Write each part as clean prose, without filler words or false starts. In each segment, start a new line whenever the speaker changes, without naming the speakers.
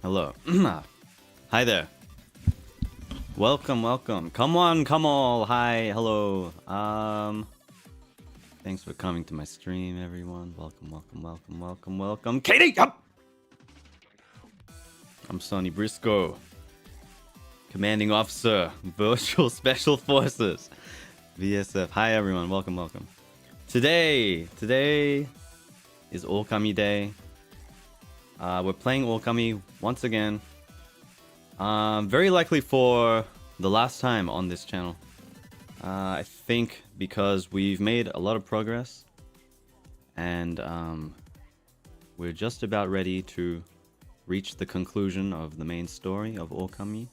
Hello. Hi there. Welcome, welcome. Come on, come all. Hi, hello. Thanks for coming to my stream, everyone. Welcome, welcome, welcome, welcome, welcome. Katie, up! I'm Sonny Brisko, Commanding Officer, Virtual Special Forces, VSF. Hi, everyone. Welcome, welcome. Today is OKAMI Day. We're playing OKAMI once again. Very likely for the last time on this channel. I think because we've made a lot of progress. And we're just about ready to reach the conclusion of the main story of OKAMI.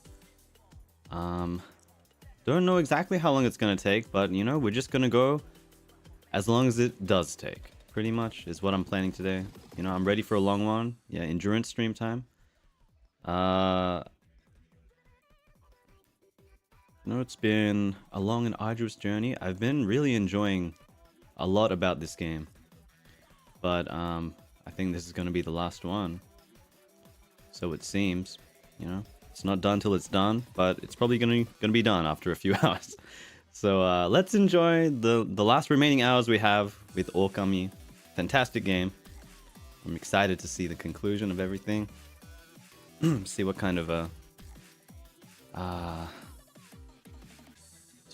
Don't know exactly how long it's gonna take, but you know, we're just gonna go as long as it does take. Pretty much is what I'm planning today. You know, I'm ready for a long one. Yeah, endurance stream time. You know, it's been a long and arduous journey. I've been really enjoying a lot about this game. But I think this is going to be the last one. So it seems, you know, it's not done till it's done, but it's probably going to be done after a few hours. So let's enjoy the last remaining hours we have with OKAMI. Fantastic game. I'm excited to see the conclusion of everything. See what kind of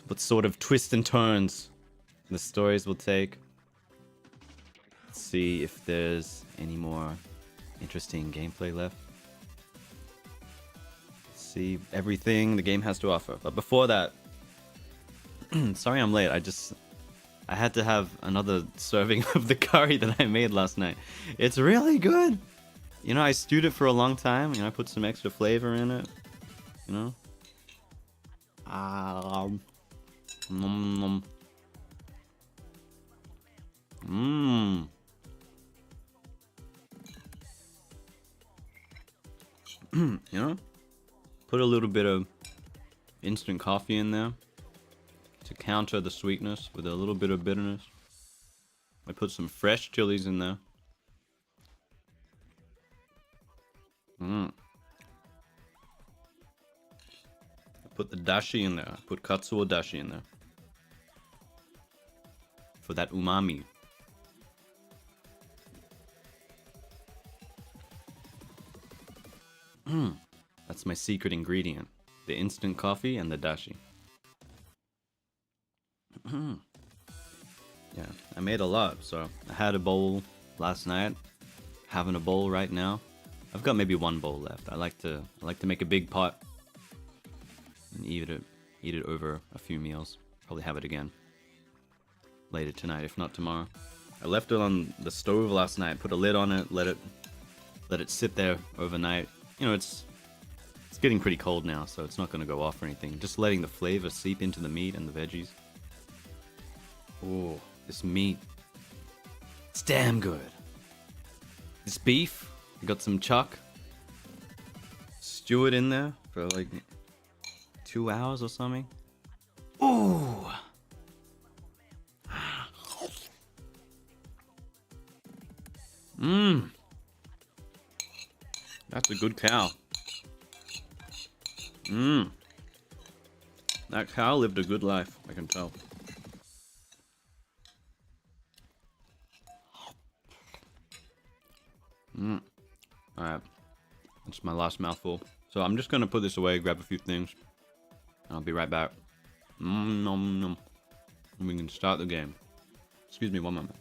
what sort of twists and turns the stories will take. Let's see if there's any more interesting gameplay left. Let's see everything the game has to offer. But before that, sorry I'm late. I had to have another serving of the curry that I made last night. It's really good. You know, I stewed it for a long time. You know, I put some extra flavor in it. You know. You know, put a little bit of instant coffee in there to counter the sweetness with a little bit of bitterness. I put some fresh chilies in there. I put the dashi in there. I put katsuo dashi in there for that umami. That's my secret ingredient. The instant coffee and the dashi. Yeah, I made a lot, so I had a bowl last night. Having a bowl right now. I've got maybe one bowl left. I like to make a big pot and eat it over a few meals. Probably have it again later tonight, if not tomorrow. I left it on the stove last night. Put a lid on it. Let it sit there overnight. You know, it's getting pretty cold now, so it's not going to go off or anything. Just letting the flavor seep into the meat and the veggies. Oh, this meat. It's damn good. This beef, I got some chuck. Stew it in there for like 2 hours or something. Ooh. That's a good cow. That cow lived a good life, I can tell. Alright. That's my last mouthful. So I'm just gonna put this away, grab a few things, and I'll be right back. Nom nom. And we can start the game. Excuse me one moment.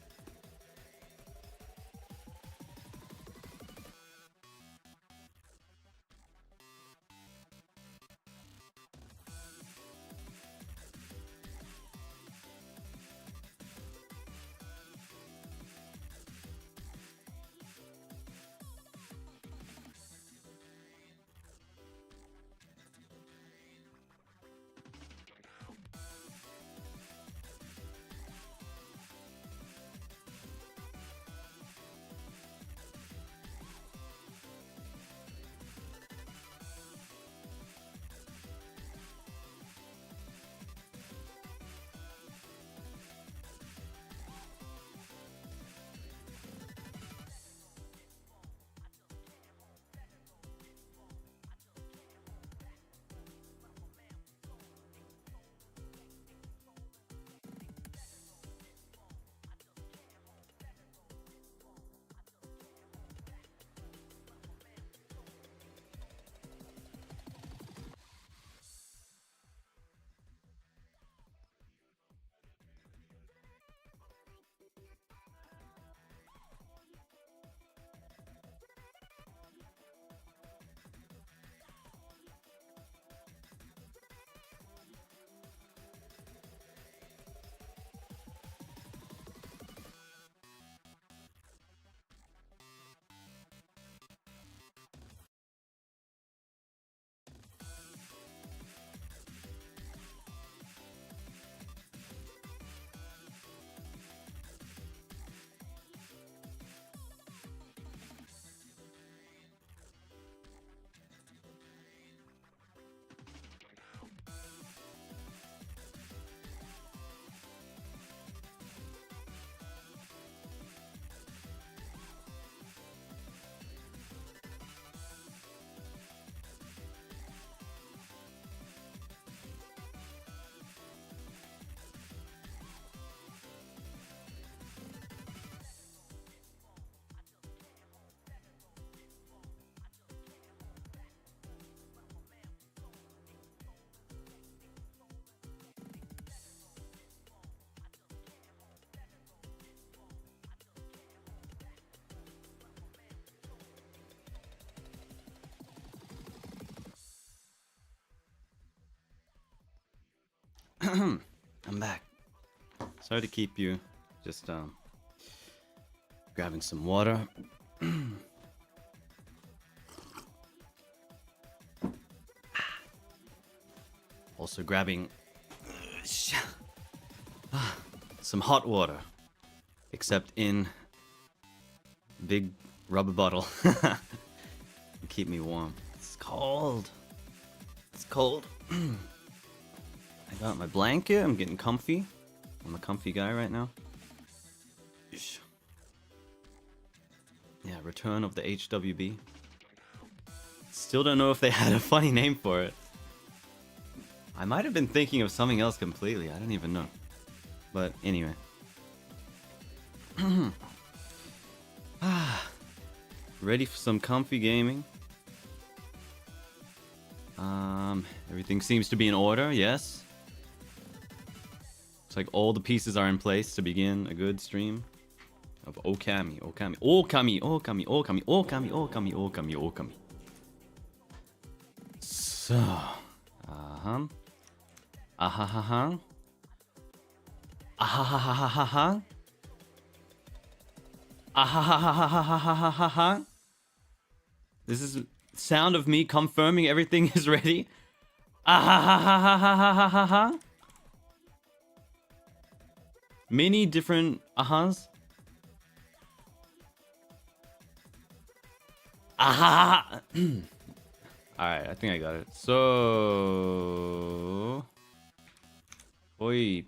I'm back. Sorry to keep you. Just grabbing some water. Also grabbing some hot water. Except in big rubber bottle. Keep me warm. It's cold. It's cold. I got my blanket. I'm getting comfy. I'm a comfy guy right now. Yeah, Return of the HWB. Still don't know if they had a funny name for it. I might have been thinking of something else completely. I don't even know. But anyway. Ready for some comfy gaming. Everything seems to be in order, yes. Looks like all the pieces are in place to begin a good stream of OKAMI, OKAMI, OKAMI, OKAMI, OKAMI, OKAMI, OKAMI, OKAMI, OKAMI. So, ahahaha. Ahahaha. Ahahaha. This is sound of me confirming everything is ready. Ahahaha. Many different ahas. Aha. Alright, I think I got it. So poi.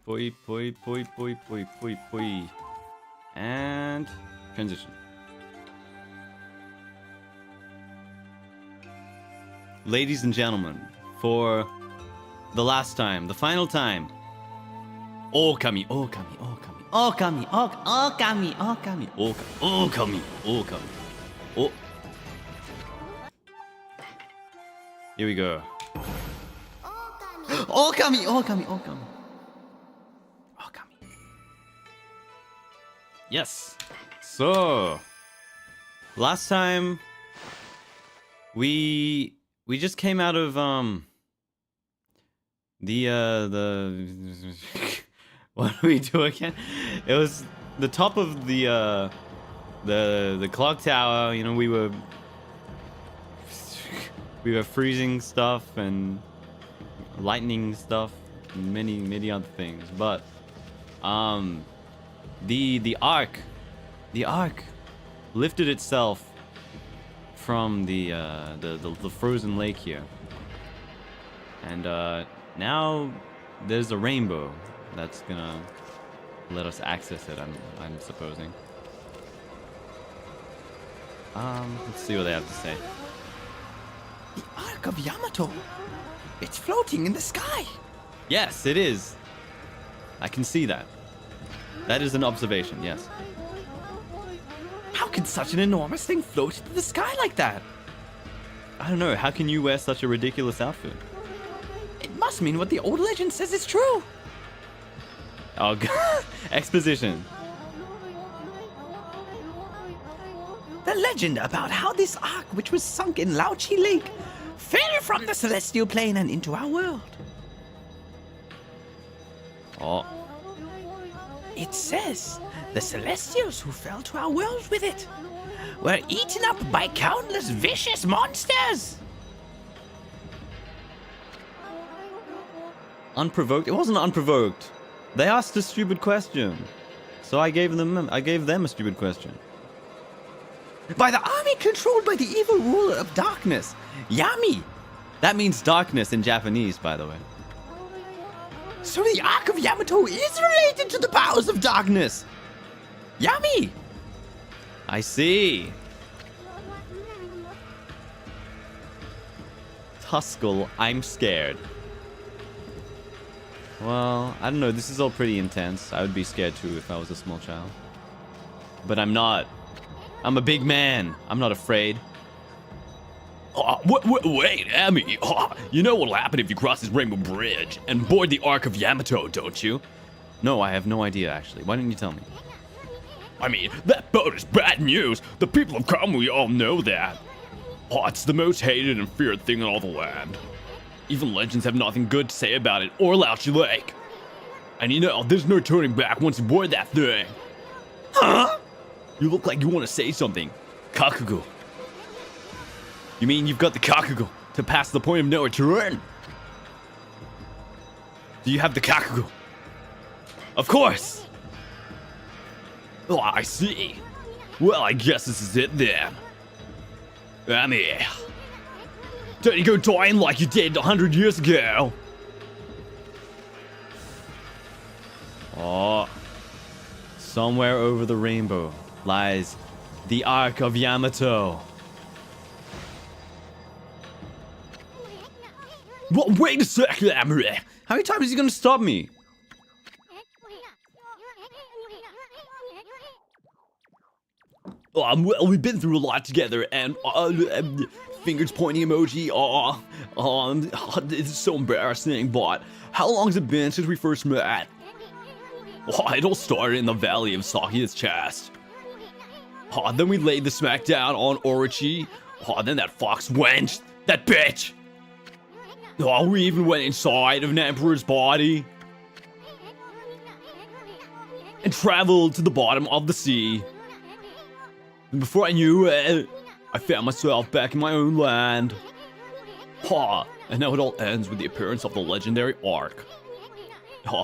And transition. Ladies and gentlemen, for the last time, the final time, OKAMI, OKAMI, OKAMI, OKAMI, OKAMI, OKAMI, OKAMI, OKAMI, Oh. Here we go. OKAMI, OKAMI, OKAMI. OKAMI. Yes. So, last time we just came out of the what do we do again? It was the top of the clock tower. You know, we were freezing stuff and lightning stuff and many other things. But the ark lifted itself from the frozen lake here, and now there's a rainbow that's gonna let us access it. I'm supposing. Let's see what they have to say.
The Ark of Yamato. It's floating in the sky.
Yes, it is. I can see that. That is an observation. Yes.
How can such an enormous thing float into the sky like that?
I don't know. How can you wear such a ridiculous outfit?
It must mean what the old legend says is true.
Oh, God. Exposition.
The legend about how this ark, which was sunk in Lauchi Lake, fell from the celestial plane and into our world.
Oh.
It says the celestials who fell to our world with it were eaten up by countless vicious monsters.
Unprovoked? It wasn't unprovoked. They asked a stupid question, so I gave them a stupid question.
By the army controlled by the evil ruler of darkness, Yami.
That means darkness in Japanese, by the way.
So the Ark of Yamato is related to the powers of darkness. Yami.
I see. Tuskull, I'm scared. Well, I don't know. This is all pretty intense. I would be scared too if I was a small child. But I'm not. I'm a big man. I'm not afraid.
Wait, Emmy. You know what'll happen if you cross this rainbow bridge and board the Ark of Yamato, don't you?
No, I have no idea, actually. Why didn't you tell me?
I mean, that boat is bad news. The people of OKAMI all know that. It's the most hated and feared thing in all the land. Even legends have nothing good to say about it or Lauchi Lake. And you know, there's no turning back once you board that thing.
Huh?
You look like you want to say something. Kakugo.
You mean you've got the Kakugo to pass the point of no return? Do you have the Kakugo? Of course!
Oh, I see. Well, I guess this is it then. I'm here. Don't you go dying like you did 100 years ago.
Oh. Somewhere over the rainbow lies the Ark of Yamato.
Well, wait a second, Amiri.
How many times is he gonna stop me?
Well, we've been through a lot together, and fingers pointing emoji. It's so embarrassing. But how long has it been since we first met? It all started in the Valley of Saki's chest. Then we laid the smackdown on Orochi. Then that fox wench, that bitch. We even went inside of an emperor's body and traveled to the bottom of the sea. And before I knew it, I found myself back in my own land. And now it all ends with the appearance of the legendary Ark.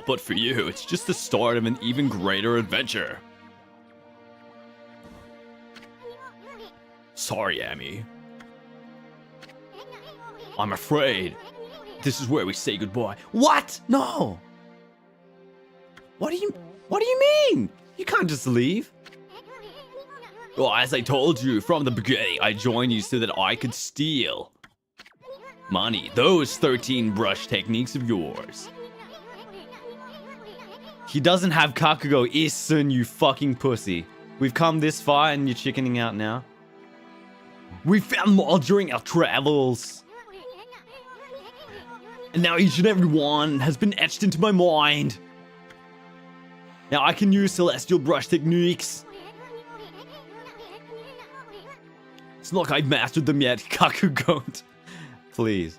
But for you, it's just the start of an even greater adventure. Sorry, Amy. I'm afraid this is where we say goodbye.
What? No. What do you mean? You can't just leave.
Well, as I told you from the beginning, I joined you so that I could steal money. Those 13 brush techniques of yours.
He doesn't have Kakugo, Isun, you fucking pussy. We've come this far and you're chickening out now.
We found them all during our travels. And now each and every one has been etched into my mind. Now I can use celestial brush techniques. It's not like I've mastered them yet, Kakugo.
Please.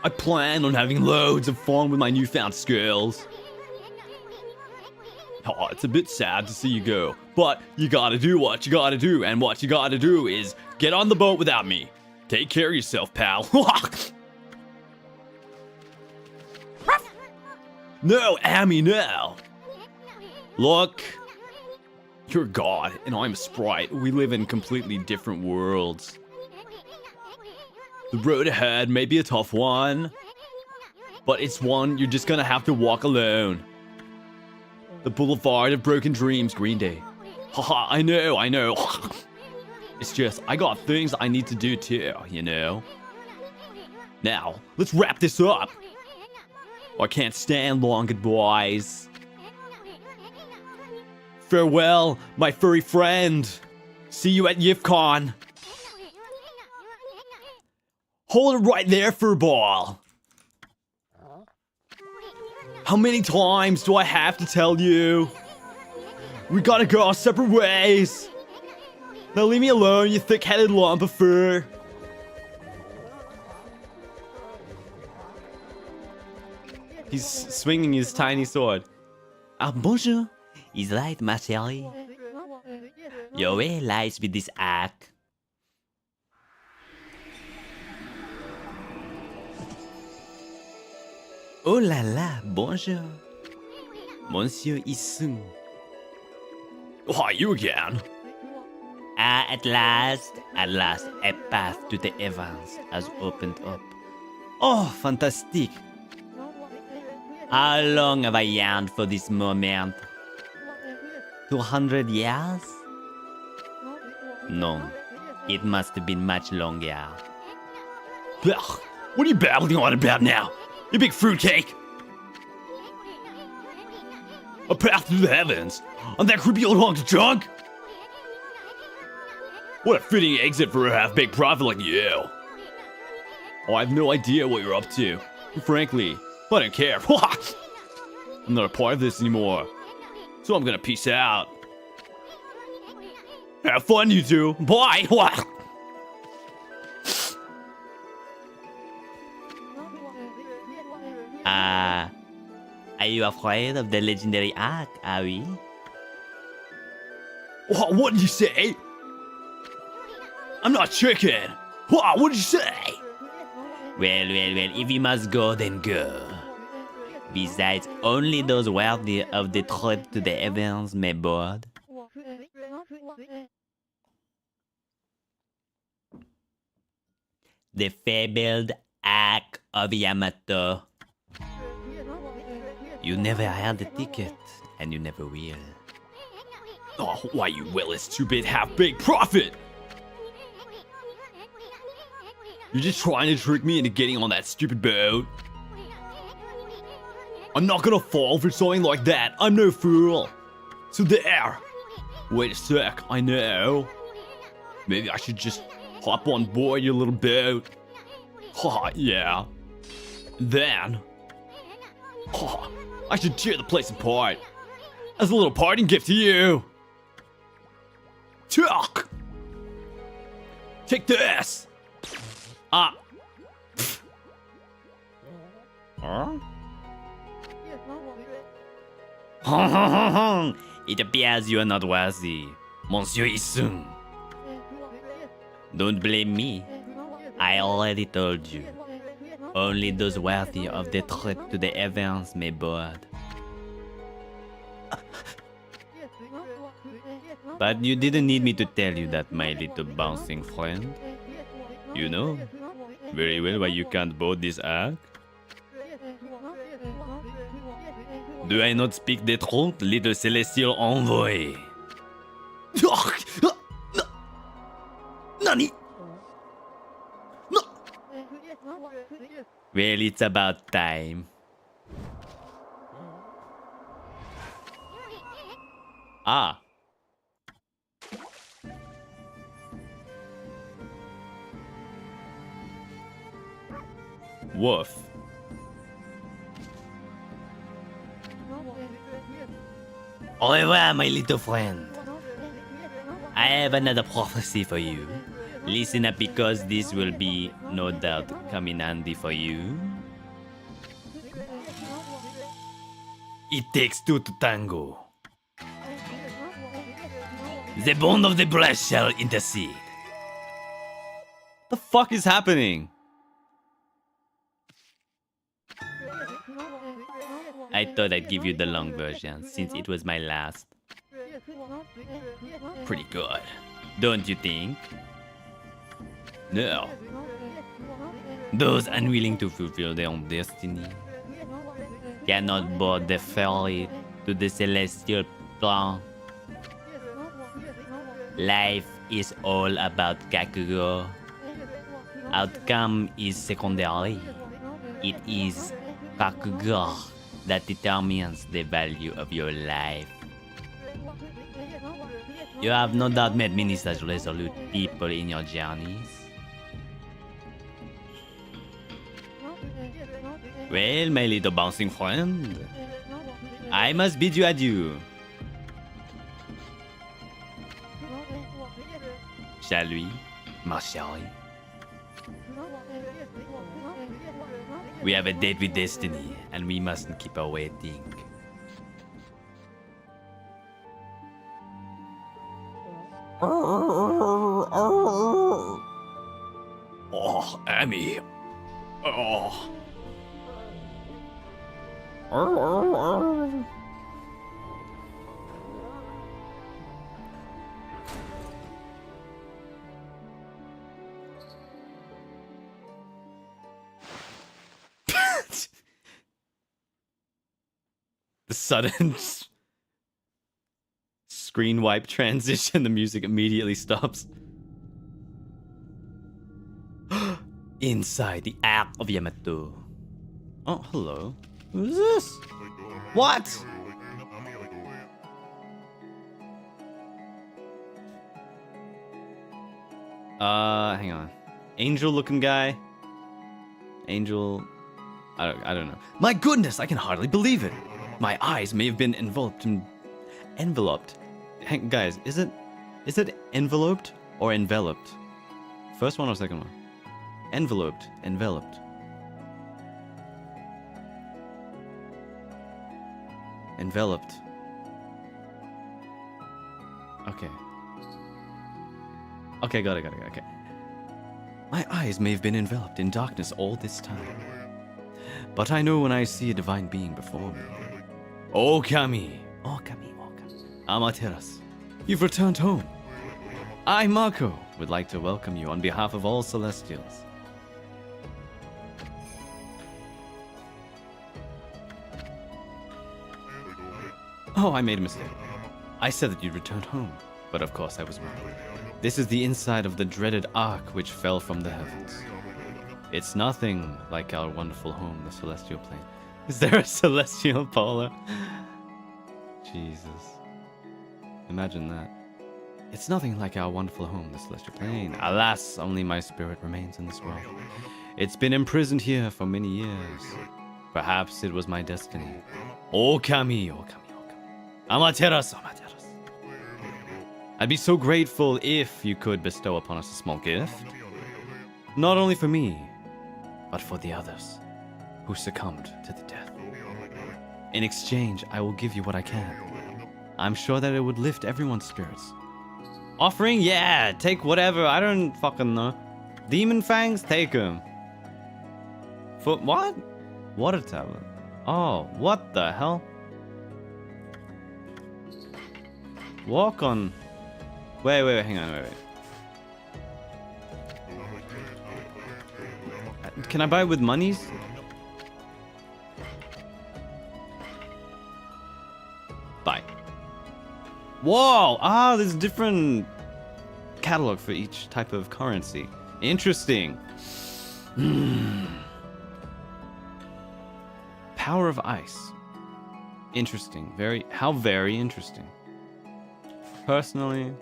I plan on having loads of fun with my newfound skills. It's a bit sad to see you go, but you gotta do what you gotta do, and what you gotta do is get on the boat without me. Take care of yourself, pal. No, Amy, no. Look, you're God, and I'm a sprite. We live in completely different worlds. The road ahead may be a tough one, but it's one you're just gonna have to walk alone. The Boulevard of Broken Dreams, Green Day. Haha, I know. It's just, I got things I need to do too, you know? Now, let's wrap this up. I can't stand long goodbyes. Farewell, my furry friend. See you at YIFCon. Hold it right there, furball. How many times do I have to tell you? We gotta go our separate ways. Now leave me alone, you thick-headed lump of fur.
He's swinging his tiny sword.
Ah, bonjour. Is right, ma chérie? Your way lies with this act. Oh la la, bonjour. Monsieur Isun.
Why, you again?
At last, a path to the heavens has opened up.
Oh, fantastic.
How long have I yearned for this moment?
200 years?
No, it must have been much longer.
Ugh, what are you babbling on about now? You big fruitcake! A path through the heavens? On that creepy old hunk of junk? What a fitting exit for a half-baked prophet like you. Oh, I have no idea what you're up to. Frankly, I don't care. I'm not a part of this anymore. So I'm gonna peace out. Have fun, you two. Bye!
I you afraid of the legendary arc, are we?
What did you say? I'm not chicken. What did you say?
Well, if you must go, then go. Besides, only those worthy of the trip to the heavens may board. The fabled Arc of Yamato. You never had the ticket, and you never will.
Oh, why you willis two-bit half-baked prophet? You're just trying to trick me into getting on that stupid boat. I'm not gonna fall for something like that. I'm no fool. So there. Wait a sec, I know. Maybe I should just hop on board your little boat. Ha, yeah. Then, I should tear the place apart as a little parting gift to you. Talk. Take this. Huh?
It appears you are not worthy, Monsieur Isun. Don't blame me. I already told you. Only those worthy of the trip to the heavens may board. But you didn't need me to tell you that, my little bouncing friend. You know very well why you can't board this ark. Do I not speak the truth, little celestial envoy?
Nani? No.
Well, it's about time. Ah. Wolf. Au revoir, my little friend. I have another prophecy for you. Listen up, because this will be, no doubt, come in handy for you. It takes two to tango. The bond of the breast shall intercede.
The fuck is happening?
I thought I'd give you the long version, since it was my last. Pretty good, don't you think?
No.
Those unwilling to fulfill their own destiny cannot board the ferry to the celestial plan. Life is all about Kakuro. Outcome is secondary. It is Kakuro that determines the value of your life. You have no doubt met many such resolute people in your journeys. Well, my little bouncing friend, I must bid you adieu. Shall we, ma chérie? We have a date with destiny, and we mustn't keep her waiting.
Oh, Amy. Oh.
The sudden screen wipe transition, the music immediately stops.
Inside the Ark of Yamato.
Oh, hello. Who's this? What? Hang on. Angel looking guy. Angel. I don't know. My goodness, I can hardly believe it. My eyes may have been enveloped. Guys, is it enveloped or enveloped? First one or second one? Enveloped. enveloped. Okay. Okay, got it. Okay. My eyes may have been enveloped in darkness all this time, but I know when I see a divine being before me. OKAMI. Amaterasu. You've returned home. I, Marco, would like to welcome you on behalf of all Celestials. Oh, I made a mistake. I said that you'd returned home, but of course I was wrong. This is the inside of the dreaded ark which fell from the heavens. It's nothing like our wonderful home, the Celestial Plane. Is there a Celestial Polar? Jesus. Imagine that. It's nothing like our wonderful home, the Celestial Plane. Alas, only my spirit remains in this world. It's been imprisoned here for many years. Perhaps it was my destiny. OKAMI. Amaterasu. I'd be so grateful if you could bestow upon us a small gift. Not only for me, but for the others who succumbed to the death. In exchange, I will give you what I can. I'm sure that it would lift everyone's spirits. Offering? Yeah, take whatever. I don't fucking know. Demon fangs? Take them. For what? Water tablet. Oh, what the hell? Walk on. Wait, hang on, wait. Can I buy with monies? Buy. Whoa! Ah, there's different catalog for each type of currency. Interesting. Power of ice. Interesting. Very interesting. Personally,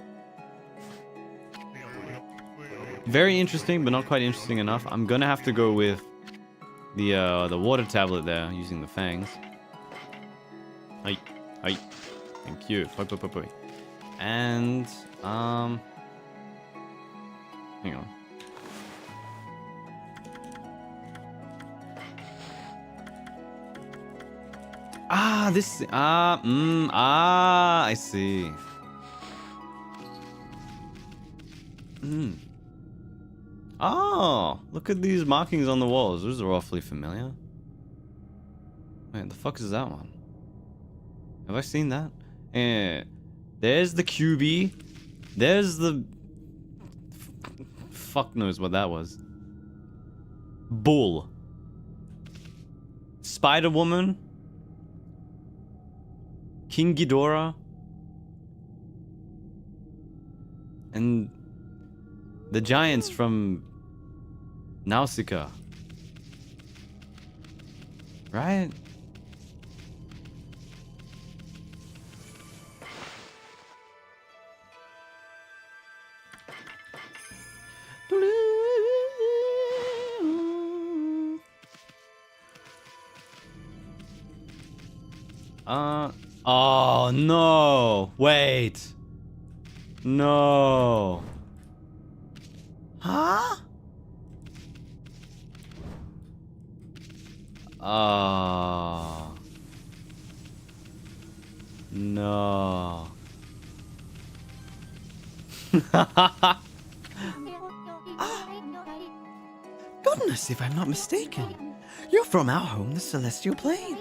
very interesting, but not quite interesting enough. I'm gonna have to go with the water tablet there, using the fangs. Hi. Thank you. Poi. And hang on. I see. Oh, look at these markings on the walls. Those are awfully familiar. Wait, the fuck is that one? Have I seen that? There's the QB. There's the... Fuck knows what that was. Bull. Spider-Woman. King Ghidorah. And the giants from Nausicaa. Right? Oh no! Wait! No! Huh? No. Goodness, if I'm not mistaken, you're from our home, the Celestial Plane.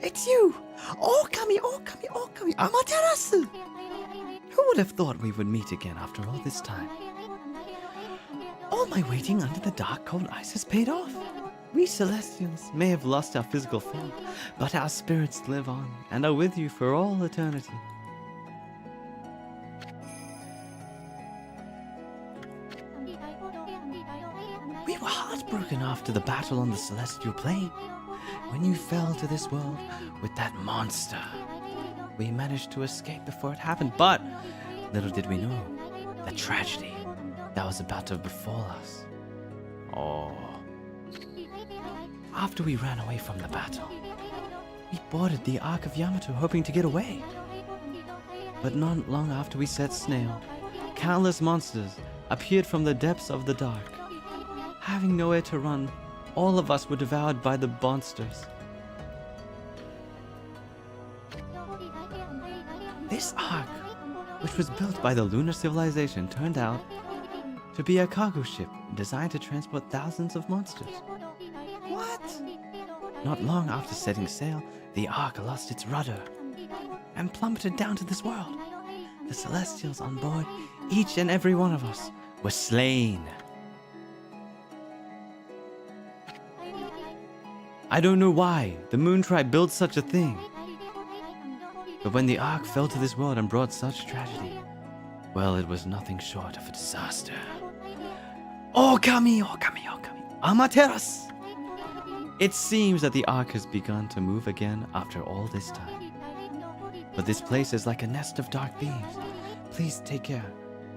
It's you! OKAMI, Amaterasu! Who would have thought we would meet again after all this time? All my waiting under the dark cold ice has paid off. We Celestials may have lost our physical form, but our spirits live on and are with you for all eternity. We were heartbroken after the battle on the Celestial Plane. When you fell to this world with that monster, we managed to escape before it happened, but little did we know the tragedy that was about to befall us. Oh. After we ran away from the battle, we boarded the Ark of Yamato hoping to get away. But not long after we set sail, countless monsters appeared from the depths of the dark. Having nowhere to run, all of us were devoured by the monsters. This ark, which was built by the lunar civilization, turned out to be a cargo ship designed to transport thousands of monsters. What? Not long after setting sail, the ark lost its rudder and plummeted down to this world. The Celestials on board, each and every one of us, were slain. I don't know why the Moon Tribe built such a thing. But when the Ark fell to this world and brought such tragedy, well, it was nothing short of a disaster. OKAMI, OKAMI, OKAMI, Amaterasu! It seems that the Ark has begun to move again after all this time. But this place is like a nest of dark beings. Please take care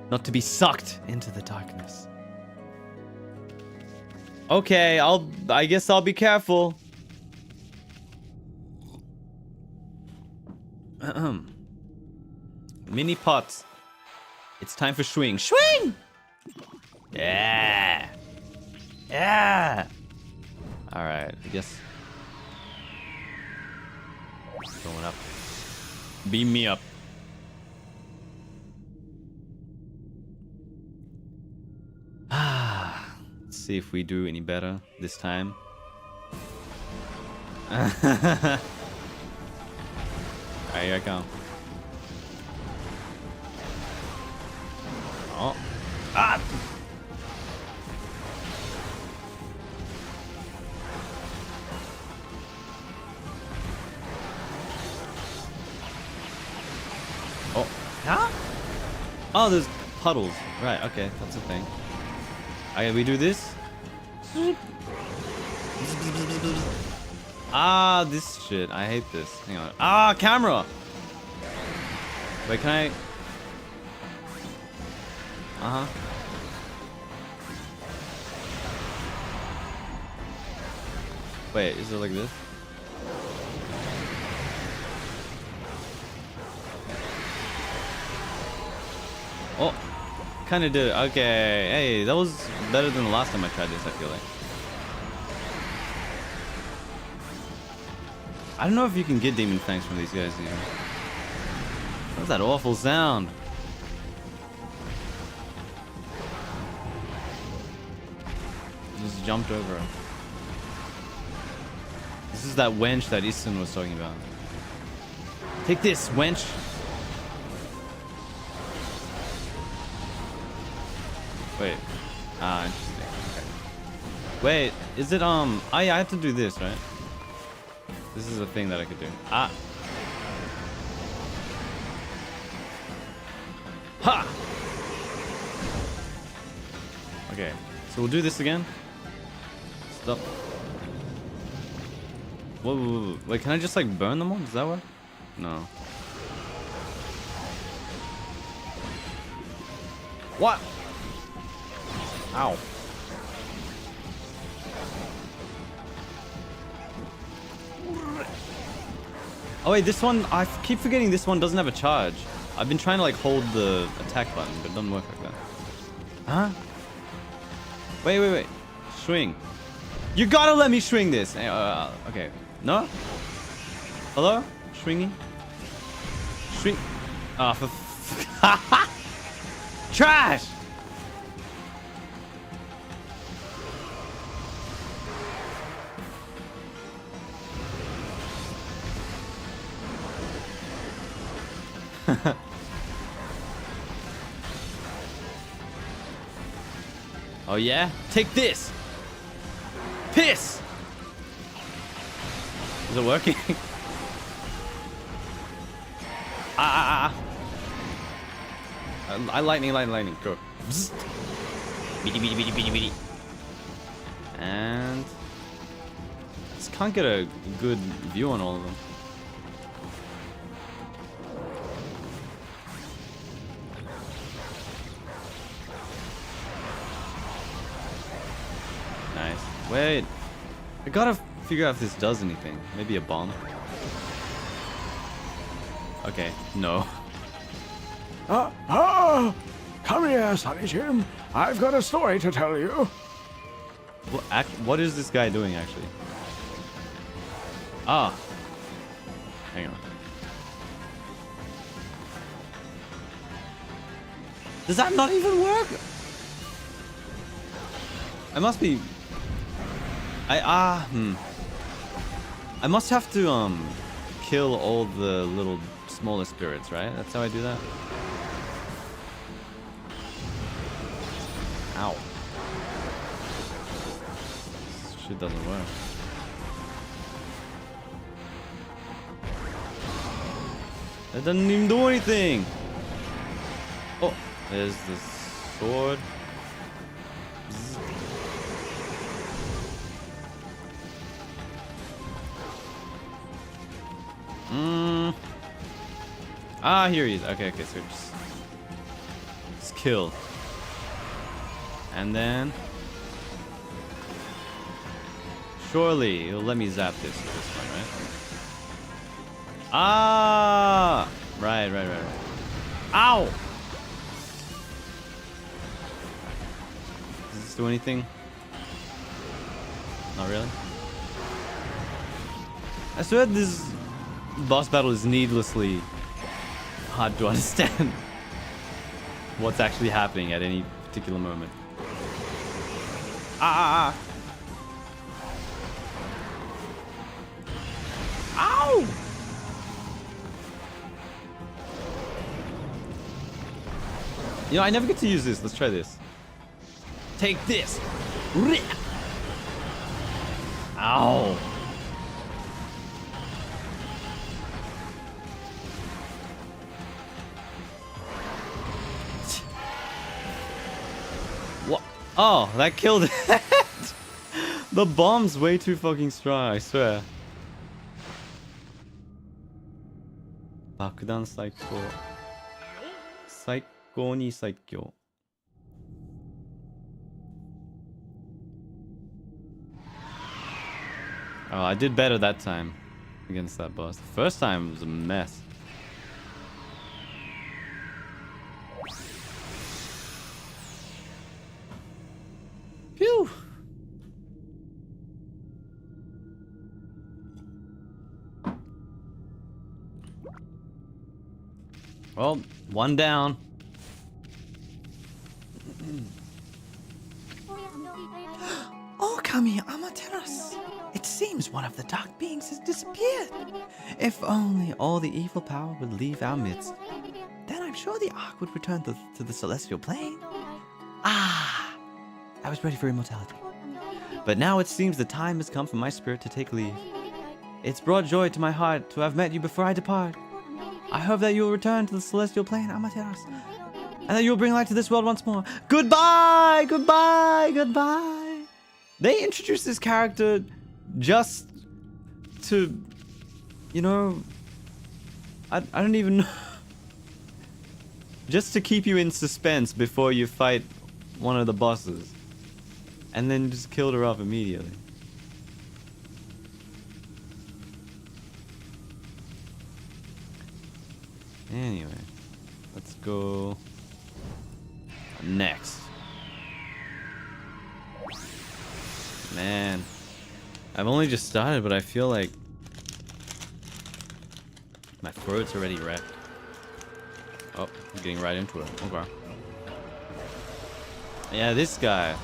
not to be sucked into the darkness. Okay, I guess I'll be careful. Mini pots. It's time for swing. Swing! Yeah! Yeah! Alright, I guess. Going up. Beam me up. Let's see if we do any better this time. Alright, here I go. Oh. Ah! Oh. Huh? Oh, there's puddles. Right, okay, that's a thing. Okay, we do this. Ah, this shit. I hate this. Hang on. Ah, camera! Wait, can I... Uh-huh. Wait, is it like this? Oh, kind of did it. Okay, hey, that was better than the last time I tried this, I feel like. I don't know if you can get demon fangs from these guys either. What's that awful sound? Just jumped over him. This is that wench that Isun was talking about. Take this, wench. Wait. Ah, interesting. Okay. Wait, is it oh yeah, I have to do this, right? This is a thing that I could do. Ah. Ha! Okay, so we'll do this again. Stop. Whoa, whoa, whoa. Wait, can I just like burn them all? Does that work? No. What? Ow. Oh wait, this one, I keep forgetting this one doesn't have a charge. I've been trying to like hold the attack button, but it doesn't work like that. Huh? Wait, wait, wait. Swing. You gotta let me swing this. Okay. No? Hello? Swinging? Swing. Ah, for trash! Oh yeah? Take this! Piss! Is it working? I lightning. Go. Beady. And just can't get a good view on all of them. Nice. Wait. I gotta figure out if this does anything. Maybe a bomb. Okay. No.
Come here, Sonny Jim. I've got a story to tell you.
What is this guy doing, actually? Ah. Hang on. Does that not even work? I must be... I must have to, kill all the little smaller spirits, right? That's how I do that? Ow. This shit doesn't work. That doesn't even do anything! Oh, there's the sword. Ah, here he is. Okay, so just kill. And then surely it'll let me zap this one, right? Ah, right. Ow! Does this do anything? Not really. I swear this boss battle is needlessly hard to understand what's actually happening at any particular moment. Ah! Ow! You know, I never get to use this. Let's try this. Take this. Ow. What? Oh, that killed it. The bomb's way too fucking strong, I swear. 爆弾最高。最高に最強。Oh, I did better that time against that boss. The first time was a mess. Phew. Well, one down.
OKAMI Amaterasu. It seems one of the dark beings has disappeared. If only all the evil power would leave our midst, then I'm sure the Ark would return to the celestial plane. Ah, I was ready for immortality. But now it seems the time has come for my spirit to take leave. It's brought joy to my heart to have met you before I depart. I hope that you will return to the celestial plane, Amaterasu, and that you will bring light to this world once more. Goodbye, goodbye, goodbye.
They introduced this character just to, you know, I don't even know. Just to keep you in suspense before you fight one of the bosses. And then just killed her off immediately. Anyway, let's go next. Man, I've only just started, but I feel like my throat's already wrecked. Oh, I'm getting right into it. Okay. Yeah, this guy.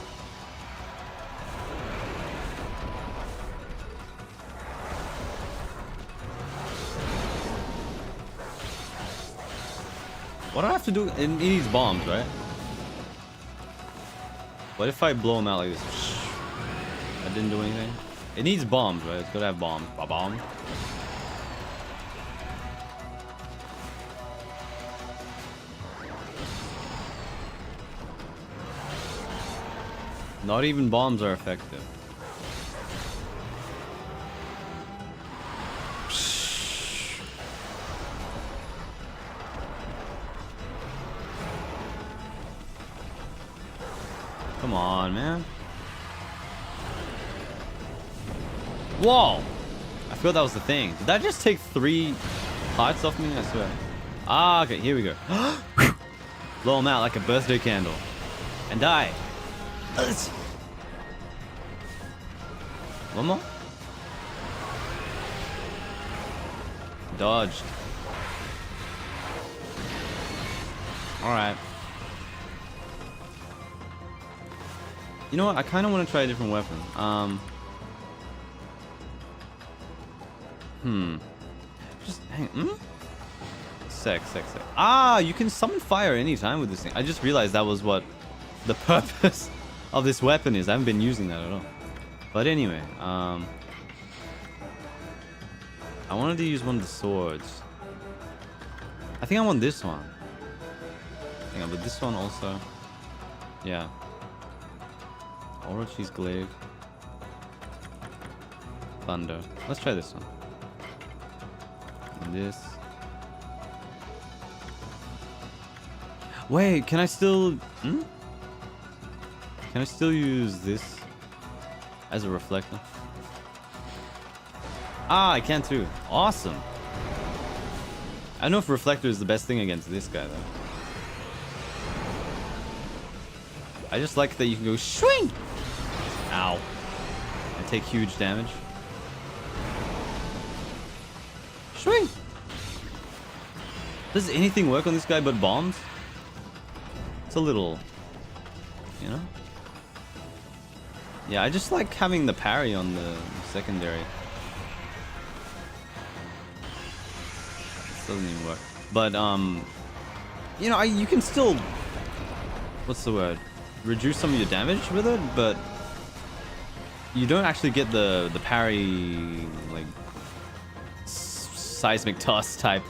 What do I have to do? It needs bombs, right? What if I blow him out like this? That didn't do anything. It needs bombs, right? It's gotta have bombs. Ba-bomb. Not even bombs are effective. Come on, man. Whoa! I forgot that was the thing. Did that just take 3 hearts off me? I swear. Ah, okay, here we go. Blow him out like a birthday candle. And die. One more? Dodged. Alright. You know what? I kind of want to try a different weapon. Just hang. Sec. Ah, you can summon fire anytime with this thing. I just realized that was what the purpose of this weapon is. I haven't been using that at all. But anyway, I wanted to use one of the swords. I think I want this one. Hang on, but this one also. Yeah. Orochi's glaive. Thunder. Let's try this one. And this. Wait, can I still... Can I still use this as a reflector? Ah, I can too. Awesome. I don't know if reflector is the best thing against this guy though. I just like that you can go swing. Ow. And take huge damage. Swing. Does anything work on this guy but bombs? It's a little, you know? Yeah, I just like having the parry on the secondary. This doesn't even work. But, you know, you can still, what's the word? Reduce some of your damage with it, but you don't actually get the parry, like, seismic toss type,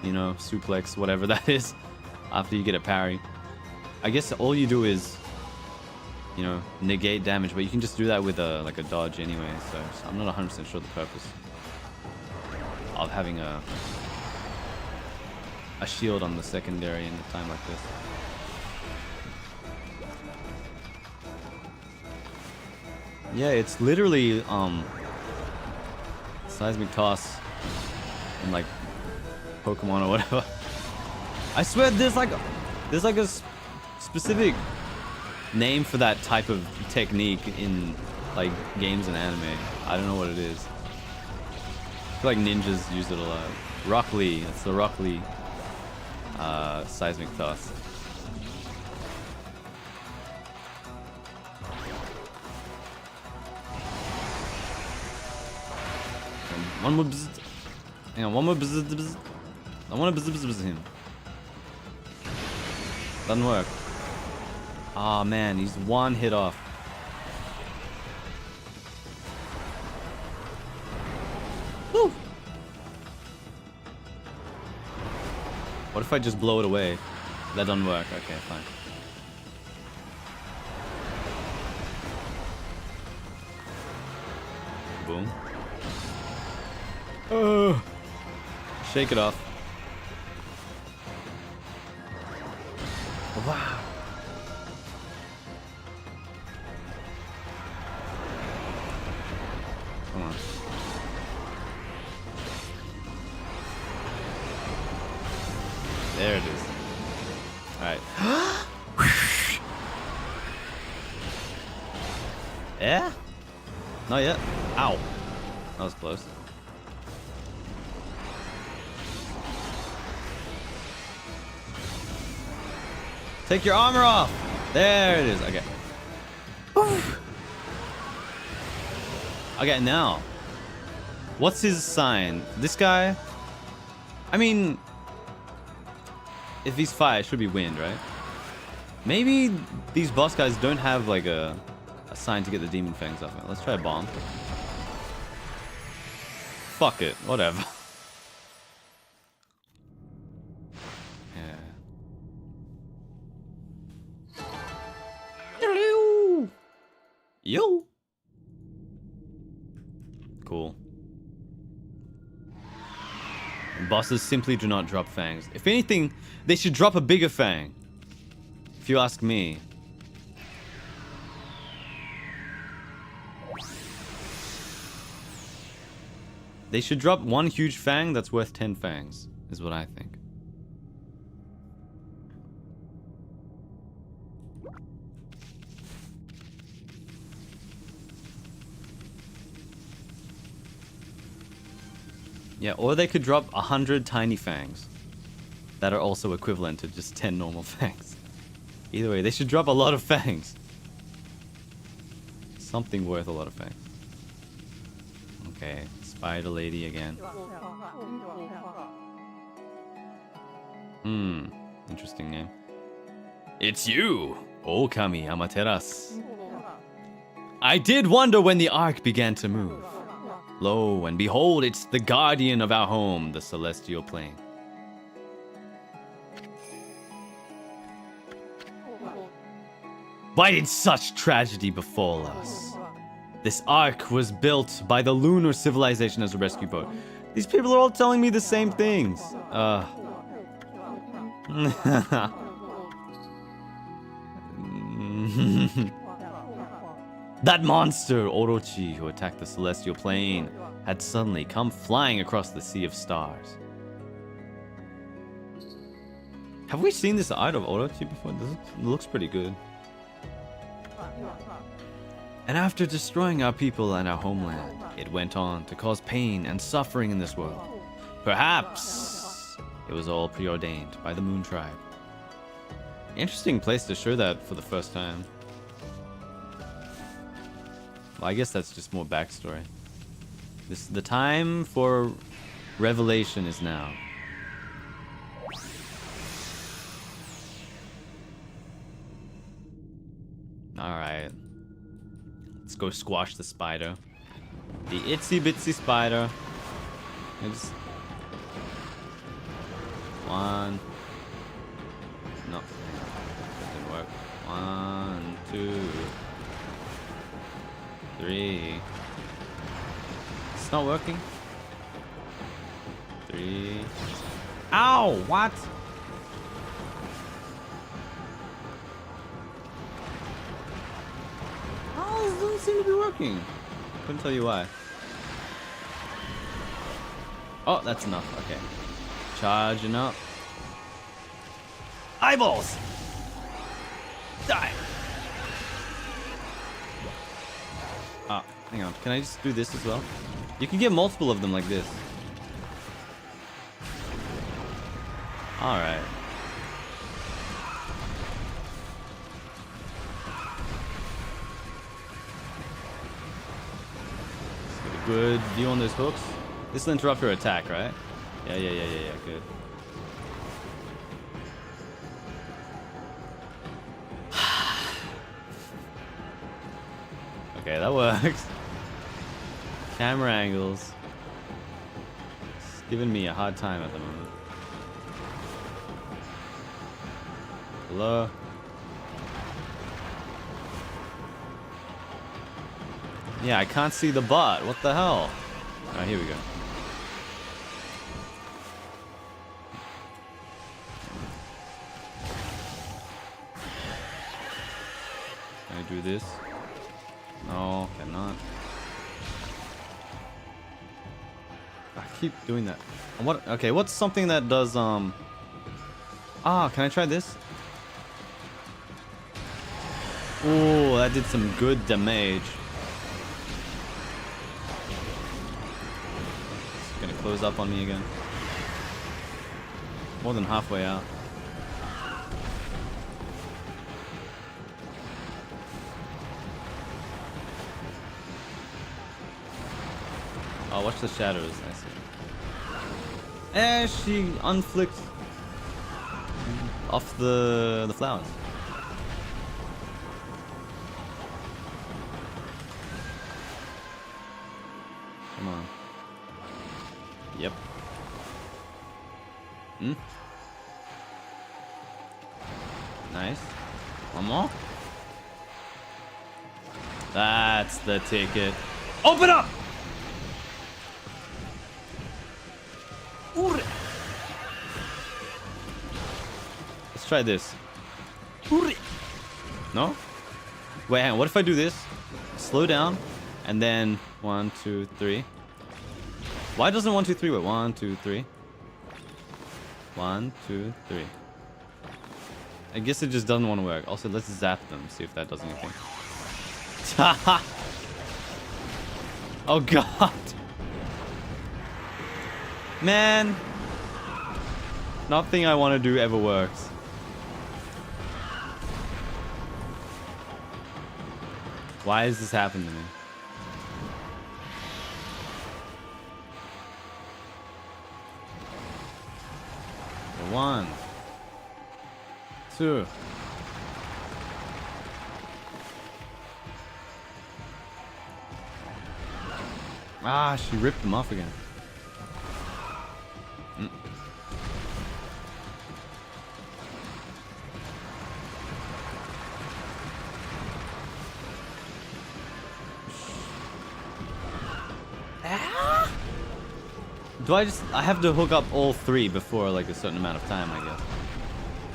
you know, suplex, whatever that is, after you get a parry. I guess all you do is, you know, negate damage, but you can just do that with a like a dodge anyway. So I'm not 100% sure the purpose of having a shield on the secondary in a time like this. Yeah, it's literally seismic toss in like Pokemon or whatever. I swear there's like a specific name for that type of technique in like games and anime. I don't know what it is. I feel like ninjas use it a lot. Rock Lee, it's the Rock Lee seismic toss. And one more bzz. Hang on, one more bzz bzz. I want to bzz bzz bzz him. Doesn't work. Ah, man, he's one hit off. Woo! What if I just blow it away? That doesn't work. Okay, fine. Boom. Shake it off. Wow. Come on. There it is. Alright. Yeah? Not yet. Ow. That was close. Take your armor off. There it is. Okay. Okay, now. What's his sign? This guy? I mean, if he's fire, it should be wind, right? Maybe these boss guys don't have like a sign to get the demon fangs off it. Let's try a bomb. Fuck it. Whatever. Yo! Cool. Bosses simply do not drop fangs. If anything, they should drop a bigger fang. If you ask me. They should drop one huge fang that's worth 10 fangs, is what I think. Yeah, or they could drop 100 tiny fangs that are also equivalent to just 10 normal fangs. Either way, they should drop a lot of fangs. Something worth a lot of fangs. Okay, spider lady again. Interesting name. It's you, Okami Amaterasu. I did wonder when the ark began to move. Lo and behold, it's the guardian of our home, the celestial plane. Why did such tragedy befall us? This ark was built by the lunar civilization as a rescue boat. These people are all telling me the same things. That monster, Orochi, who attacked the celestial plane, had suddenly come flying across the sea of stars. Have we seen this art of Orochi before? This looks pretty good. And after destroying our people and our homeland, it went on to cause pain and suffering in this world. Perhaps it was all preordained by the Moon Tribe. Interesting place to show that for the first time. Well, I guess that's just more backstory. The time for revelation is now. Alright. Let's go squash the spider. The itsy bitsy spider. It's one. No. That didn't work. 1, 2, 3. It's not working. 3. Ow! What? Oh, it doesn't seem to be working. Couldn't tell you why. Oh, that's enough. Okay. Charging up. Eyeballs! Die! Ah, hang on. Can I just do this as well? You can get multiple of them like this. Alright. Good view on those hooks. This will interrupt your attack, right? Yeah, good. Okay, that works. Camera angles. It's giving me a hard time at the moment. Hello? Yeah, I can't see the butt. What the hell? Alright, here we go. Can I do this? No, cannot. I keep doing that. What? Okay, what's something that does, can I try this? Oh, that did some good damage. It's gonna close up on me again. More than halfway out. Oh, watch the shadows. I see. Eh, she unflicked off the flowers. Come on. Yep. Nice. One more. That's the ticket. Open up! Let's try this. No? Wait, hang on. What if I do this? Slow down, and then 1, 2, 3. Why doesn't 1, 2, 3 work? 1, 2, 3. 1, 2, 3. I guess it just doesn't want to work. Also, let's zap them, see if that does anything. Oh god. Man. Nothing I want to do ever works. Why has this happened to me? One, two. Ah, she ripped them off again. Do I have to hook up all three before like a certain amount of time, I guess.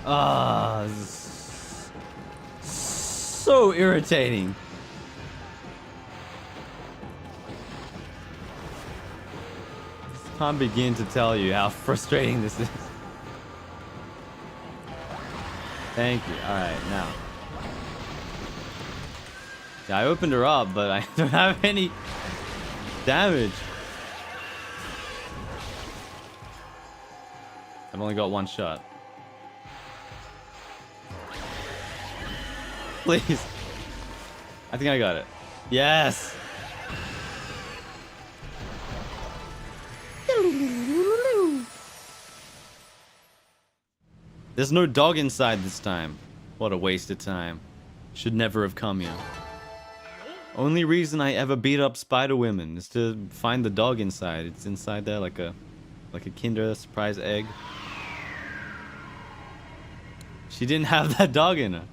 Ah, this is so irritating. I can't begin to tell you how frustrating this is. Thank you. Alright, now. Yeah, I opened her up, but I don't have any damage. I've only got one shot. Please. I think I got it. Yes! There's no dog inside this time. What a waste of time. Should never have come here. Only reason I ever beat up spider women is to find the dog inside. It's inside there like a Kinder Surprise egg. She didn't have that dog in her.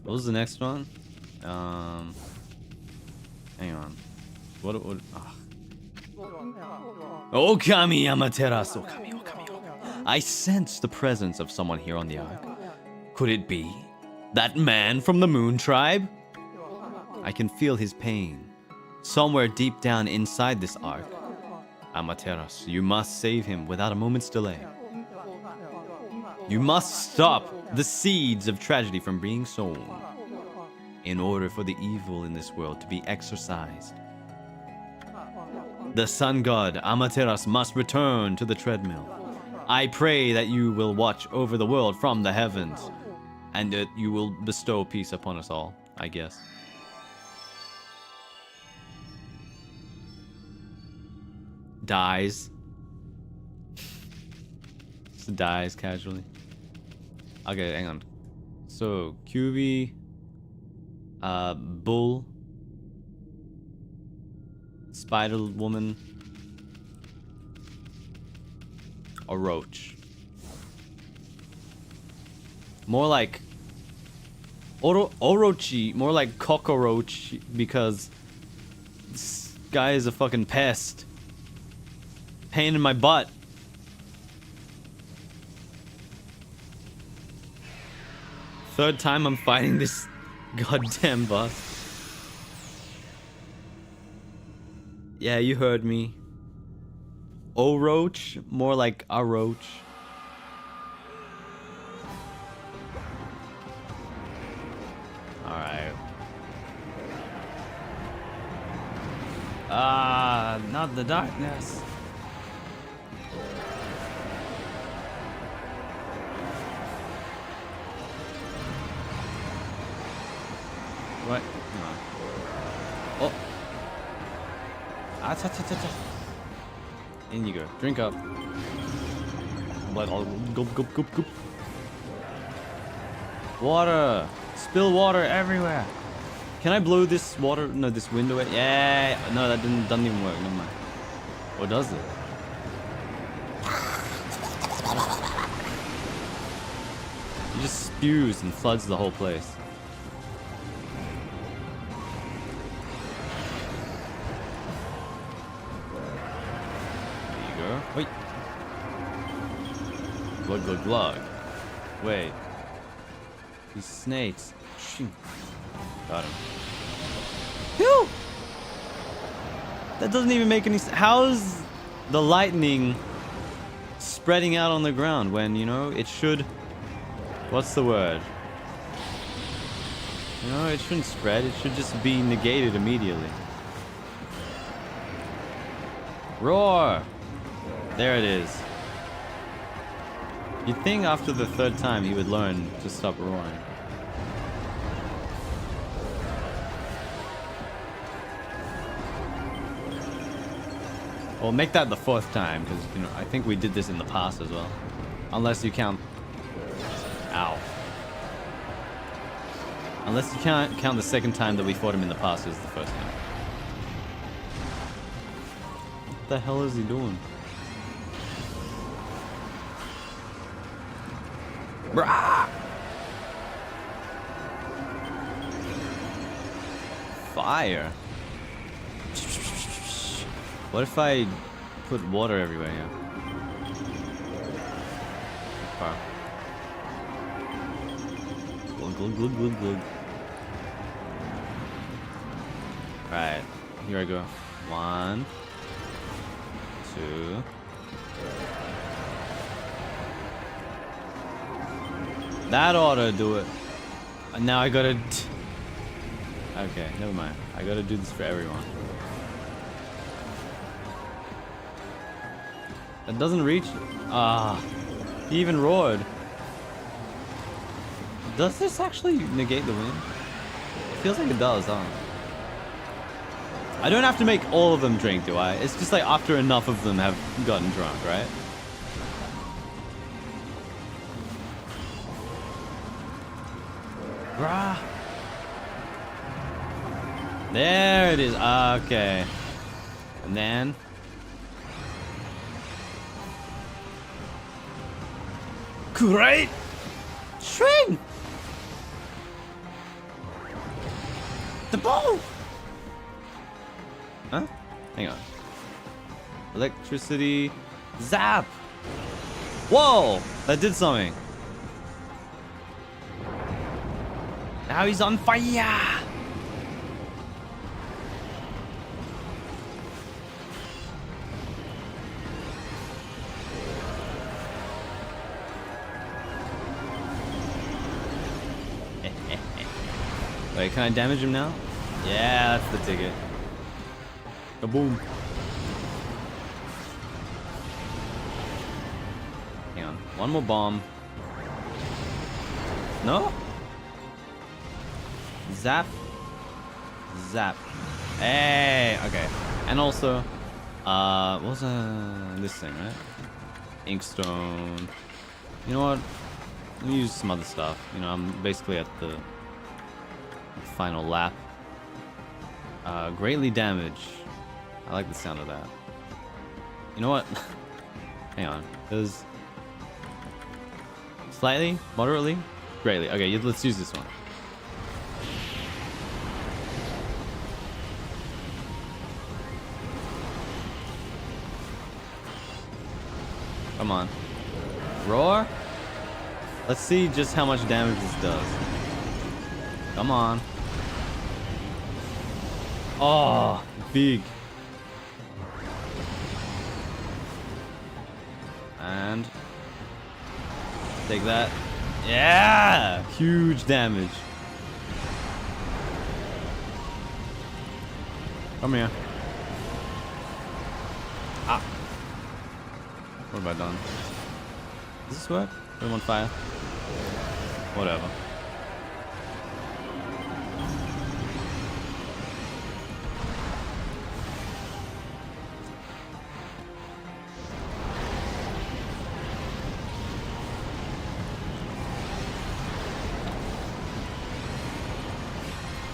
What was the next one? Hang on. What? Okami Amaterasu. Okami. I sense the presence of someone here on the ark. Could it be that man from the Moon Tribe? I can feel his pain somewhere deep down inside this ark. Amaterasu, you must save him without a moment's delay. You must stop the seeds of tragedy from being sown in order for the evil in this world to be exorcised. The sun god Amaterasu must return to the treadmill. I pray that you will watch over the world from the heavens, and that you will bestow peace upon us all, I guess. Dies. Just dies casually. Okay, hang on. So, QB, Bull, Spider Woman, a roach. More like Orochi, more like cockroach, because this guy is a fucking pest. Pain in my butt. Third time I'm fighting this goddamn boss. Yeah, you heard me. Oroch, more like a roach. Alright. Not the darkness. What? No. Oh. In you go. Drink up. Blood all goop goop goop goop. Water. Spill water everywhere. Can I blow this water? No, this window away? Yeah. No, that doesn't even work. Never mind. Or does it? It just spews and floods the whole place. Wait. Glug glug glug. Wait. These snakes. Shoot. Got him. Phew! That doesn't even make any sense. How's the lightning spreading out on the ground when, you know, it should... What's the word? You know, it shouldn't spread. It should just be negated immediately. Roar! There it is. You'd think after the third time he would learn to stop roaring. Well, make that the fourth time, because, you know, I think we did this in the past as well. Unless you count... Ow. Unless you can't count the second time that we fought him in the past as the first time. What the hell is he doing? Brah! Fire. What if I put water everywhere here? Okay. Glug, glug, glug, glug, glug. Right, here I go. 1, 2. That ought to do it. And now I gotta... Okay, never mind. I gotta do this for everyone. That doesn't reach... Ah, he even roared. Does this actually negate the wind? It feels like it does, huh? I don't have to make all of them drink, do I? It's just like after enough of them have gotten drunk, right? Bruh. There it is. Okay. And then... Great! Shrink! The ball! Huh? Hang on. Electricity. Zap! Whoa! That did something. Now he's on fire! Wait, can I damage him now? Yeah, that's the ticket. Kaboom. Hang on. One more bomb. No? Zap. Zap. Hey, okay. And also, what was this thing, right? Inkstone. You know what? Let me use some other stuff. You know, I'm basically at the final lap. Greatly damage. I like the sound of that. You know what? Hang on. There's slightly, moderately, greatly. Okay, let's use this one. Come on. Roar? Let's see just how much damage this does. Come on. Oh, big. And take that. Yeah! Huge damage. Come here. Ah. What have I done? Does this work? Put him on fire. Whatever.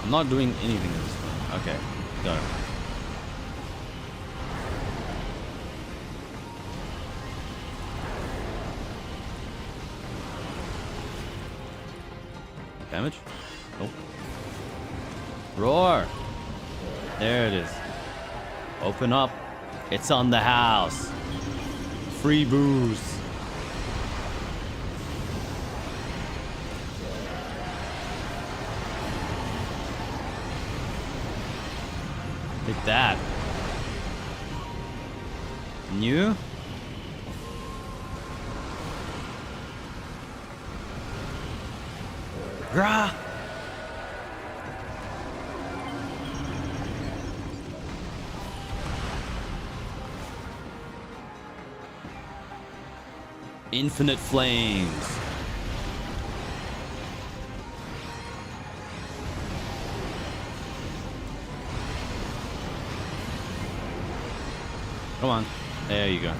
I'm not doing anything in this one. Okay, go. Damage? Nope. Roar! There it is. Open up. It's on the house. Free booze. Take that. New? Grah!
Infinite flames. Come on. There you go.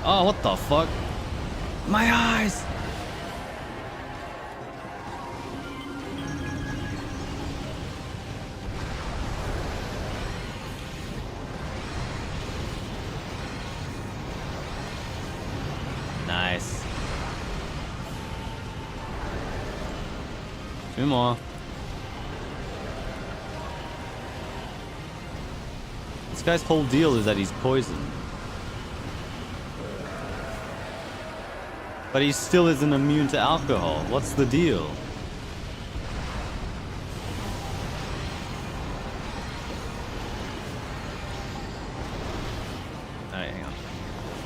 Oh, what the fuck? My eyes! Nice. 2 more. This guy's whole deal is that he's poisoned. But he still isn't immune to alcohol. What's the deal? Alright, hang on.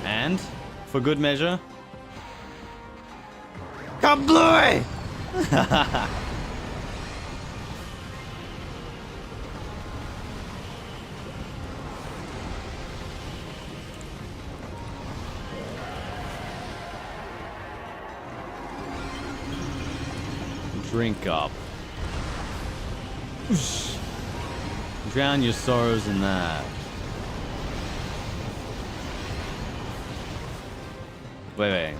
And, for good measure... Kablooey! Drink up. Drown your sorrows in that. Wait.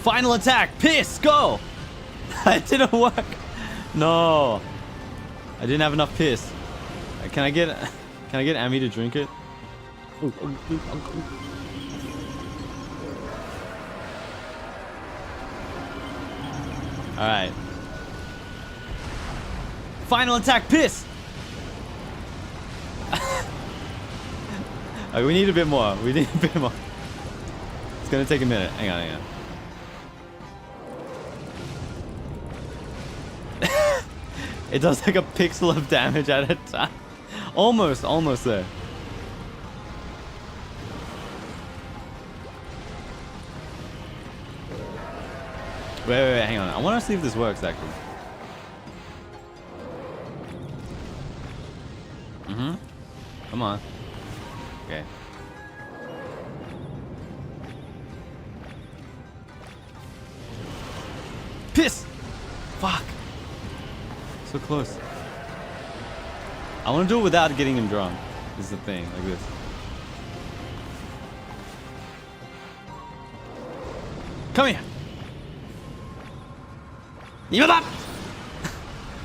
Final attack! Piss! Go! It didn't work! No! I didn't have enough piss. Can I get Amy to drink it? Alright. Final attack, piss! Okay, we need a bit more. We need a bit more. It's gonna take a minute. Hang on. It does like a pixel of damage at a time. Almost there. Wait, hang on. I want to see if this works, actually. Come on. Okay. Piss! Fuck. So close. I want to do it without getting him drunk. Is the thing, like this. Come here.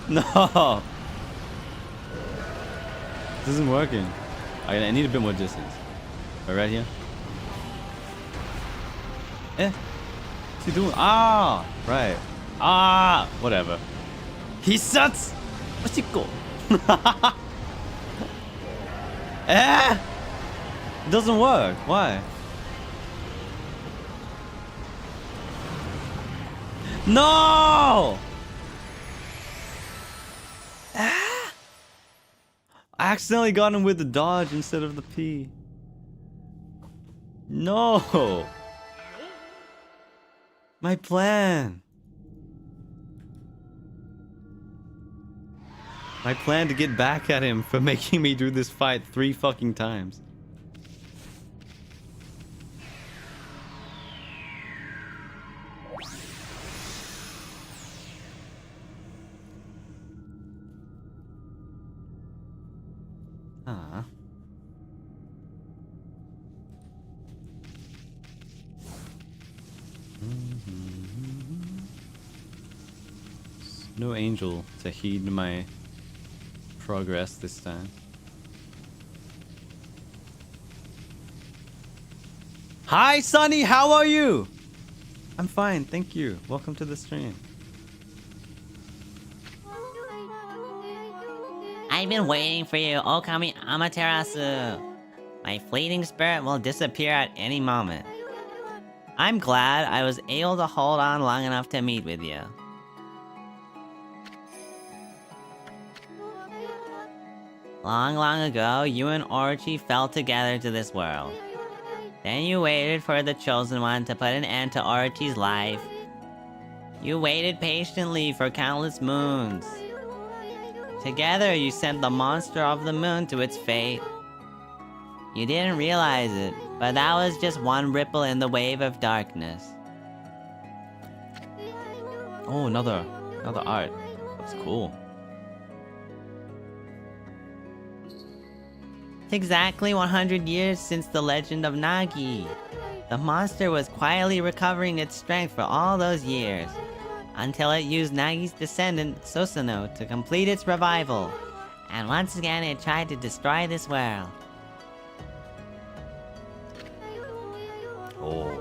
No. This isn't working. I need a bit more distance. Right here. What's he doing? Ah, right. Ah, whatever. He sucks. What's he go? It doesn't work. Why? No! I accidentally got him with the dodge instead of the P. No! My plan. My plan to get back at him for making me do this fight 3 fucking times. No angel to heed my progress this time. Hi, Sonny, how are you? I'm fine, thank you. Welcome to the stream.
I've been waiting for you, Okami Amaterasu. My fleeting spirit will disappear at any moment. I'm glad I was able to hold on long enough to meet with you. Long ago, you and Orochi fell together to this world. Then you waited for the Chosen One to put an end to Orochi's life. You waited patiently for countless moons. Together, you sent the monster of the moon to its fate. You didn't realize it, but that was just one ripple in the wave of darkness.
Oh, another art. Looks cool.
It's exactly 100 years since the legend of Nagi. The monster was quietly recovering its strength for all those years, until it used Nagi's descendant, Susanoo, to complete its revival. And once again, it tried to destroy this world.
Oh.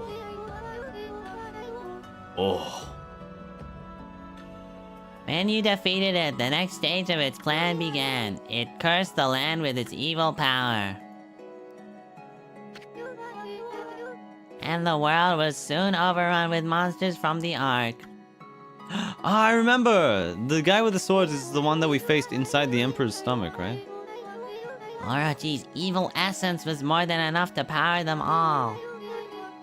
Oh.
When you defeated it, the next stage of its plan began. It cursed the land with its evil power. And the world was soon overrun with monsters from the Ark.
I remember! The guy with the swords is the one that we faced inside the Emperor's stomach, right?
Orochi's evil essence was more than enough to power them all.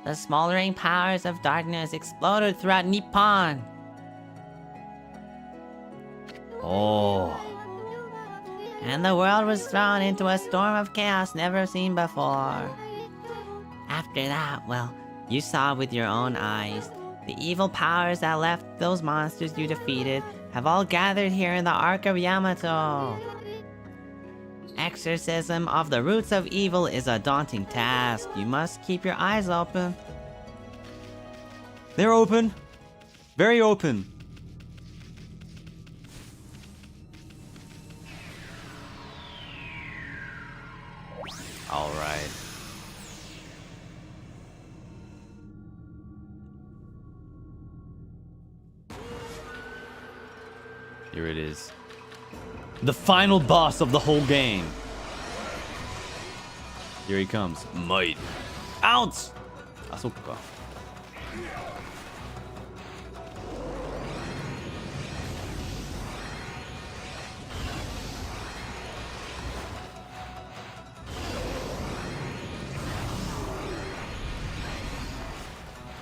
The smoldering powers of darkness exploded throughout Nippon.
Oh.
And the world was thrown into a storm of chaos never seen before. After that, well, you saw with your own eyes. The evil powers that left those monsters you defeated have all gathered here in the Ark of Yamato. Exorcism of the roots of evil is a daunting task. You must keep your eyes open.
They're open. Very open. All right. Here it is. The final boss of the whole game. Here he comes. Might. Out! あ、そっか。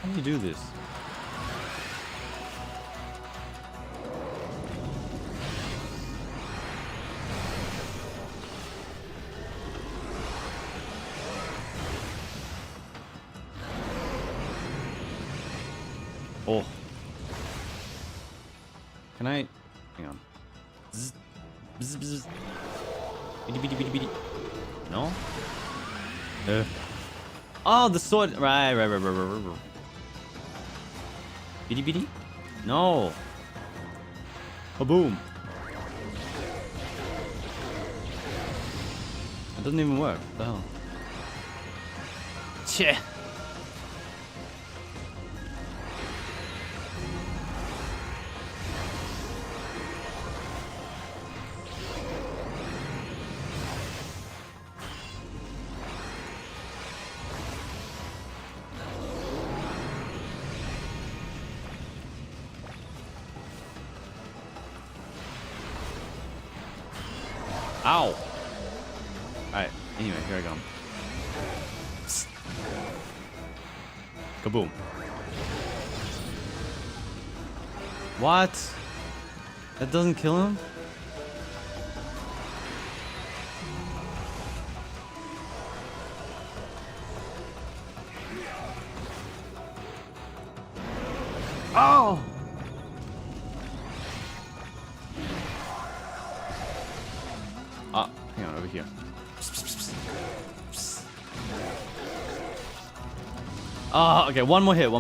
How do you do this? Oh. Can I? Hang on. Zzz, bzz, bzz. Bitty, bitty, bitty, bitty. No? Oh, the sword. Right. Bitty, bitty? No. Kaboom. It doesn't even work. What the hell? Cheh. Ow! Alright, anyway, here I go. Psst. Kaboom. What? That doesn't kill him? Oh! Hang on, over here. Ah, okay, one more hit.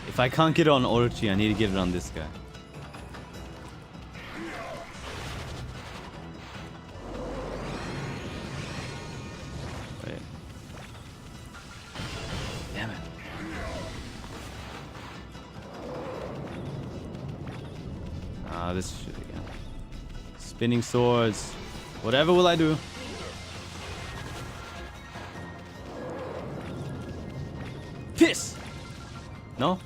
If I can't get it on Orochi, I need to get it on this guy. Wait. Damn it. This shit again. Spinning swords. Whatever will I do? This! No?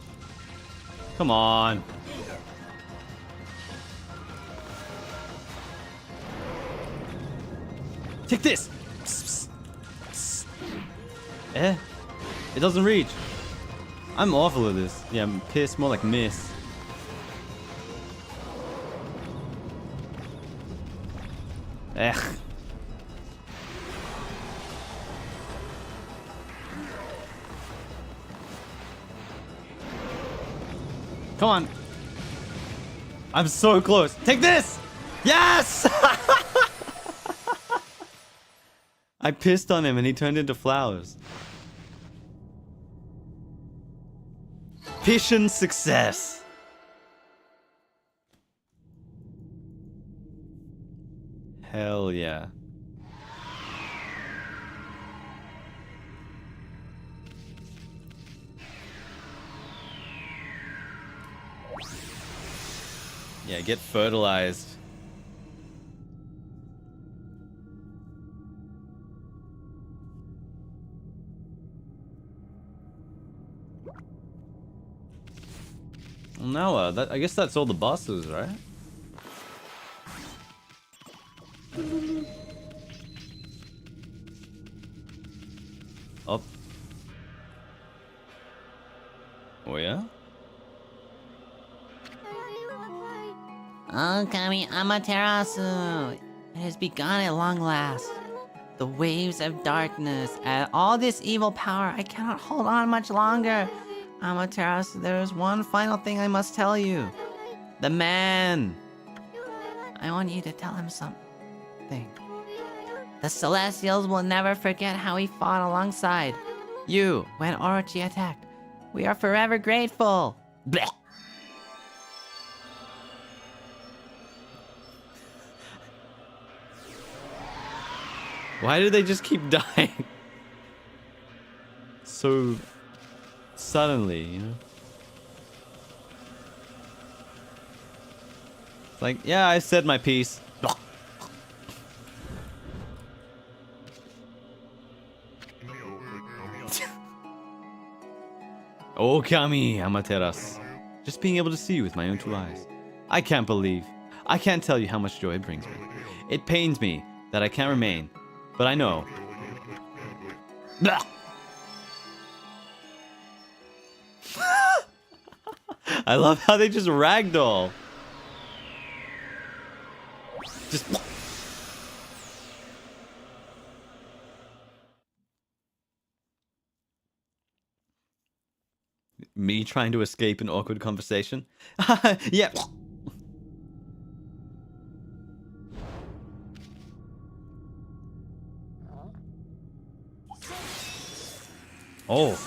Come on. Take this! Psst, psst, psst. Eh? It doesn't reach.
I'm awful at this. Yeah, I'm pissed, more like miss. Ugh. Come on. I'm so close. Take this! Yes! I pissed on him and he turned into flowers. Mission success. Hell yeah. Yeah, get fertilized. Well, now, I guess that's all the bosses, right? Up. Oh yeah?
OKAMI Amaterasu! It has begun at long last. The waves of darkness and all this evil power, I cannot hold on much longer. Amaterasu, there is one final thing I must tell you. The man. I want you to tell him something. The Celestials will never forget how he fought alongside you when Orochi attacked. We are forever grateful. Blech.
Why do they just keep dying? So suddenly, you know? It's like, yeah, I said my piece. Okami Amaterasu. Just being able to see you with my own two eyes. I can't tell you how much joy it brings me. It pains me that I can't remain, but I know. I love how they just ragdoll. Just. Me trying to escape an awkward conversation? Yeah. Oh.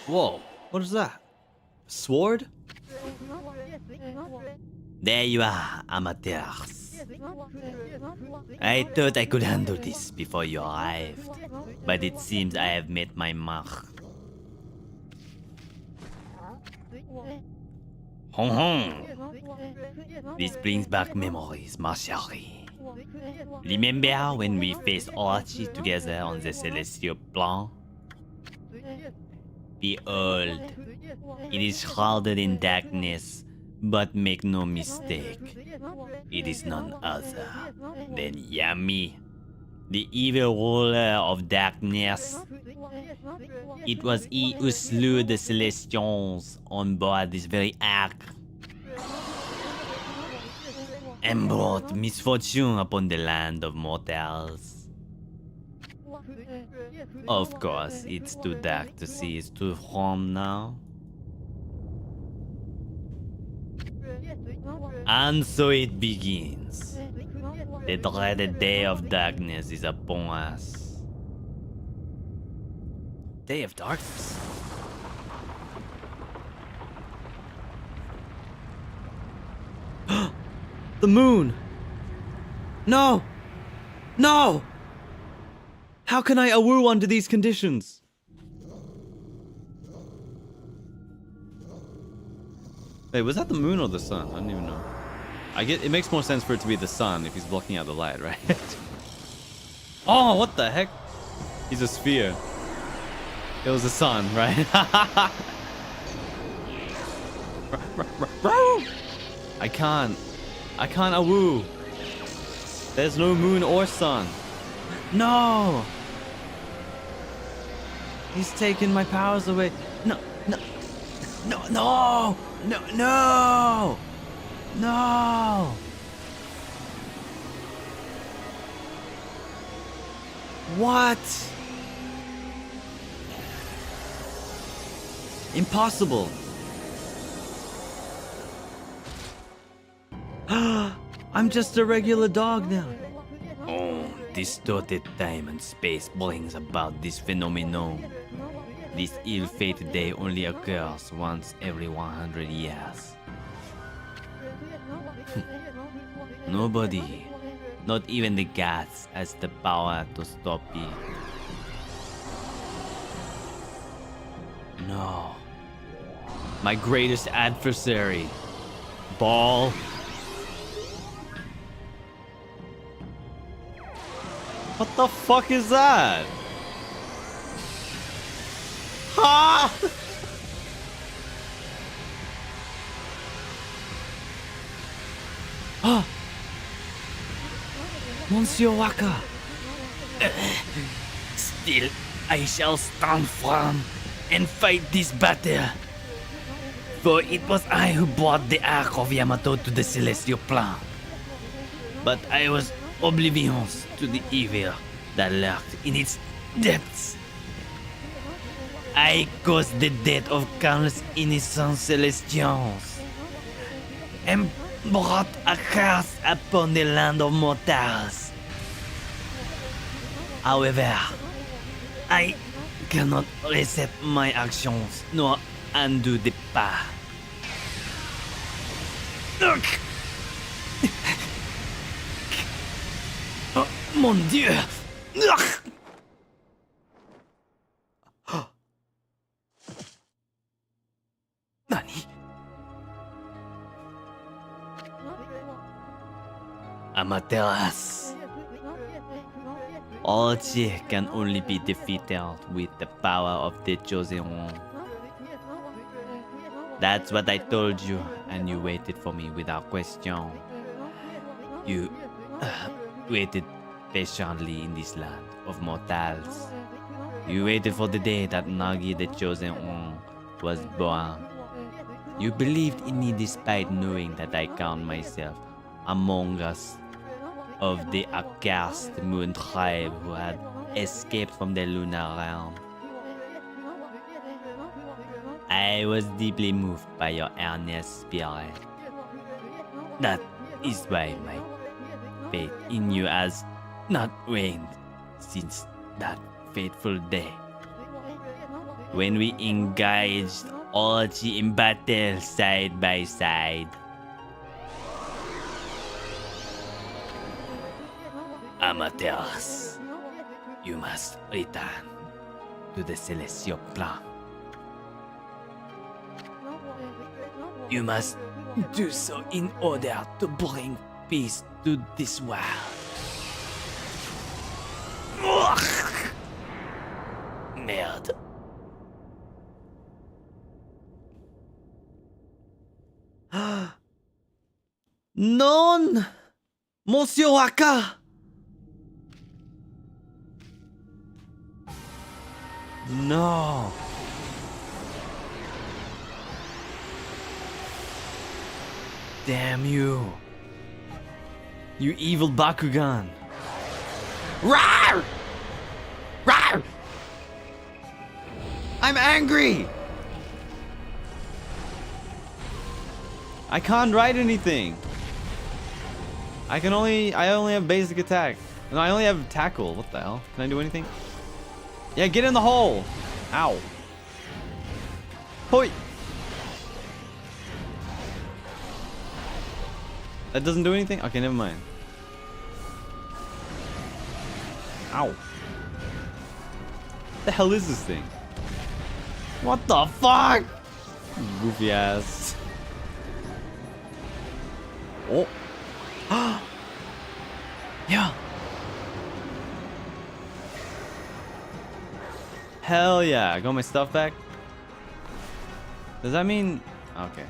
Whoa, what is that? Sword?
There you are, Amaterasu. I thought I could handle this before you arrived, but it seems I have met my mark. Hong Hong. This brings back memories, ma chérie. Remember when we faced Orochi together on the celestial plane? Behold, it is shrouded in darkness, but make no mistake, it is none other than Yami, the evil ruler of darkness. It was he who slew the Celestials on board this very ark, and brought misfortune upon the land of mortals. Of course, it's too dark to see his true form now. And so it begins. The dreaded day of darkness is upon us.
Day of darkness. The moon! No! No! How can I awoo under these conditions? Wait, was that the moon or the sun? I don't even know. It makes more sense for it to be the sun if he's blocking out the light, right? Oh, what the heck? He's a sphere. It was the sun, right? I can't awoo. There's no moon or sun.
No! He's taken my powers away. No, no, no, no, no, no, no. What? Impossible. I'm just a regular dog now.
Oh, distorted time and space brings about this phenomenon. This ill-fated day only occurs once every 100 years. Nobody, not even the gods, has the power to stop it. No. My greatest adversary, Ball.
What the fuck is that? Ha!
Ah! Monsieur Waka! Still, I shall stand firm and fight this battle. For it was I who brought the Ark of Yamato to the Celestial Plane. But I was oblivious to the evil that lurked in its depths. I caused the death of countless innocent Celestials and brought a curse upon the land of mortals. However, I cannot reset my actions nor undo the past. Oh, mon Dieu! Nani? Amaterasu. Ochi can only be defeated with the power of the Chosen One. That's what I told you, and you waited for me without question. You waited patiently in this land of mortals. You waited for the day that Nagi the Chosen One was born. You believed in me despite knowing that I count myself among us of the accursed moon tribe who had escaped from the lunar realm. I was deeply moved by your earnest spirit. That is why my faith in you has not waned since that fateful day when we engaged Ochi in battle side by side. Amaterasu, you must return to the Celestial Plane. You must do so in order to bring peace to this world. Merde.
Non! Monsieur Waka! No. Damn you. You evil Bakugan. Rawr! Rawr! I'm angry!
I can't write anything. I only have basic attack. No, I only have tackle. What the hell? Can I do anything? Yeah, get in the hole. Ow. Hoi. That doesn't do anything? Okay, never mind. Ow. What the hell is this thing? What the fuck? Goofy ass. Oh.
Yeah.
Hell yeah. I got my stuff back. Does that mean... Okay.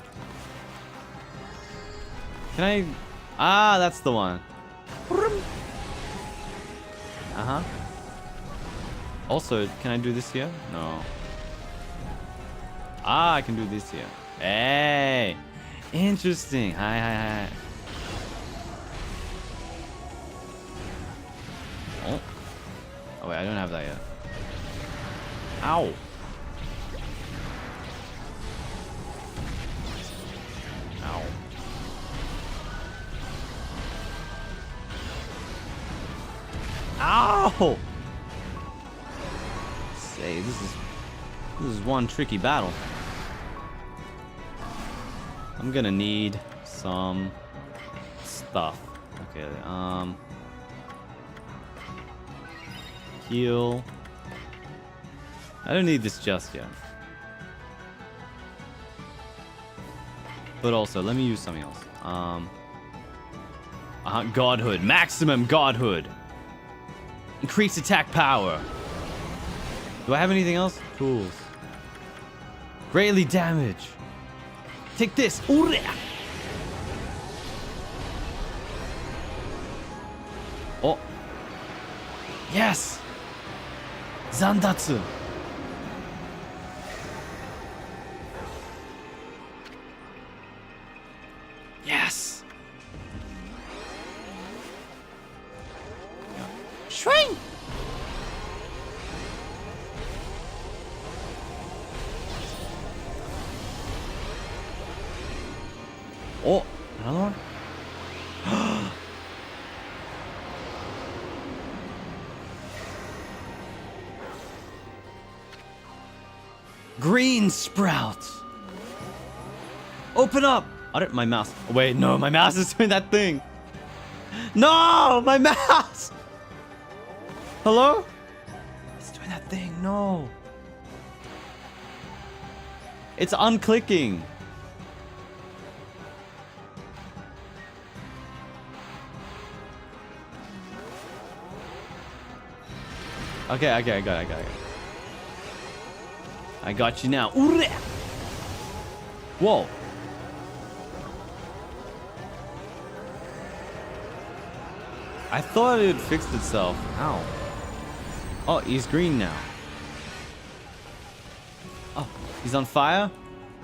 Can I... Ah, that's the one. Uh-huh. Also, can I do this here? No. Ah, I can do this here. Hey! Interesting. Hi. Oh. Oh, wait, I don't have that yet. Ow! Ow. Ow! Say, this is one tricky battle. I'm gonna need some stuff. Okay, heal. I don't need this just yet. But also, let me use something else. Godhood. Maximum Godhood. Increase attack power. Do I have anything else? Tools. Greatly damage. Take this. Oh. Yes. Zandatsu. Yes. Shrink. Oh, another one? Green sprouts. Open up. My mouse. Oh, wait, no, my mouse is doing that thing. No, my mouse. Hello?
It's doing that thing. No.
It's unclicking. Okay, I got it. I got you now. Whoa. I thought it fixed itself. Ow. Oh, he's green now. Oh, he's on fire?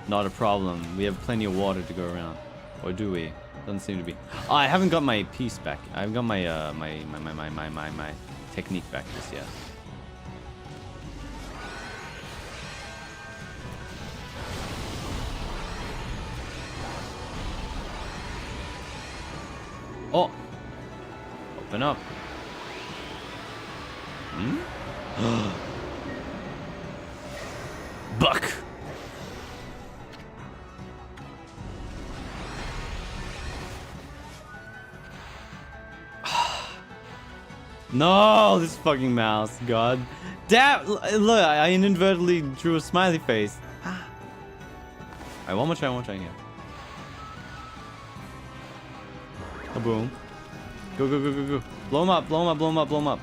Not a problem. We have plenty of water to go around. Or do we? Doesn't seem to be. Oh, I haven't got my piece back. I haven't got my my technique back just yet. Oh! Open up. Hmm? Buck! No, this fucking mouse. God. Damn! Look, I inadvertently drew a smiley face. Alright, one more try here. Kaboom. Go. Blow him up.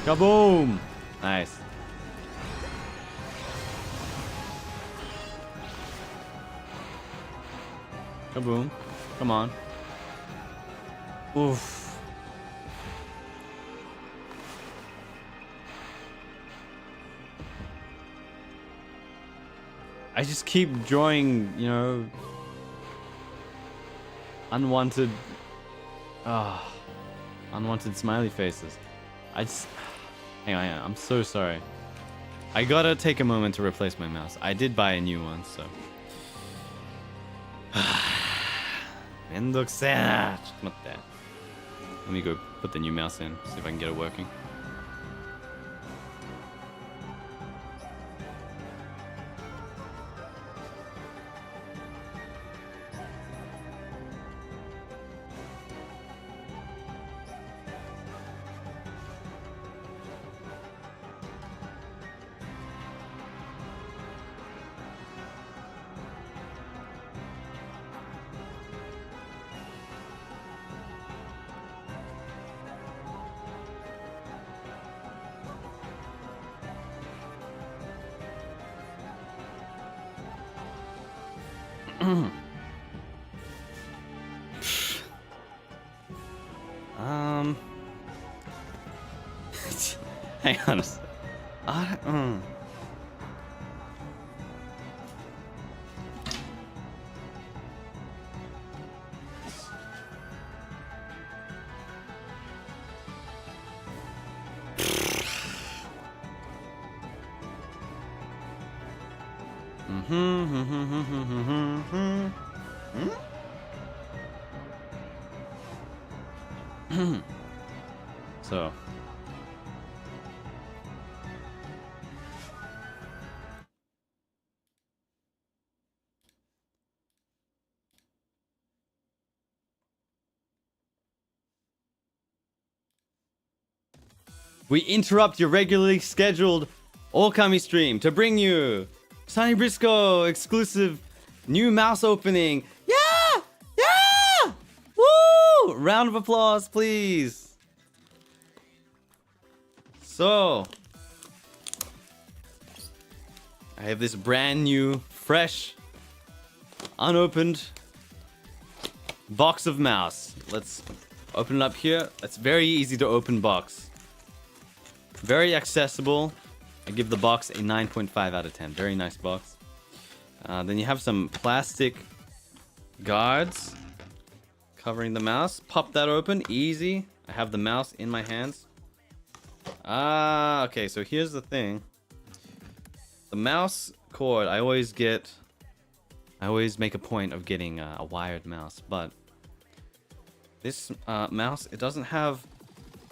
Kaboom! Nice. Kaboom. Come on. Oof. I just keep drawing, you know, unwanted smiley faces. Hang on, I'm so sorry. I gotta take a moment to replace my mouse. I did buy a new one, so. めんどくせえな。ちょっと待って。Let me go put the new mouse in, see if I can get it working. Hang on a sec. So. We interrupt your regularly scheduled OKAMI stream to bring you Sonny Brisko exclusive new mouse opening. Yeah! Yeah! Woo! Round of applause, please. So, I have this brand new, fresh, unopened box of mouse. Let's open it up here. It's very easy to open box. Very accessible. I give the box a 9.5 out of 10. Very nice box. Then you have some plastic guards covering the mouse. Pop that open. Easy. I have the mouse in my hands. Okay. So here's the thing. The mouse cord, I always make a point of getting a wired mouse. But this mouse, it doesn't have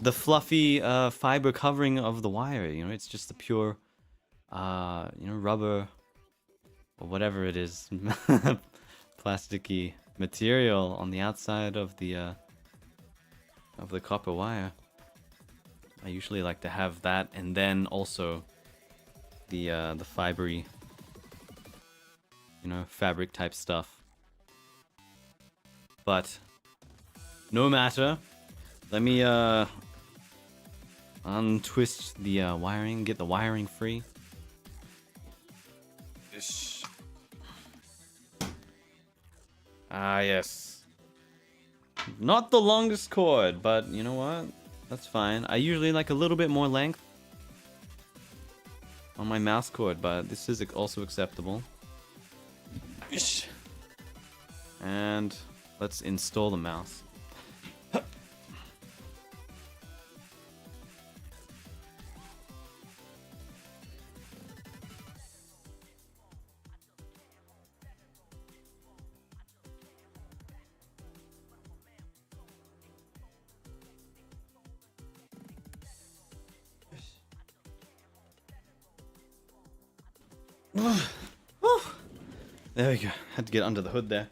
the fluffy fiber covering of the wire. You know, it's just the pure, rubber or whatever it is, plasticky material on the outside of the copper wire. I usually like to have that, and then also the fibery, fabric type stuff. But no matter. Let me untwist the wiring, get the wiring free. Ah, yes. Not the longest cord, but you know what? That's fine. I usually like a little bit more length on my mouse cord, but this is also acceptable. And let's install the mouse. There we go. Had to get under the hood there.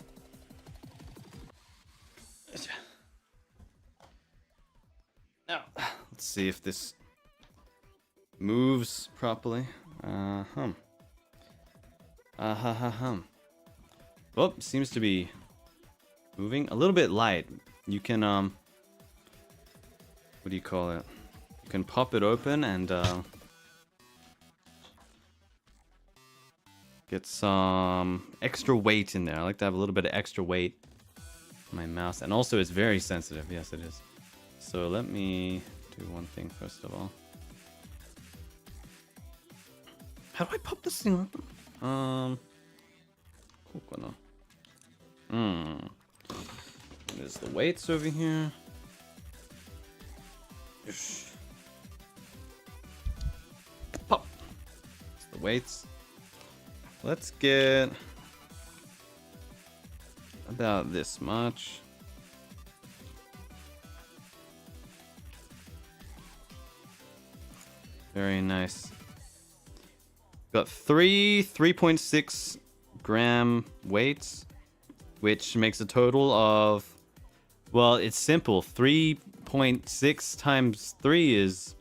Now, let's see if this moves properly. Oh, seems to be moving a little bit light. You can what do you call it? You can pop it open and get some extra weight in there. I like to have a little bit of extra weight on my mouse. And also it's very sensitive. Yes, it is. So let me do one thing first of all. How do I pop this thing open? There's the weights over here. Pop. It's the weights. Let's get about this much. Very nice. Got 3.6 gram weights, which makes a total of, well, it's simple. 3.6 times 3 is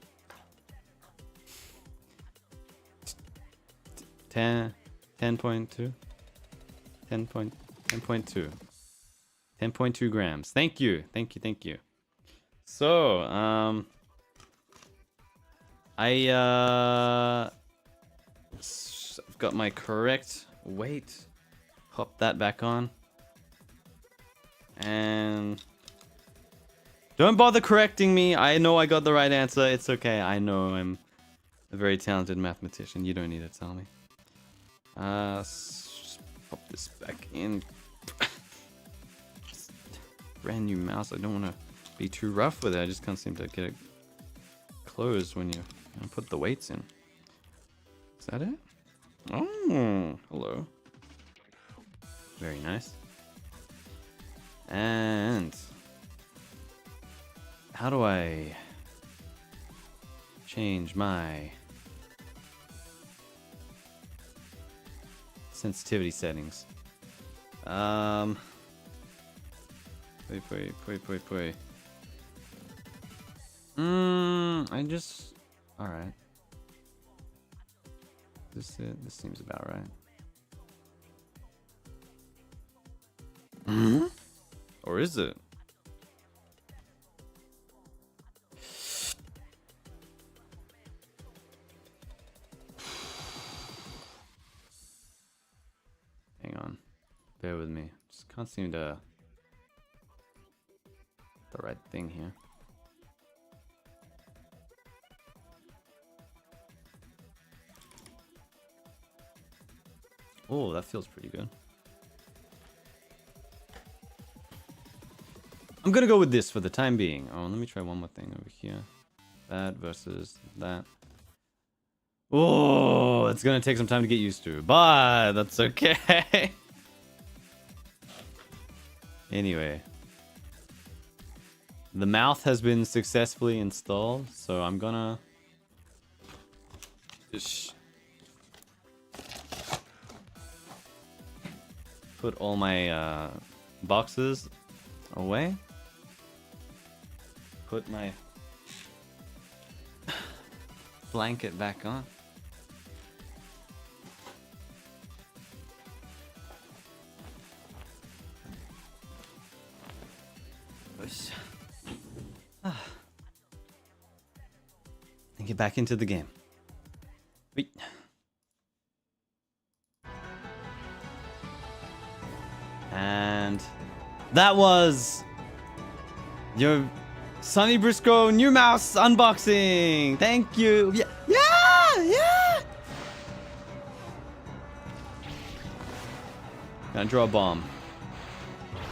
10.2 grams. Thank you. So I've got my correct weight. Pop that back on, and don't bother correcting me. I know I got the right answer. It's okay. I know A very talented mathematician. You don't need to tell me. Pop this back in. Brand new mouse. I don't want to be too rough with it. I just can't seem to get it closed when you put the weights in. Is that it? Oh, hello. Very nice. And how do I change my sensitivity settings? Wait. I just... Alright. This seems about right. Or is it? Hang on. Bear with me. Just can't seem to... the right thing here. Oh, that feels pretty good. I'm gonna go with this for the time being. Oh, let me try one more thing over here. That versus that. Oh, it's gonna take some time to get used to, but that's okay. Anyway. The mouth has been successfully installed, so I'm gonna just put all my boxes away. Put my blanket back on. And get back into the game. Wait. And that was your Sonny Brisko new mouse unboxing. Thank you. Yeah. Gonna draw a bomb.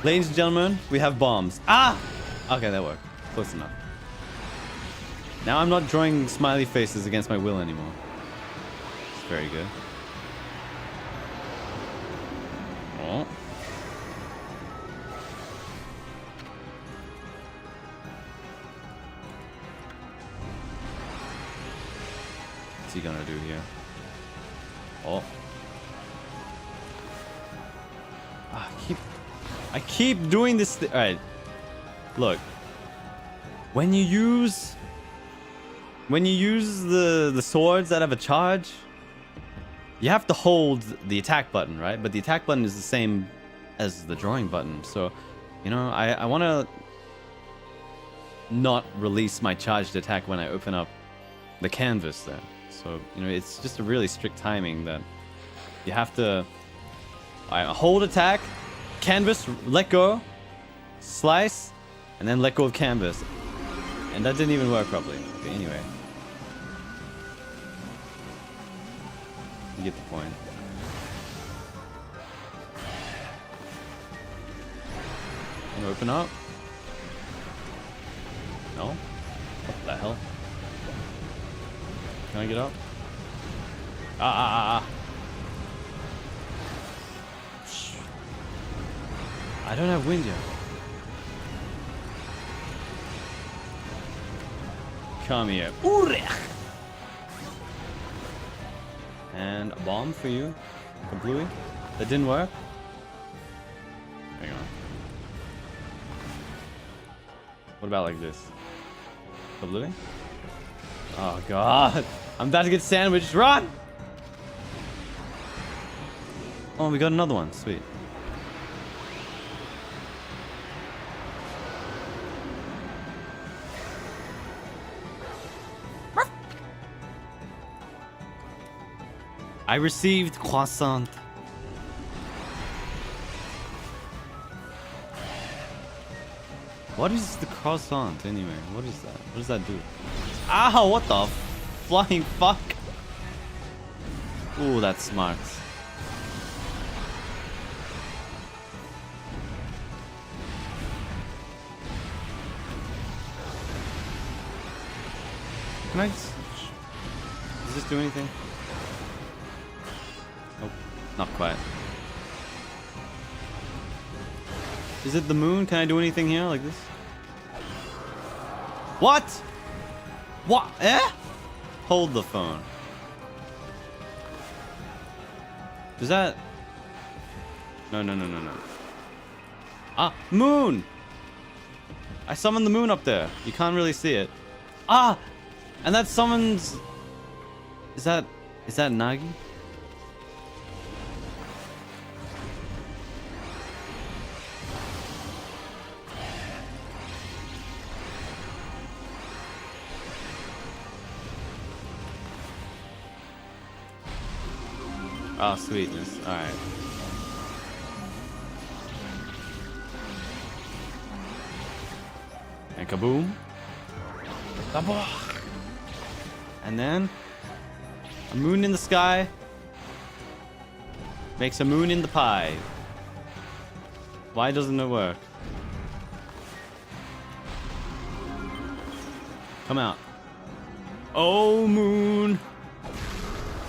Ladies and gentlemen, we have bombs. Ah! Okay, that worked. Close enough. Now I'm not drawing smiley faces against my will anymore. It's very good. Oh. What's he gonna do here? Oh. I keep doing this. All right. Look. When you use the swords that have a charge, you have to hold the attack button, right? But the attack button is the same as the drawing button. So, you know, I want to not release my charged attack when I open up the canvas there. So, you know, it's just a really strict timing that you have to hold attack, canvas, let go, slice, and then let go of canvas. And that didn't even work properly. Okay, anyway. You get the point. Can you open up? No? What the hell? Can I get up? I don't have wind yet. Come here. And a bomb for you. Kablooey. That didn't work. Hang on. What about like this? Kablooey? Oh god. I'm about to get sandwiched. Run! Oh, we got another one. Sweet. I received croissant. What is the croissant anyway? What is that? What does that do? Ow, what the flying fuck. Ooh, that's smart. Can I just... Does this do anything? Nope, not quite. Is it the moon? Can I do anything here like this? What? What? Eh? Hold the phone. Does that... No. Ah, moon! I summoned the moon up there. You can't really see it. Ah! And that summons... Is that Nagi? Oh, sweetness. Alright. And kaboom. And then a moon in the sky makes a moon in the pie. Why doesn't it work? Come out. Oh, moon.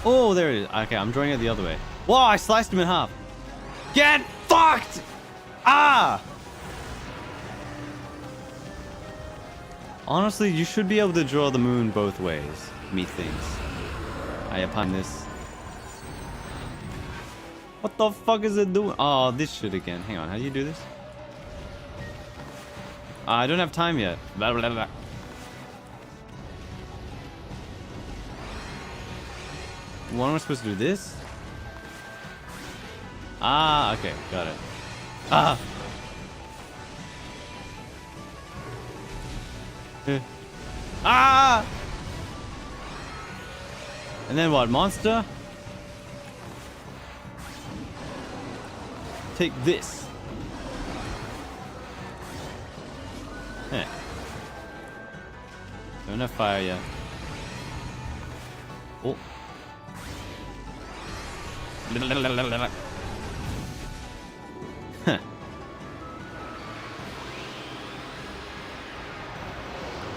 Oh, there it is. Okay, I'm drawing it the other way. Whoa, I sliced him in half. Get fucked! Ah! Honestly, you should be able to draw the moon both ways, methinks. I upon this. What the fuck is it doing? Oh, this shit again. Hang on, how do you do this? I don't have time yet. Blah, blah, blah. What am I supposed to do? This? Ah, okay, got it. Ah! Ah! And then what? Monster? Take this. Heh. Don't have fire yet. Oh. Huh.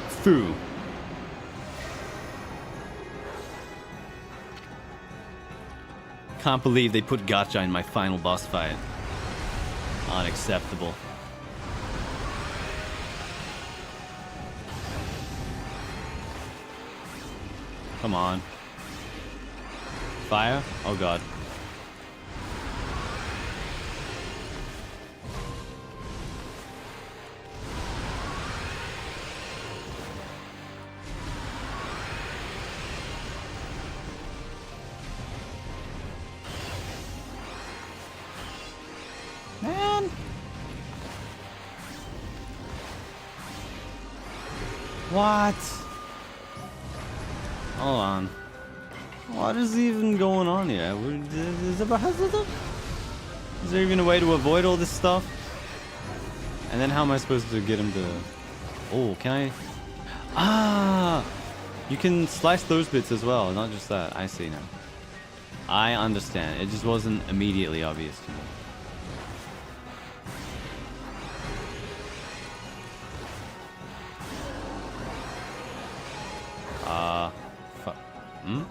Foo. Can't believe they put gacha in my final boss fight. Unacceptable. Come on. Fire? Oh god. Man. What? Hold on. What is even going on here? Is there even a way to avoid all this stuff? And then how am I supposed to get him to... Oh, can I... Ah! You can slice those bits as well, not just that. I see now. I understand. It just wasn't immediately obvious to me. Fuck. Hmm?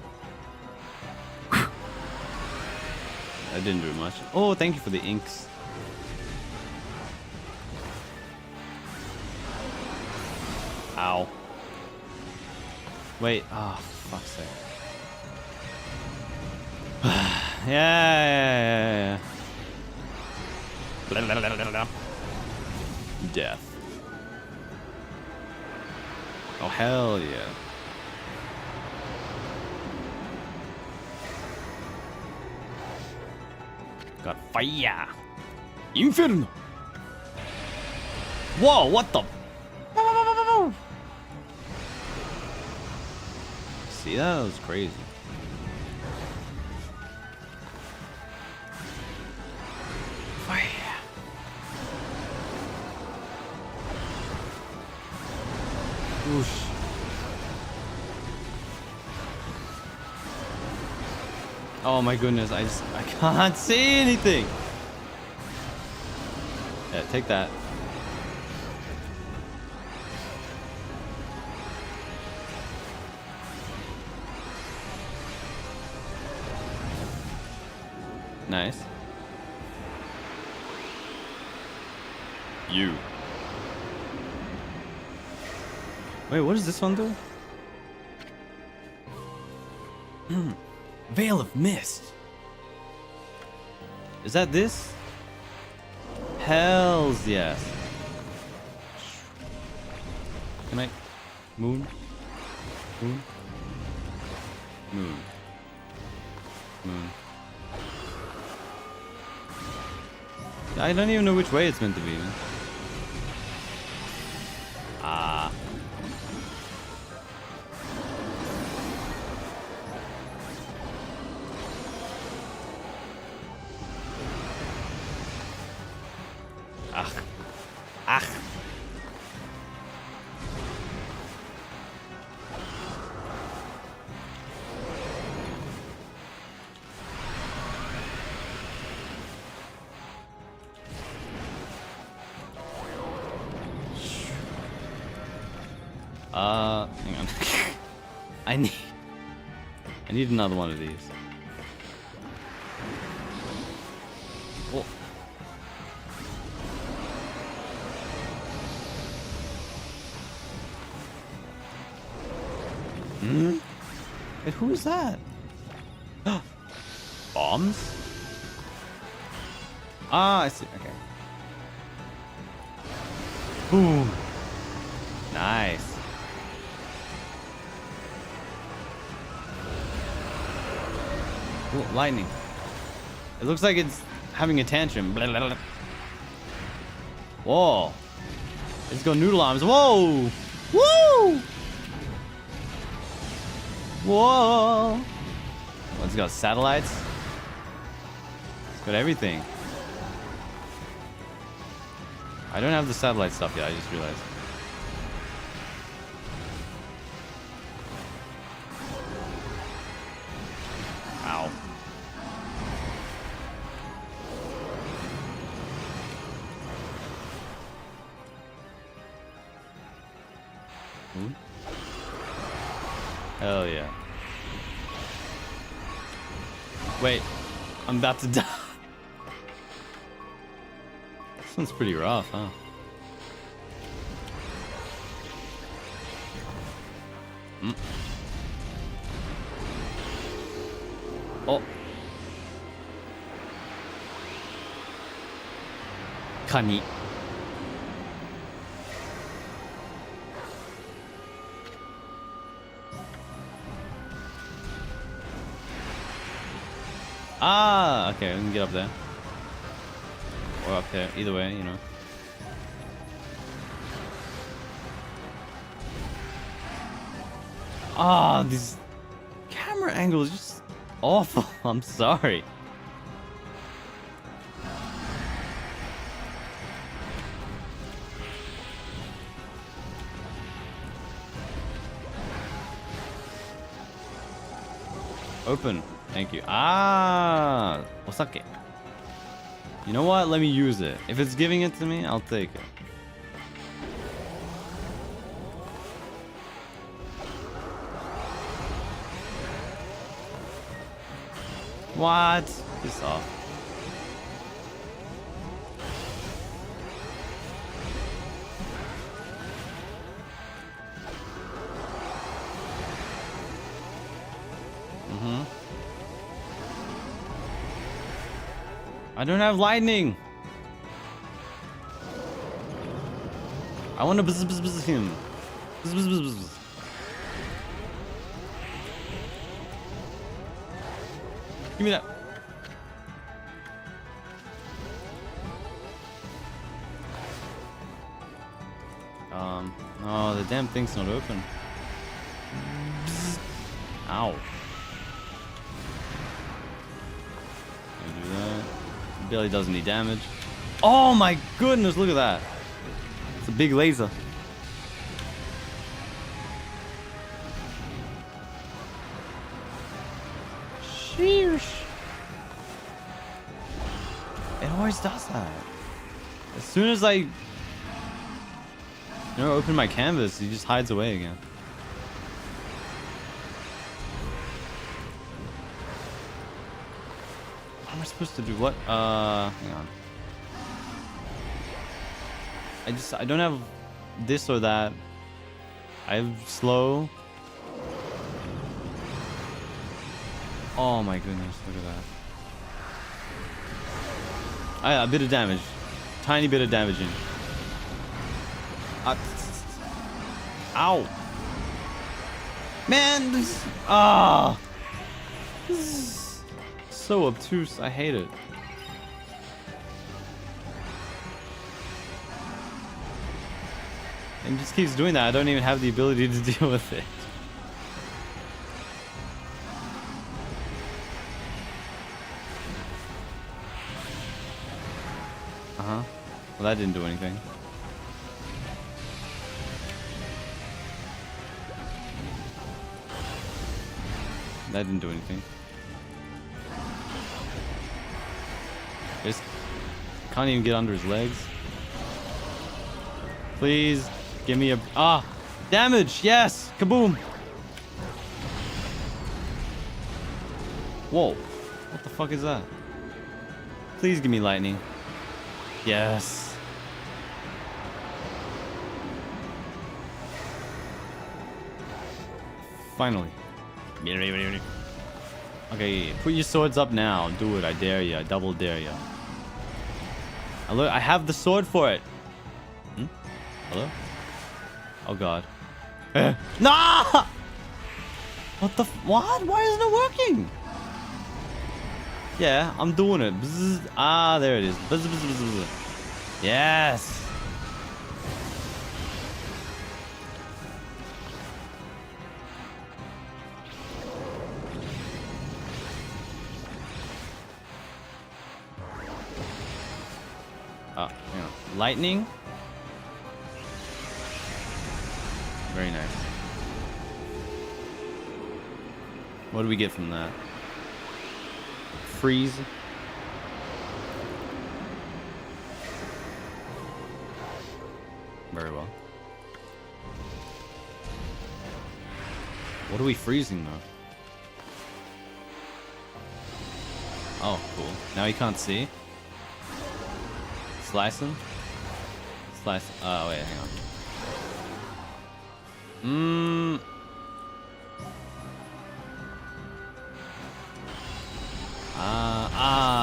That didn't do much. Oh, thank you for the inks. Ow. Wait. Oh, fuck's sake. Yeah. Death. Oh, hell yeah. Got fire. Inferno. Whoa, what the? See, that was crazy. Fire. Whoosh. Oh my goodness, I can't see anything. Yeah, take that. Nice. You. Wait, what does this one do?
Veil of mist.
Is that this? Hells yes. Can I? Moon? Moon? Moon. Moon. I don't even know which way it's meant to be, man. Ah. Ach. Ach. Hang on. I need another one of these. Oh. Hmm? Wait, who is that? Bombs? Ah, I see. Okay. Boom. Nice. Ooh, lightning. It looks like it's having a tantrum. Blah, blah, blah. Whoa. Let's go noodle arms. Whoa. Woo. Whoa. Let's go satellites. It's got everything. I don't have the satellite stuff yet. I just realized. Ow. Ooh. Hell yeah. Wait, I'm about to die. This one's pretty rough, huh? Mm. Oh. Kani. Ah, okay, we can get up there. Or up there, either way, you know. Ah, these camera angles just awful. I'm sorry. Open. Thank you. Ah, osake. You know what? Let me use it. If it's giving it to me, I'll take it. What? Piss off. I don't have lightning. I want to bzz him. Bzz. Give me that. Oh, the damn thing's not open. Bzz. Ow. Do that. Barely does any damage. Oh my goodness, look at that. It's a big laser. Sheesh.
always does that.
As soon as I open my canvas, he just hides away again. What am I supposed to do? What? Hang on. I don't have this or that. I have slow. Oh my goodness, look at that. A bit of damage. Tiny bit of damaging. Ow. Man, this... Ah. This is so obtuse. I hate it. And just keeps doing that. I don't even have the ability to deal with it. Uh-huh. Well, that didn't do anything. That didn't do anything. Just can't even get under his legs. Please give me a damage. Yes, kaboom. Whoa, what the fuck is that? Please give me lightning. Yes. Finally. Okay, put your swords up now. Do it. I dare you. I double dare you. Look, I have the sword for it. Hello? Oh god. Nah! What the what? Why isn't it working? Yeah, I'm doing it. Bzz. There it is. Bzz, bzz, bzz, bzz. Yes. Hang on. Lightning. Very nice. What do we get from that? Freeze. Very well. What are we freezing though? Oh, cool. Now he can't see. Slice him. Slice. Oh wait, hang on.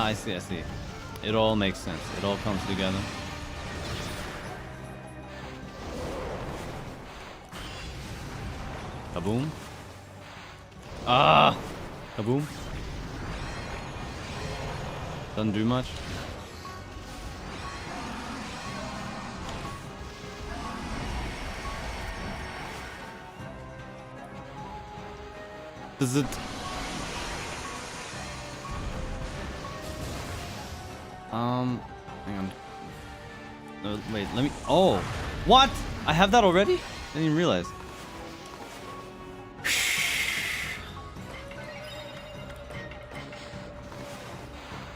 I see, I see. It all makes sense. It all comes together. Kaboom. Kaboom. Doesn't do much. Does it... Hang on. No, wait, let me... Oh! What? I have that already? I didn't even realize.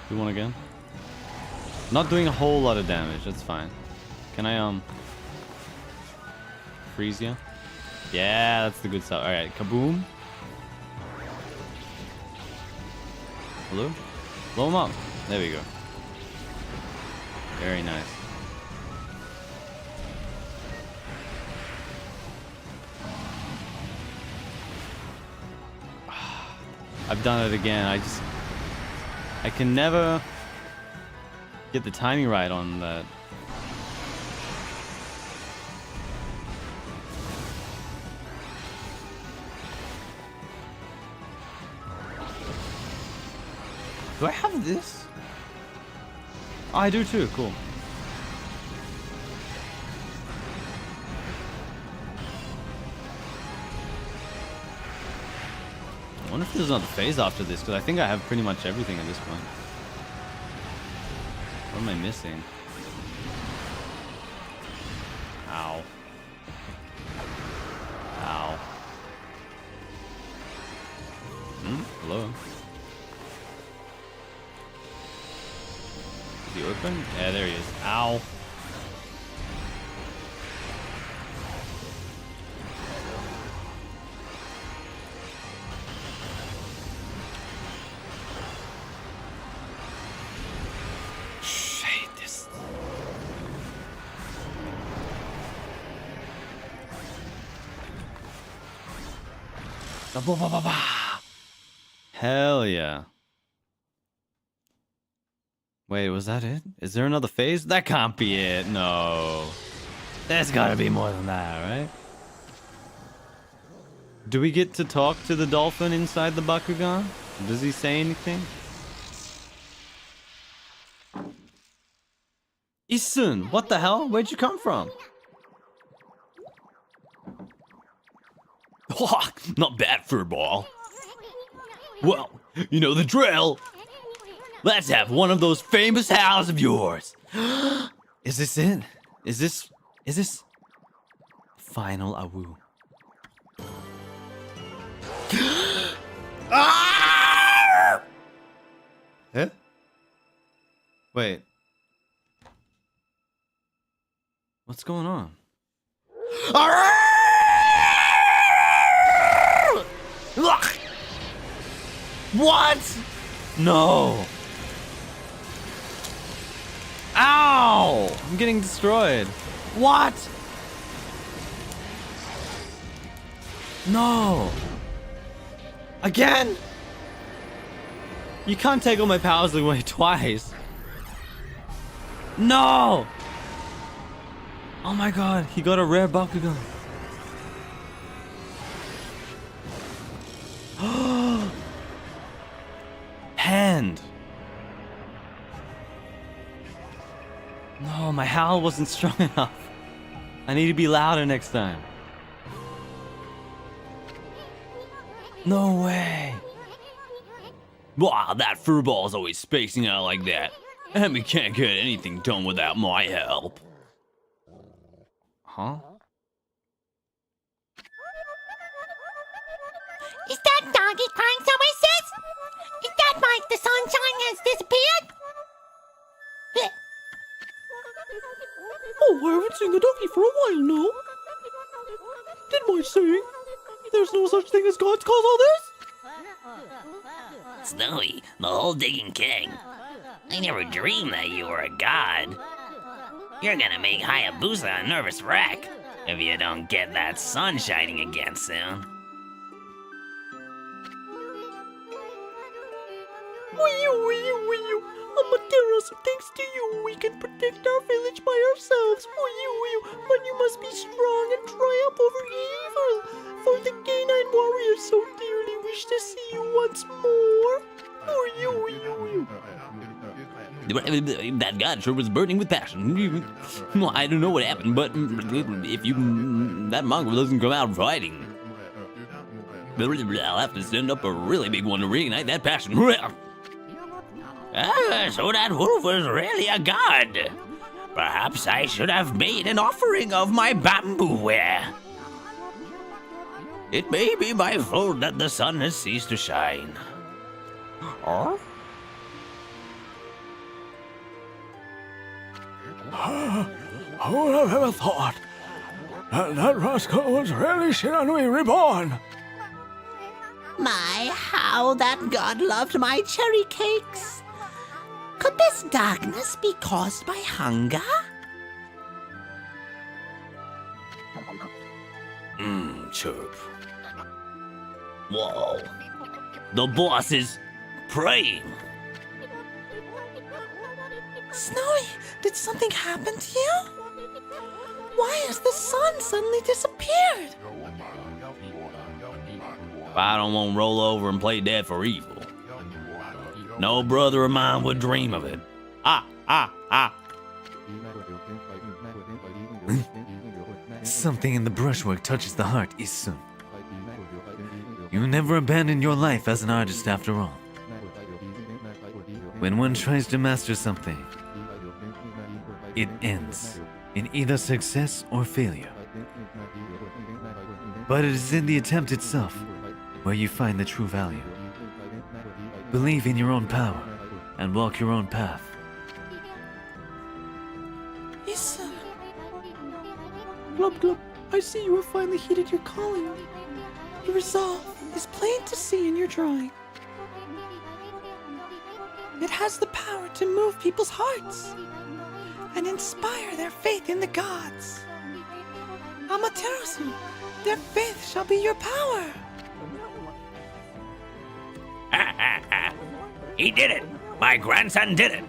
Do one again? Not doing a whole lot of damage, that's fine. Can I, freeze you? Yeah, that's the good stuff. Alright, kaboom. Hello? Blow him up. There we go. Very nice. I've done it again. I can never get the timing right on that. Do I have this? Oh, I do too. Cool. I wonder if there's another phase after this, because I think I have pretty much everything at this point. What am I missing? Ow. Ow. Hello? Is he tripping? Yeah, there he is. Ow.
Shit, this.
Hell yeah. Wait, was that it? Is there another phase? That can't be it. No. There's gotta be more than that, right? Do we get to talk to the dolphin inside the Bakugan? Does he say anything? Isun, what the hell? Where'd you come from?
Not bad, furball. Well, you know the drill. Let's have one of those famous howls of yours.
Is this it? Is this final awoo? Eh? Wait. What's going on? What? No. Ow! I'm getting destroyed. What? No. Again? You can't take all my powers away twice. No! Oh my god, he got a rare Bakugan. Hand. No, my howl wasn't strong enough. I need to be louder next time. No way.
Wow, that furball's always spacing out like that. And we can't get anything done without my help.
Huh?
Is that doggy crying somewhere, sis? Is that why the sunshine has disappeared?
Oh, I haven't seen the doggy for a while now. Did my saying? There's no such thing as gods cause all this?
Snowy, the whole digging king. I never dreamed that you were a god. You're gonna make Hayabusa a nervous wreck if you don't get that sun shining again soon.
Amaterasu, thanks to you, we can protect our village by ourselves. But you must be strong and triumph over evil. For the canine warriors so dearly wish to see you once more.
That god sure was burning with passion. I don't know what happened, but if that mongrel doesn't come out fighting, I'll have to send up a really big one to reignite that passion. So that wolf was really a god. Perhaps I should have made an offering of my bamboo ware. It may be my fault that the sun has ceased to shine. Huh?
Who would have ever thought that rascal was really Shiranui reborn?
My, how that god loved my cherry cakes. Could this darkness be caused by hunger?
Chirp. Whoa. The boss is praying.
Snowy, did something happen to you? Why has the sun suddenly disappeared?
I don't want to roll over and play dead for evil. No brother of mine would dream of it.
Something in the brushwork touches the heart, Isun. You never abandon your life as an artist after all. When one tries to master something, it ends in either success or failure. But it is in the attempt itself where you find the true value. Believe in your own power and walk your own path.
Listen.
Glub glub, I see you have finally heeded your calling.
Your resolve is plain to see in your drawing. It has the power to move people's hearts and inspire their faith in the gods. Amaterasu, their faith shall be your power.
He did it! My grandson did it!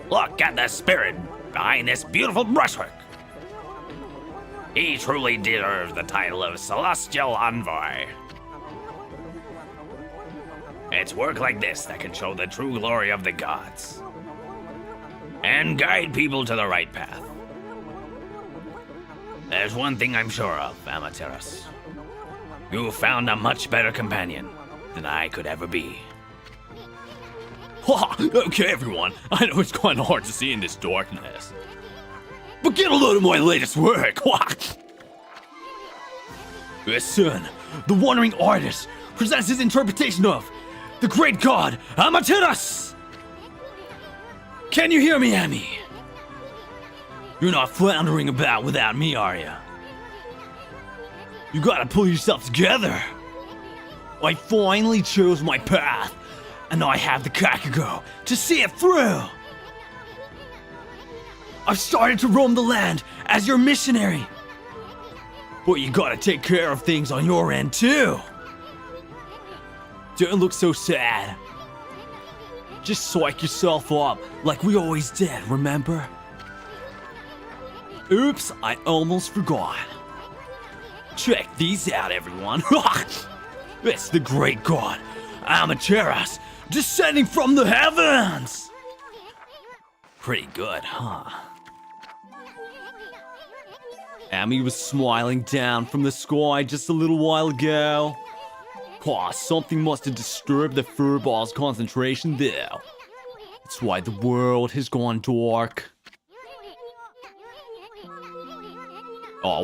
Look at the spirit behind this beautiful brushwork. He truly deserves the title of Celestial Envoy. It's work like this that can show the true glory of the gods and guide people to the right path. There's one thing I'm sure of, Amaterasu. You found a much better companion than I could ever be.
Okay, everyone. I know it's kind of hard to see in this darkness. But get a load of my latest work. Listen, the wandering artist presents his interpretation of the great god Amaterasu. Can you hear me, Amy? You're not floundering about without me, are you? You gotta pull yourself together. I finally chose my path, and I have the kakago to see it through. I've started to roam the land as your missionary. But you gotta take care of things on your end too. Don't look so sad. Just psych yourself up like we always did, remember? Oops, I almost forgot. Check these out, everyone. It's the great god, Amaterasu, descending from the heavens! Pretty good, huh? Amy was smiling down from the sky just a little while ago. Something must have disturbed the furball's concentration there. That's why the world has gone dark.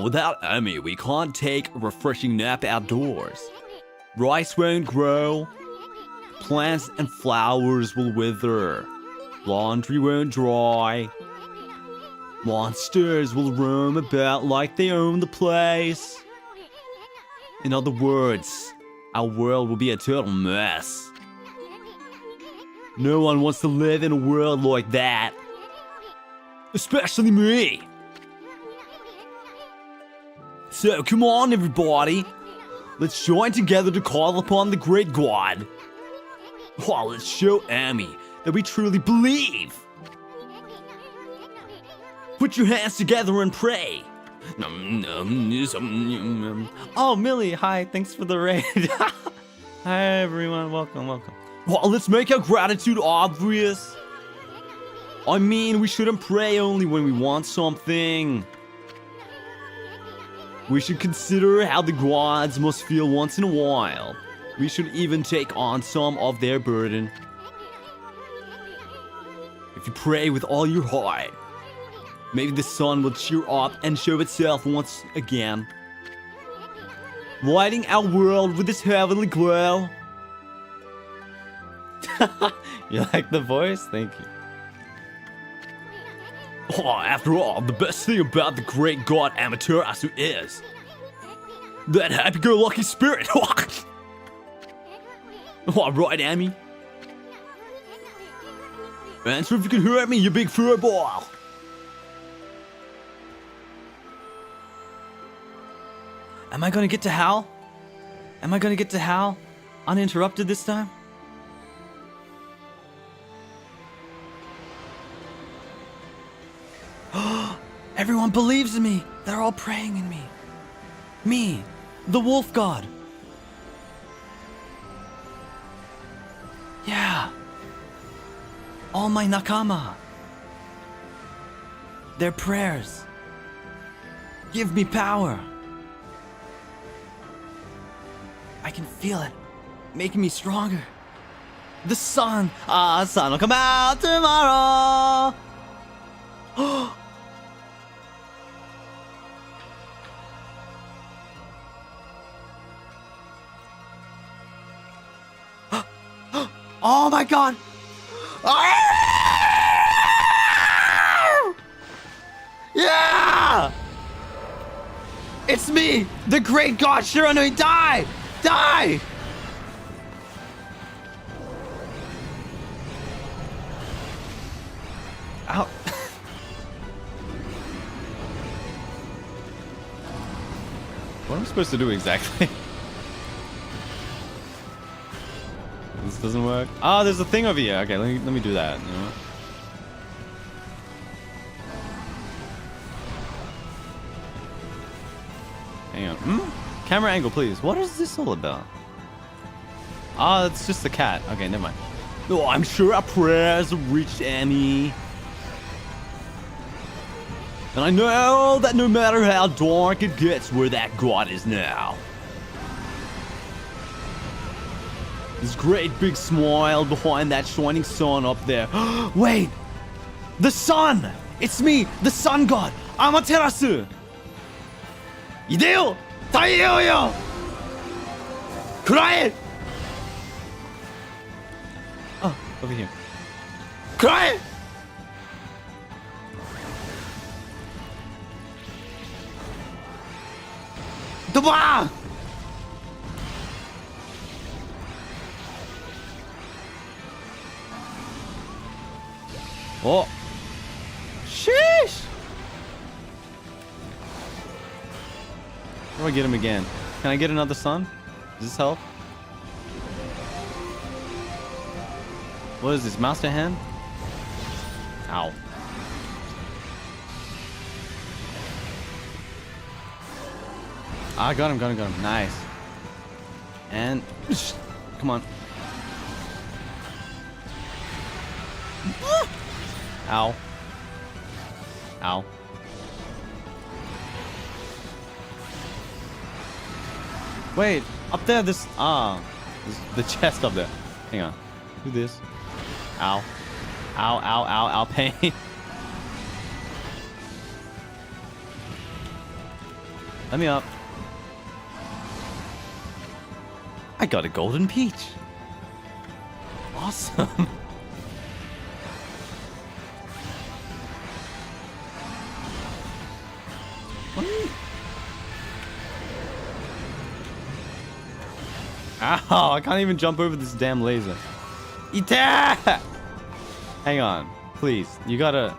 Without Amy, we can't take a refreshing nap outdoors. Rice won't grow. Plants and flowers will wither. Laundry won't dry. Monsters will roam about like they own the place. In other words, our world will be a total mess. No one wants to live in a world like that. Especially me. So come on, everybody. Let's join together to call upon the great god. Let's show Amy that we truly believe. Put your hands together and pray.
Oh, Millie, hi, thanks for the raid. Hi, everyone, welcome.
Let's make our gratitude obvious. I mean, we shouldn't pray only when we want something. We should consider how the gods must feel once in a while. We should even take on some of their burden. If you pray with all your heart, maybe the sun will cheer up and show itself once again, lighting our world with its heavenly glow.
You like the voice? Thank you.
After all, the best thing about the great god Amaterasu is that happy-go-lucky spirit. Alright, Amy. Answer if you can hear me, you big furball.
Am I gonna get to howl? Am I gonna get to howl uninterrupted this time? Everyone believes in me. They're all praying in me. Me, the wolf god. Yeah. All my nakama. Their prayers give me power. I can feel it, making me stronger. The sun will come out tomorrow. Oh my god!
It's me, the great god Shiranui. Die! Die! Ow. What am I supposed to do exactly? This doesn't work. Ah, there's a thing over here. Okay, let me do that. You know? Hang on. Camera angle, please. What is this all about? Ah, it's just the cat. Okay, never mind. Oh, I'm sure our prayers have reached Amy. And I know that no matter how dark it gets, where that god is now. This great big smile behind that shining sun up there. Wait! The sun! It's me, the sun god, Amaterasu! Ideo! Taiyou yo! Cry it! Oh, over here. Cry it! Duba! Oh! Sheesh! How do I get him again? Can I get another sun? Does this help? What is this? Mouse to hand? Ow. Ah, got him. Nice. And come on. Ow. Ow. Wait, up there, there's the chest up there. Hang on. Do this. Ow. Ow, pain. Let me up. I got a golden peach. Awesome. Ow, I can't even jump over this damn laser. Ita! Hang on, please. You gotta...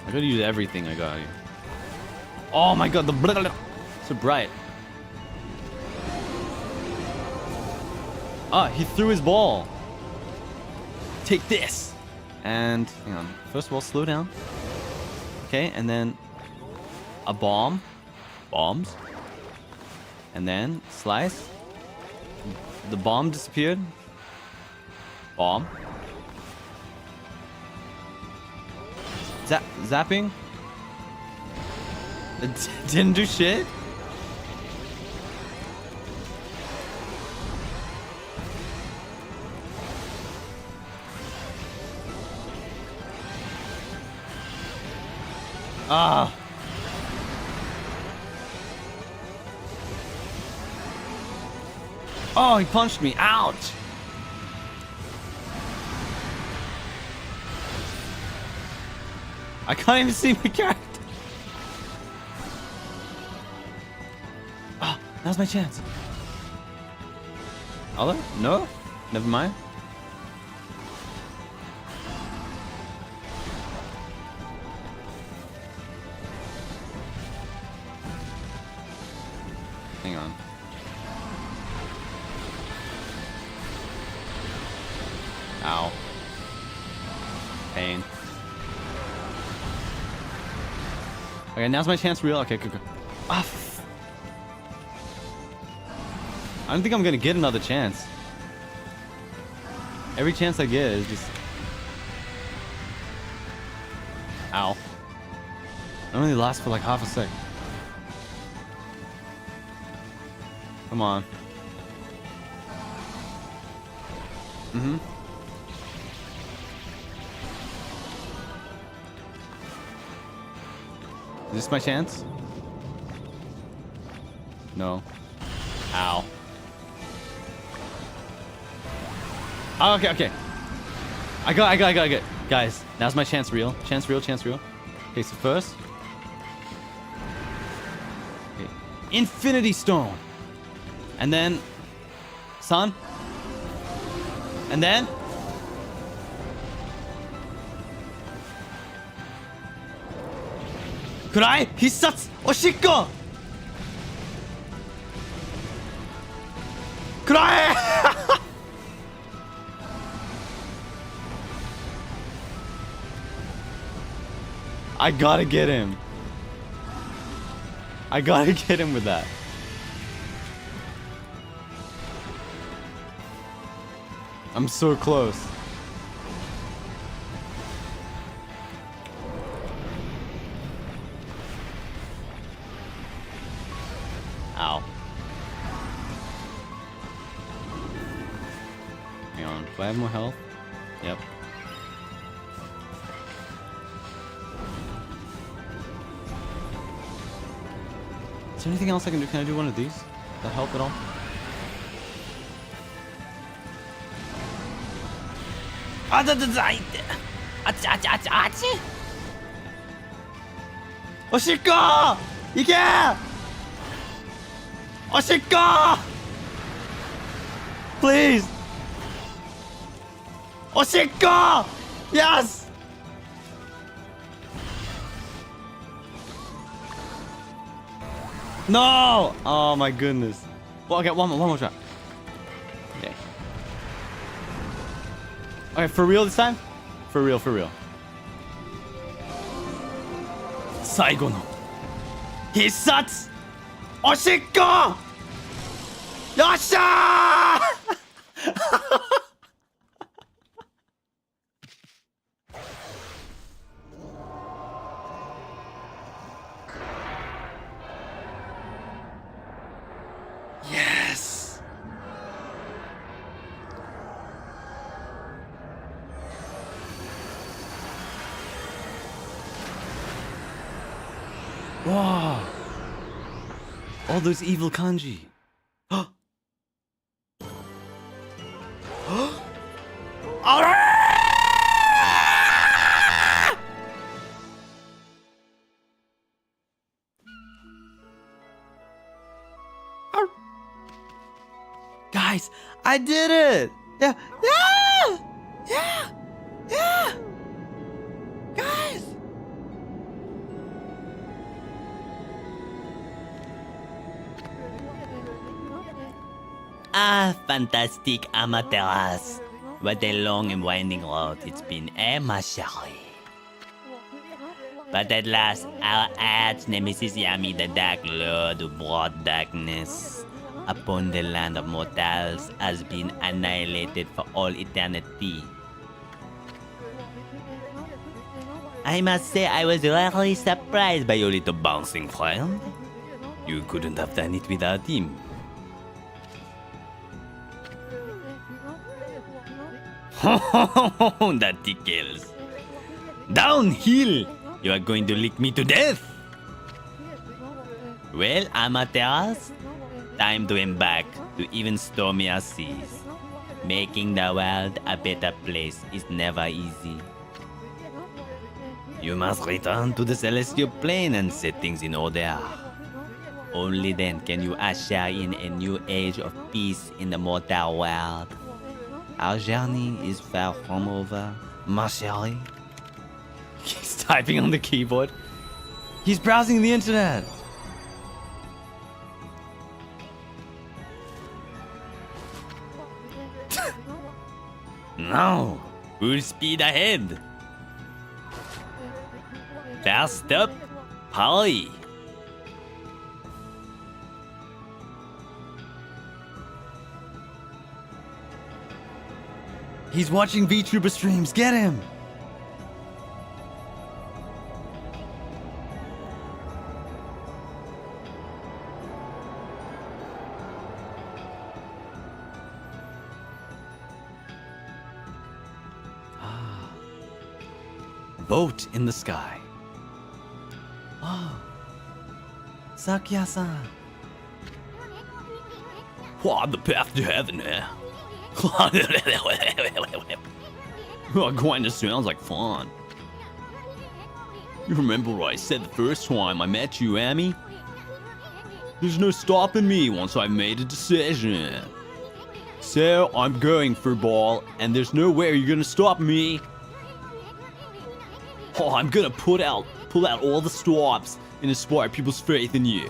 I gotta use everything I got here. Oh my god, the blah, blah, blah. So bright. Ah, he threw his ball. Take this. And hang on. First of all, slow down. Okay, and then a bomb. Bombs. And then slice. The bomb disappeared. Bomb. Zapping. It didn't do shit. Ah. Oh, he punched me. Ouch. I can't even see my character. Ah, now's my chance. Other? No? Never mind. Hang on. Ow. Pain. Okay, now's my chance real. Okay, good. Ah, I don't think I'm gonna get another chance. Every chance I get is just... Ow. It only lasts for like half a sec. Come on. Mm-hmm. Is this my chance? No. Ow. Oh, okay. I got it. Guys, now's my chance reel. Chance reel. Okay, so first. Okay. Infinity Stone. And then. Sun. And then. Kurai, Hissatsu, Oshikko! Kurai! I gotta get him. I gotta get him with that. I'm so close. Ow. Hang on. Do I have more health? Yep. Is there anything else I can do? Can I do one of these? Does that help at all? Oshikko! Ike! Oshikko! Please! Oshikko! Yes! No! Oh my goodness. Well, okay, one more try. Okay. Okay, for real this time? For real. 最後の必殺おしっこよっしゃーYes! Wow! All those evil kanji. Guys, I did it! Yeah! Guys!
Ah, fantastic amateurs. What a long and winding road it's been, ma chérie. But at last, our arch nemesis Yami, the Dark Lord who brought darkness upon the land of mortals, has been annihilated for all eternity. I must say I was really surprised by your little bouncing friend. You couldn't have done it without him. That tickles. Downhill! You are going to lick me to death! Well, amateurs, time to embark to even stormier seas. Making the world a better place is never easy. You must return to the celestial plane and set things in order. Only then can you usher in a new age of peace in the mortal world. Our journey is far from over, ma chérie.
He's typing on the keyboard. He's browsing the internet.
Now, full speed ahead. First up, Polly.
He's watching VTuber streams. Get him. Boat in the sky. Oh, Sakya-san.
What the path to heaven here? Oh, kinda sounds like fun. You remember what I said the first time I met you, Amy? There's no stopping me once I've made a decision. So, I'm going for ball, and there's no way you're gonna stop me. Oh, I'm gonna pull out all the stops and inspire people's faith in you.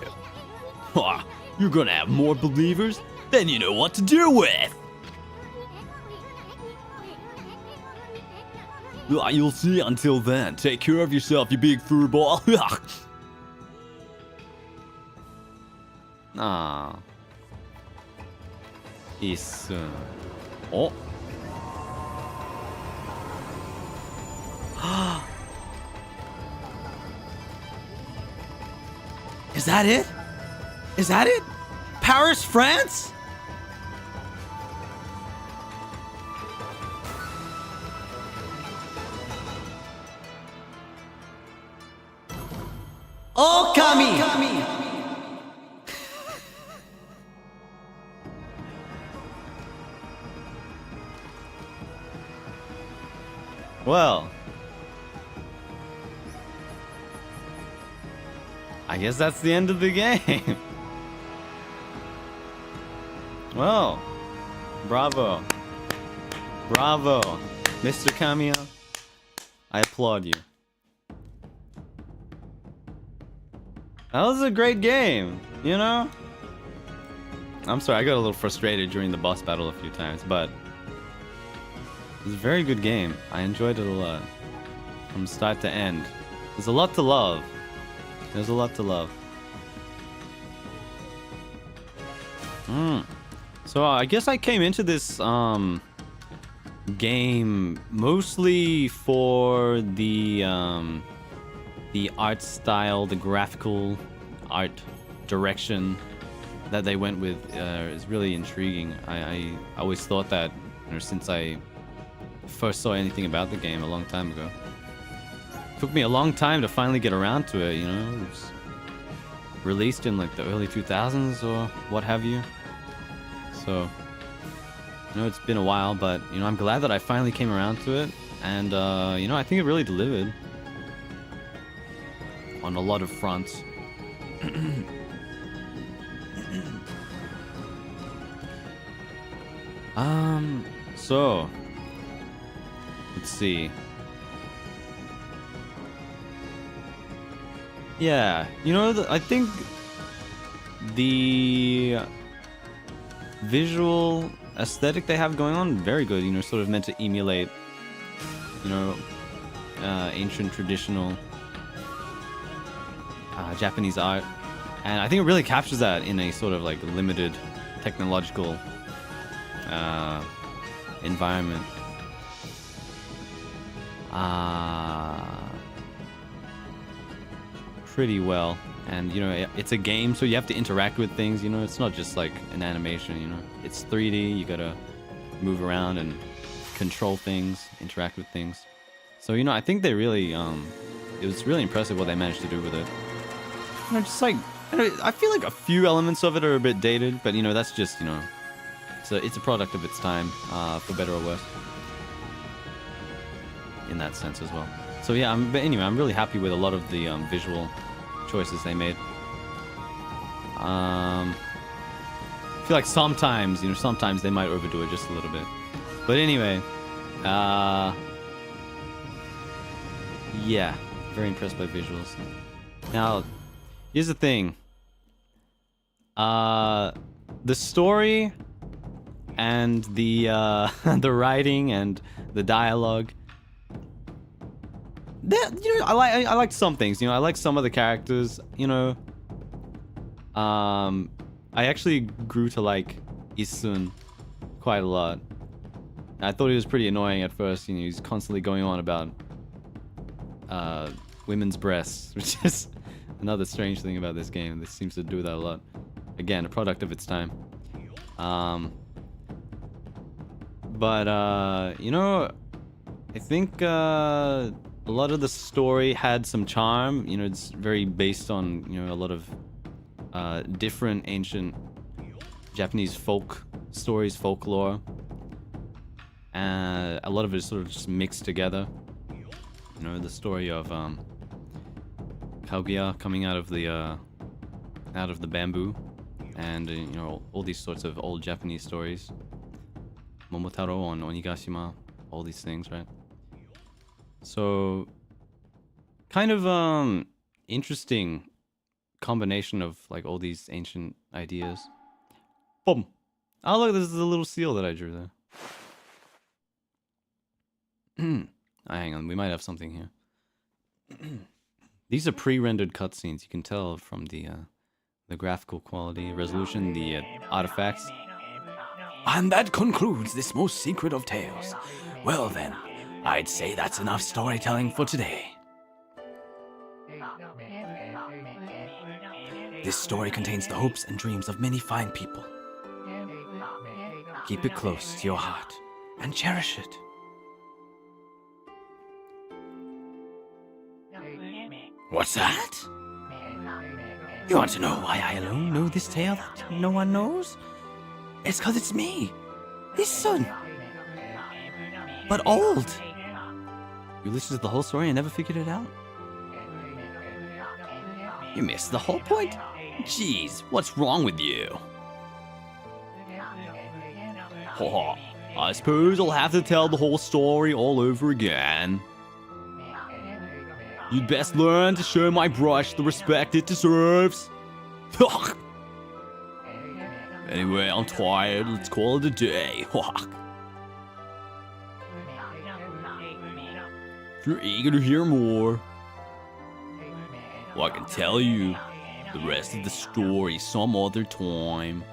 Oh, you're gonna have more believers than you know what to do with. You'll see until then. Take care of yourself, you big furball.
Ah. Isun. Oh.
Is that it? Is that it? Paris, France? OKAMI!
Well, I guess that's the end of the game. Well, bravo. Bravo, Mr. Cameo. I applaud you. That was a great game, you know? I'm sorry, I got a little frustrated during the boss battle a few times, but it was a very good game. I enjoyed it a lot. From start to end. There's a lot to love. There's a lot to love. So I guess I came into this game mostly for the art style, the graphical art direction that they went with is really intriguing. I always thought that, you know, since I first saw anything about the game a long time ago. Took me a long time to finally get around to it, you know. It was released in like the early 2000s or what have you. So, you know, it's been a while, but, you know, I'm glad that I finally came around to it. And, you know, I think it really delivered on a lot of fronts. So, let's see. Yeah, you know, I think the visual aesthetic they have going on, very good, you know, sort of meant to emulate, you know, ancient traditional Japanese art. And I think it really captures that in a sort of like limited technological environment. Pretty well. And, you know, it's a game, so you have to interact with things, you know. It's not just like an animation, you know. It's 3D, you gotta move around and control things, interact with things. So, you know, I think they really, it was really impressive what they managed to do with it. You know, just like, I feel like a few elements of it are a bit dated, but, you know, that's just, you know, it's a product of its time, for better or worse. In that sense as well. So yeah, but anyway, I'm really happy with a lot of the visual choices they made. I feel like sometimes, you know, sometimes they might overdo it just a little bit. But anyway, yeah, very impressed by visuals. Now, here's the thing. The story and the the writing and the dialogue. You know, I liked some things. You know, I like some of the characters. You know, I actually grew to like Isun quite a lot. I thought he was pretty annoying at first. You know, he's constantly going on about women's breasts, which is another strange thing about this game. This seems to do that a lot. Again, a product of its time. But you know, I think a lot of the story had some charm. You know, it's very based on, you know, a lot of different ancient Japanese folk stories, folklore. A lot of it is sort of just mixed together. You know, the story of Kaguya coming out of the bamboo, and you know, all these sorts of old Japanese stories. Momotaro on Onigashima, all these things, right? So, kind of interesting combination of like all these ancient ideas. Boom! Oh look, this is a little seal that I drew there. Hang on, we might have something here. These are pre-rendered cutscenes. You can tell from the graphical quality, resolution, the artifacts.
And that concludes this most secret of tales. Well then, I'd say that's enough storytelling for today. This story contains the hopes and dreams of many fine people. Keep it close to your heart and cherish it. What's that? You want to know why I alone know this tale that no one knows? It's because it's me, his son. But old.
You listened to the whole story and never figured it out?
You missed the whole point? Jeez, what's wrong with you? Haha, I suppose I'll have to tell the whole story all over again. You'd best learn to show my brush the respect it deserves. Anyway, I'm tired. Let's call it a day. If you're eager to hear more, well, I can tell you the rest of the story some other time.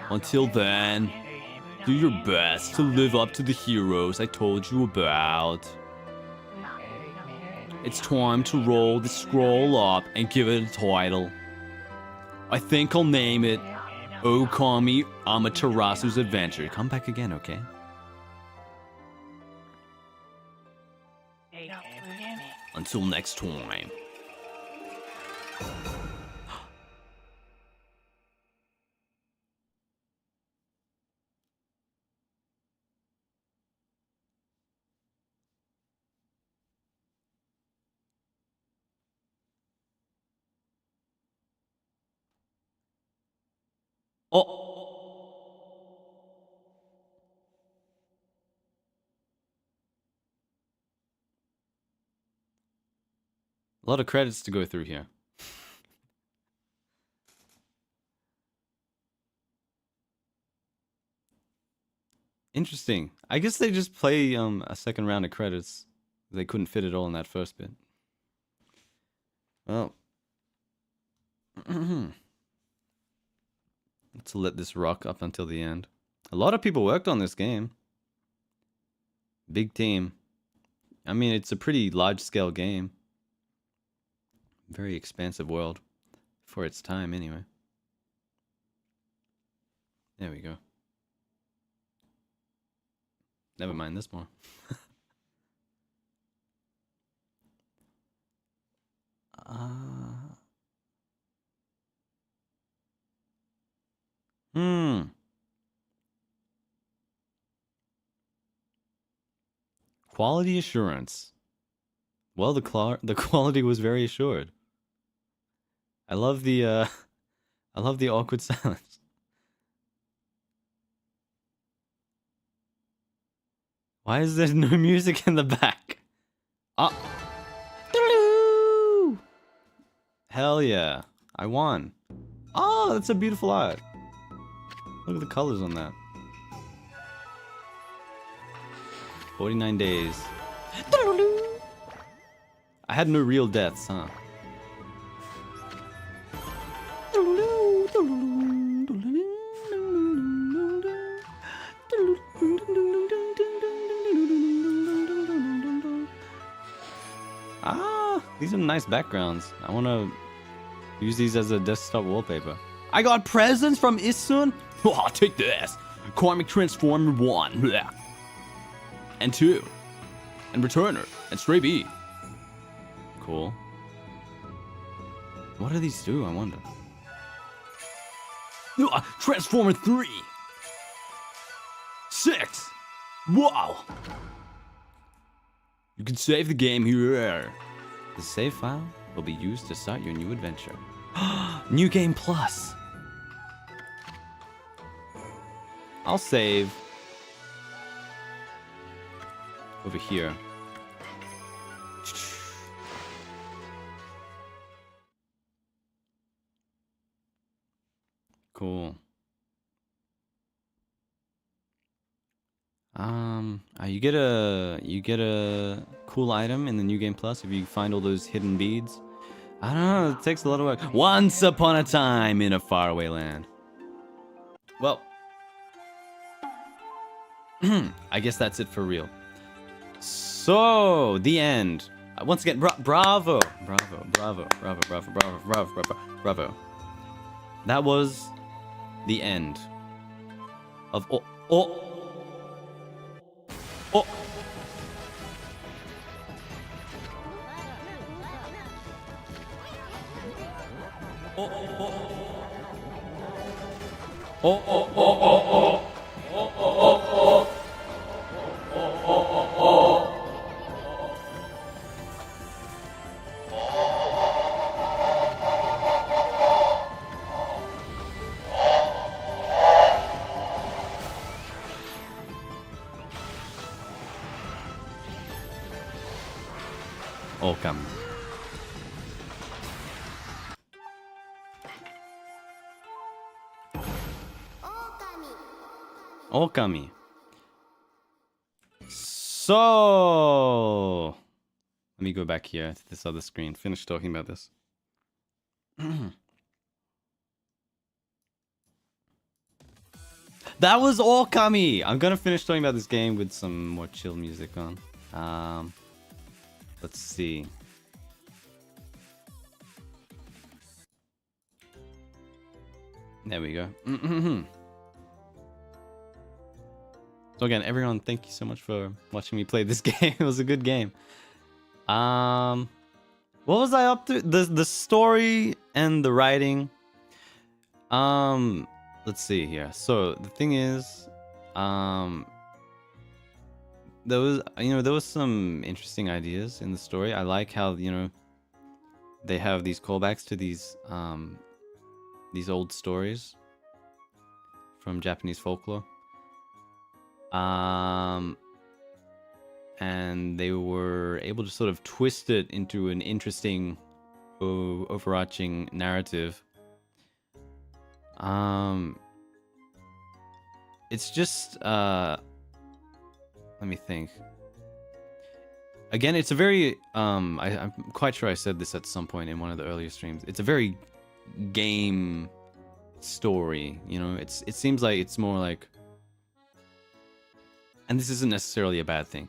Until then, do your best to live up to the heroes I told you about. It's time to roll the scroll up and give it a title. I think I'll name it OKAMI Amaterasu's Adventure.
Come back again, okay?
Until next time.
Oh! A lot of credits to go through here. Interesting. I guess they just play a second round of credits. They couldn't fit it all in that first bit. Well. Let's let this rock up until the end. A lot of people worked on this game. Big team. I mean, it's a pretty large-scale game. Very expansive world. For its time, anyway. There we go. Never mind this more. Quality assurance. Well, the quality was very assured. I love the awkward silence. Why is there no music in the back? Ah. Hell yeah. I won. Oh, that's a beautiful art. Look at the colors on that. 49 days. I had no real deaths, huh? Ah, these are nice backgrounds. I want to use these as a desktop wallpaper. I got presents from Isun.
Oh, take this. Karmic Transformer 1. And 2. And Returner. And Stray B.
Cool. What do these do, I wonder?
Transformer 3. Wow! You can save the game here.
The save file will be used to start your new adventure. New Game Plus. I'll save over here. Cool. You get a cool item in the New Game Plus if you find all those hidden beads. I don't know, it takes a lot of work. Once upon a time in a faraway land. Well, I guess that's it for real. So, the end. Once again, bravo. That was the end of OKAMI. OKAMI. So, let me go back here to this other screen. Finish talking about this. That was OKAMI. I'm gonna finish talking about this game with some more chill music on. Let's see. There we go. So again, everyone, thank you so much for watching me play this game. It was a good game. What was I up to? The story and the writing. Let's see here. So the thing is, there was some interesting ideas in the story. I like how, they have these callbacks to these old stories from Japanese folklore. And they were able to sort of twist it into an interesting overarching narrative. It's just let me think. Again, it's a very I'm quite sure I said this at some point in one of the earlier streams. It's a very game story, it seems like it's more like, and this isn't necessarily a bad thing.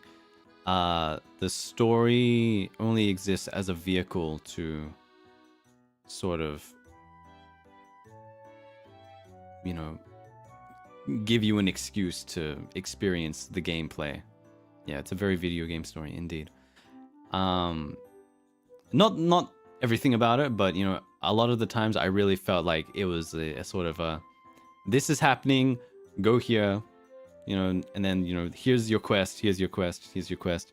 The story only exists as a vehicle to sort of, give you an excuse to experience the gameplay. Yeah, it's a very video game story indeed. Not everything about it, but a lot of the times I really felt like it was a sort of a, this is happening, go here, and then here's your quest, here's your quest, here's your quest.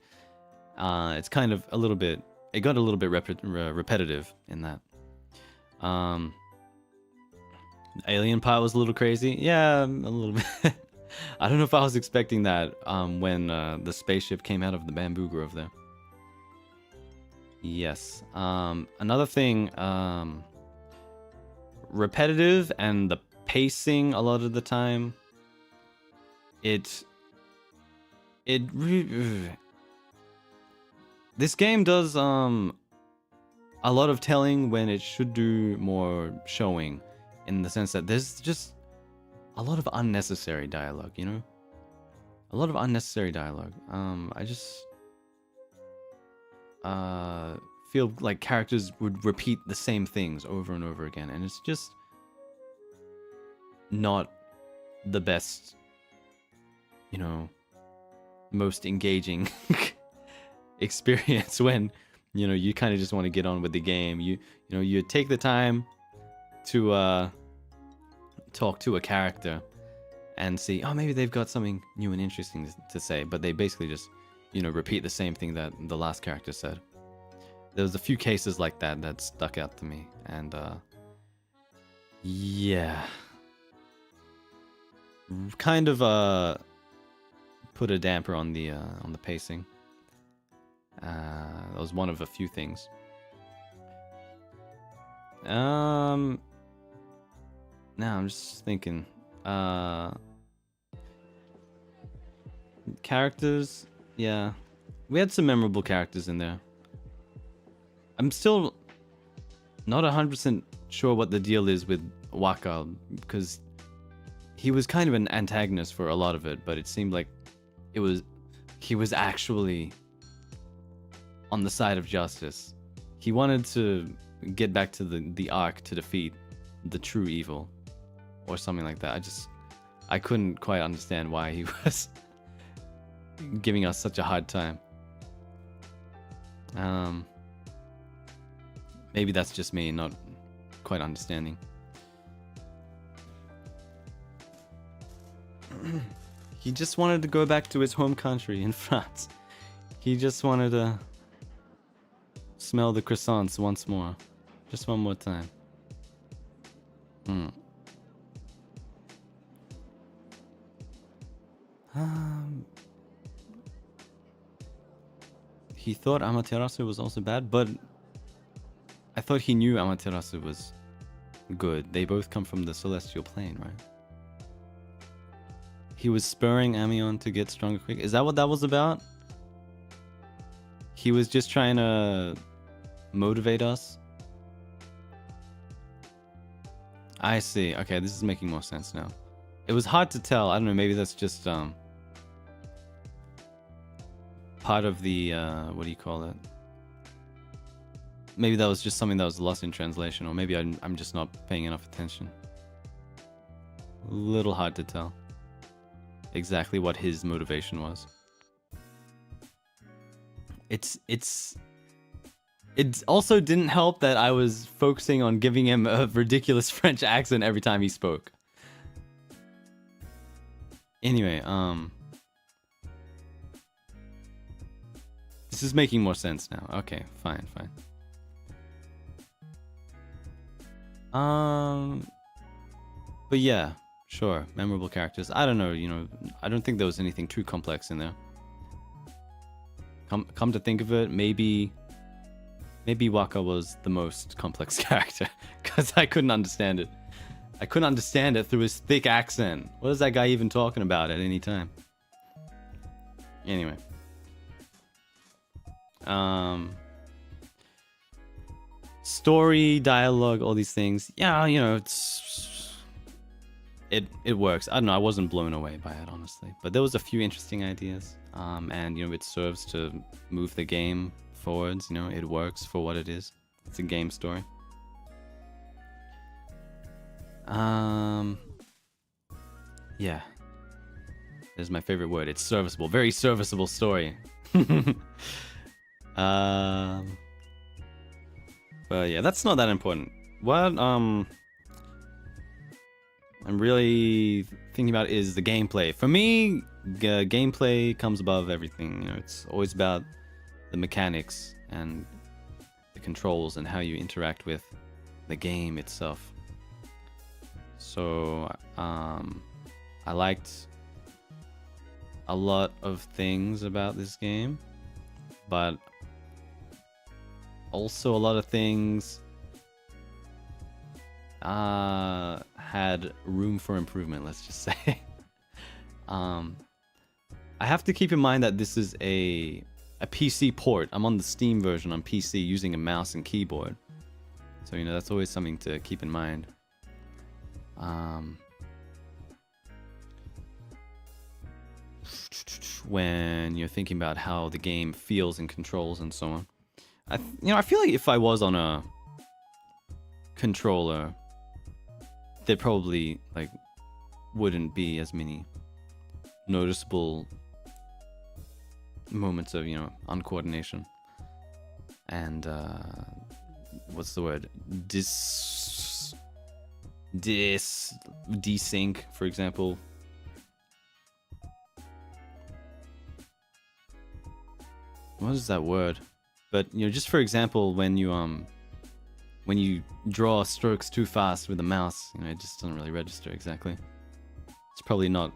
It's kind of a little bit, it got a little bit repetitive in that. Alien part was a little crazy. Yeah, a little bit. I don't know if I was expecting that when the spaceship came out of the bamboo grove there. Yes. Another thing, repetitive and the pacing a lot of the time. This game does a lot of telling when it should do more showing. In the sense that there's just a lot of unnecessary dialogue, A lot of unnecessary dialogue. I just feel like characters would repeat the same things over and over again, and it's just not the best, most engaging experience when, you kind of just want to get on with the game. You take the time to talk to a character and see, oh, maybe they've got something new and interesting to say, but they basically just, you know, repeat the same thing that the last character said. There was a few cases like that that stuck out to me, and yeah, kind of put a damper on the pacing. That was one of a few things. Now I'm just thinking. Characters, yeah, we had some memorable characters in there. I'm still not 100% sure what the deal is with Waka, because he was kind of an antagonist for a lot of it, but it seemed like he was actually on the side of justice. He wanted to get back to the arc to defeat the true evil, or something like that. I couldn't quite understand why he was giving us such a hard time. Maybe that's just me not quite understanding. He just wanted to go back to his home country in France. He just wanted to smell the croissants once more. Just one more time. He thought Amaterasu was also bad, but I thought he knew Amaterasu was good. They both come from the celestial plane, right? He was spurring Ami on to get stronger quick. Is that what that was about? He was just trying to motivate us? I see. Okay, this is making more sense now. It was hard to tell. I don't know, maybe that's just part of the what do you call it? Maybe that was just something that was lost in translation, or maybe I'm just not paying enough attention. A little hard to tell exactly what his motivation was. It also didn't help that I was focusing on giving him a ridiculous French accent every time he spoke. Anyway, this is making more sense now. Okay, fine. But yeah, sure, memorable characters. I don't know, you know, I don't think there was anything too complex in there. Come to think of it, maybe Waka was the most complex character, because I couldn't understand it. I couldn't understand it through his thick accent. What is that guy even talking about at any time? Anyway. Story, dialogue, all these things. Yeah, you know, it works. I don't know, I wasn't blown away by it, honestly. But there was a few interesting ideas. And, you know, it serves to move the game forwards, you know, it works for what it is. It's a game story. Yeah. There's my favorite word. It's serviceable. Very serviceable story. But yeah, that's not that important. What I'm really thinking about is the gameplay. For me, gameplay comes above everything. You know, it's always about the mechanics and the controls and how you interact with the game itself. So I liked a lot of things about this game, but also a lot of things had room for improvement, let's just say. I have to keep in mind that this is a PC port. I'm on the Steam version on PC using a mouse and keyboard. So, you know, that's always something to keep in mind. When you're thinking about how the game feels and controls and so on. I feel like if I was on a controller, there probably wouldn't be as many noticeable moments of, you know, uncoordination and what's the word, desync, for example, what is that word? But you know, just for example, when you draw strokes too fast with the mouse, you know, it just doesn't really register exactly. It's probably not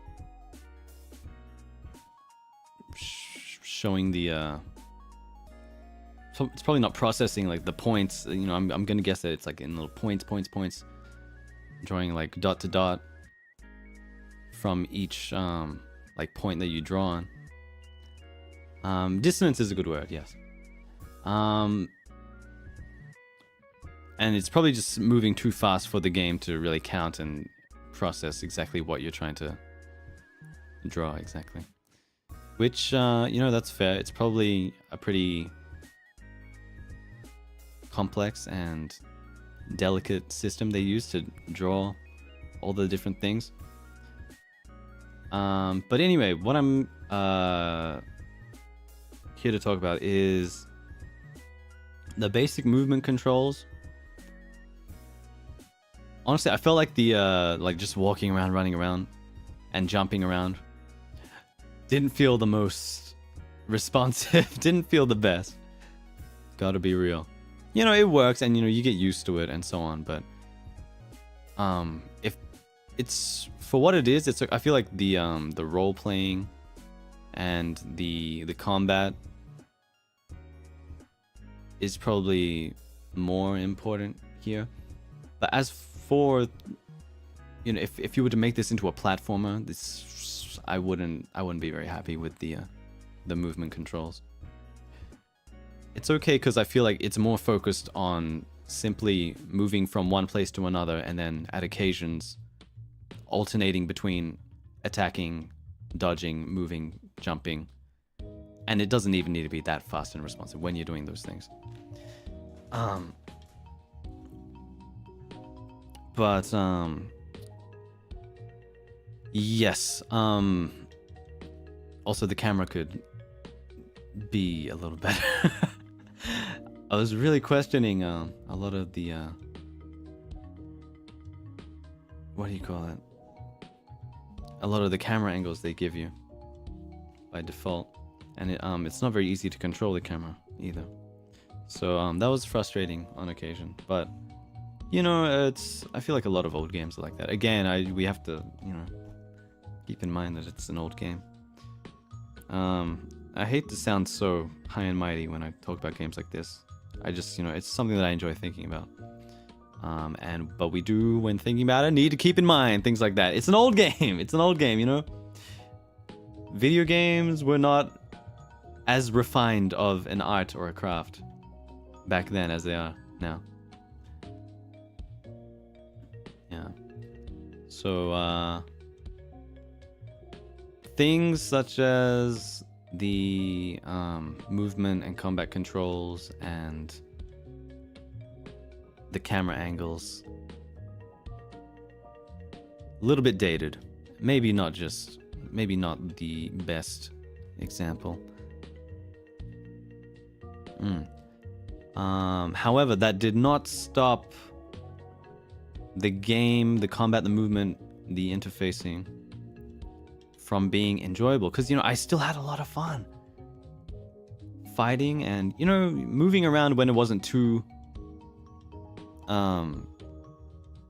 showing the so it's probably not processing like the points. You know, I'm gonna guess that it's like in little points, drawing like dot to dot from each like point that you draw on. Dissonance is a good word, yes. And it's probably just moving too fast for the game to really count and process exactly what you're trying to draw exactly. Which, you know, that's fair. It's probably a pretty complex and delicate system they use to draw all the different things. But anyway, what I'm here to talk about is the basic movement controls. Honestly, I felt like the like just walking around, running around, and jumping around didn't feel the most responsive. Didn't feel the best. Gotta be real. You know, it works, and you know, you get used to it and so on. But if it's for what it is, I feel like the role playing and the combat is probably more important here. But as for, you know, if you were to make this into a platformer, this I wouldn't be very happy with the movement controls. It's okay because I feel like it's more focused on simply moving from one place to another, and then at occasions alternating between attacking, dodging, moving, jumping. And it doesn't even need to be that fast and responsive when you're doing those things. But yes. Also, the camera could be a little better. I was really questioning a lot of the what do you call it? A lot of the camera angles they give you by default, and it's not very easy to control the camera either. So that was frustrating on occasion, but you know, I feel like a lot of old games are like that. Again, we have to, you know, keep in mind that it's an old game. I hate to sound so high and mighty when I talk about games like this. I just, you know, it's something that I enjoy thinking about. But we do, when thinking about it, need to keep in mind things like that. It's an old game. It's an old game, you know? Video games were not as refined of an art or a craft back then as they are now. Yeah. So, things such as the movement and combat controls and the camera angles, a little bit dated. Maybe not the best example. However, that did not stop the game, the combat, the movement, the interfacing from being enjoyable, because, you know, I still had a lot of fun fighting and, you know, moving around when it wasn't too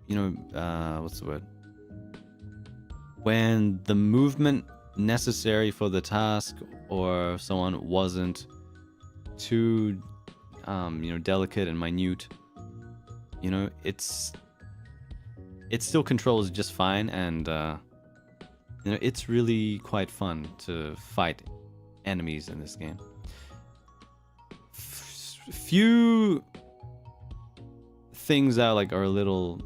you know, what's the word, when the movement necessary for the task or so on wasn't too you know, delicate and minute. You know, it still controls just fine, and you know, it's really quite fun to fight enemies in this game. Few things that like are a little,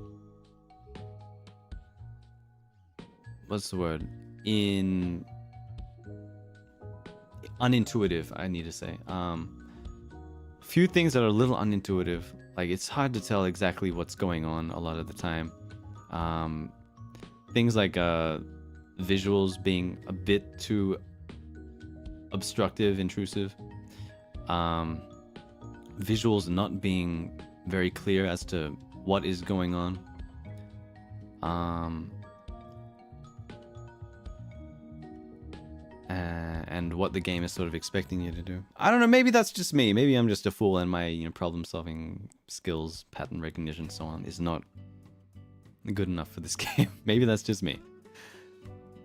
what's the word, unintuitive, I need to say. Few things that are a little unintuitive, like it's hard to tell exactly what's going on a lot of the time. Things like visuals being a bit too obstructive, intrusive. Visuals not being very clear as to what is going on. and what the game is sort of expecting you to do. I don't know, maybe that's just me. Maybe I'm just a fool and my, you know, problem-solving skills, pattern recognition, so on, is not good enough for this game. Maybe that's just me.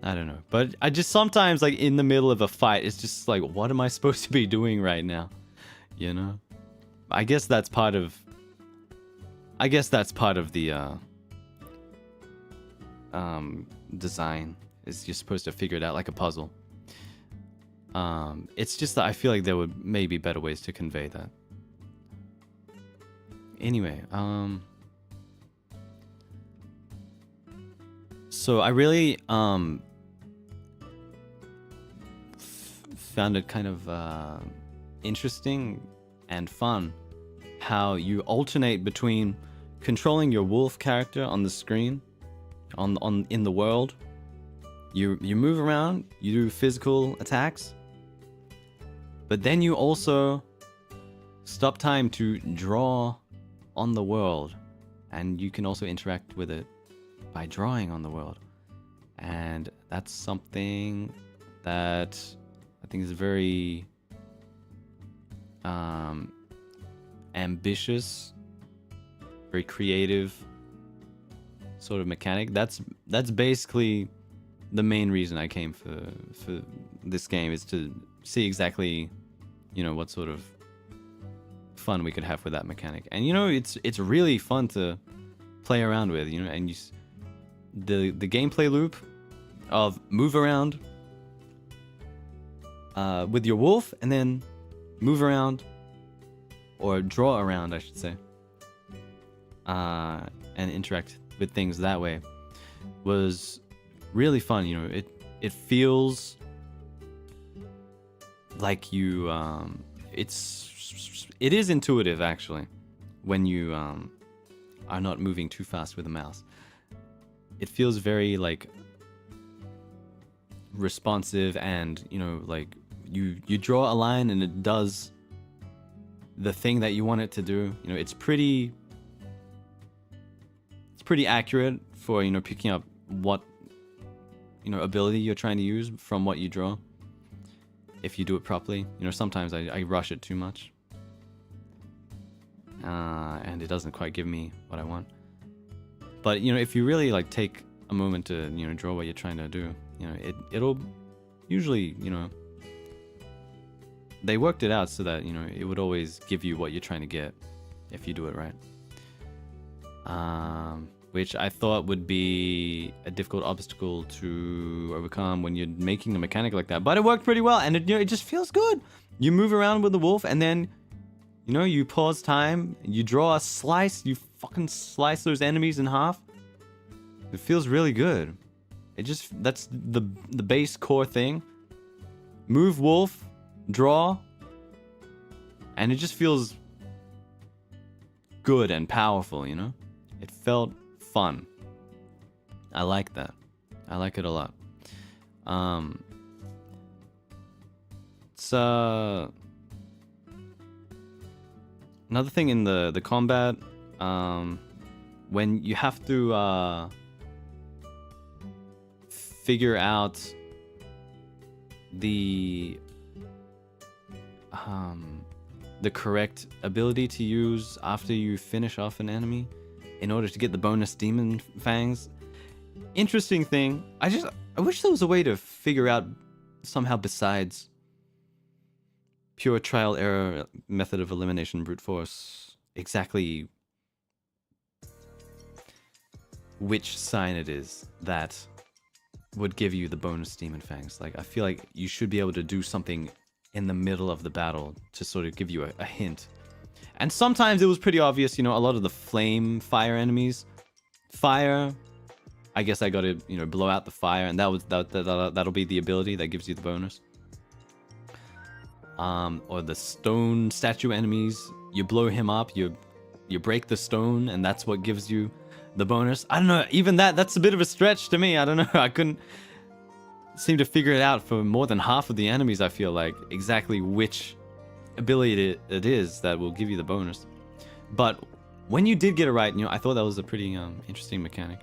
I don't know. But I just sometimes, like, in the middle of a fight, it's just like, what am I supposed to be doing right now? You know? I guess that's part of... the, design. Is you're supposed to figure it out like a puzzle. It's just that I feel like there would maybe better ways to convey that. Anyway, so I really found it kind of interesting and fun how you alternate between controlling your wolf character on the screen, in the world. You move around, you do physical attacks, but then you also stop time to draw on the world, and you can also interact with it by drawing on the world. And that's something that I think is very ambitious, very creative sort of mechanic. That's basically the main reason I came for this game, is to see exactly, you know, what sort of fun we could have with that mechanic. And you know, it's really fun to play around with, you know. And the gameplay loop of move around with your wolf, and then move around, or draw around, I should say, and interact with things that way, was really fun. You know, it feels like you it is intuitive, actually, when you are not moving too fast with a mouse. It feels very like responsive, and you know, like you draw a line and it does the thing that you want it to do. You know, it's pretty accurate for, you know, picking up what, you know, ability you're trying to use from what you draw, if you do it properly. You know, sometimes I rush it too much, and it doesn't quite give me what I want. But you know, if you really like take a moment to, you know, draw what you're trying to do, you know, it'll usually, you know, they worked it out so that, you know, it would always give you what you're trying to get if you do it right. Which I thought would be a difficult obstacle to overcome when you're making a mechanic like that. But it worked pretty well, and it, you know, it just feels good. You move around with the wolf, and then, you know, you pause time, you draw a slice, you fucking slice those enemies in half. It feels really good. It just, that's the base core thing. Move wolf, draw, and it just feels good and powerful, you know? It felt fun. I like that. I like it a lot. It's another thing in the combat, when you have to figure out the correct ability to use after you finish off an enemy in order to get the bonus demon fangs. Interesting thing. I wish there was a way to figure out somehow, besides pure trial error method of elimination brute force, exactly which sign it is that would give you the bonus demon fangs. Like, I feel like you should be able to do something in the middle of the battle to sort of give you a hint. And sometimes it was pretty obvious, you know, a lot of the flame fire enemies. Fire, I guess I gotta, you know, blow out the fire, and that'll be the ability that gives you the bonus. Or the stone statue enemies, you blow him up, you break the stone, and that's what gives you the bonus. I don't know, even that's a bit of a stretch to me. I don't know, I couldn't seem to figure it out for more than half of the enemies, I feel like, exactly which ability it is that will give you the bonus. But when you did get it right, you know, I thought that was a pretty interesting mechanic.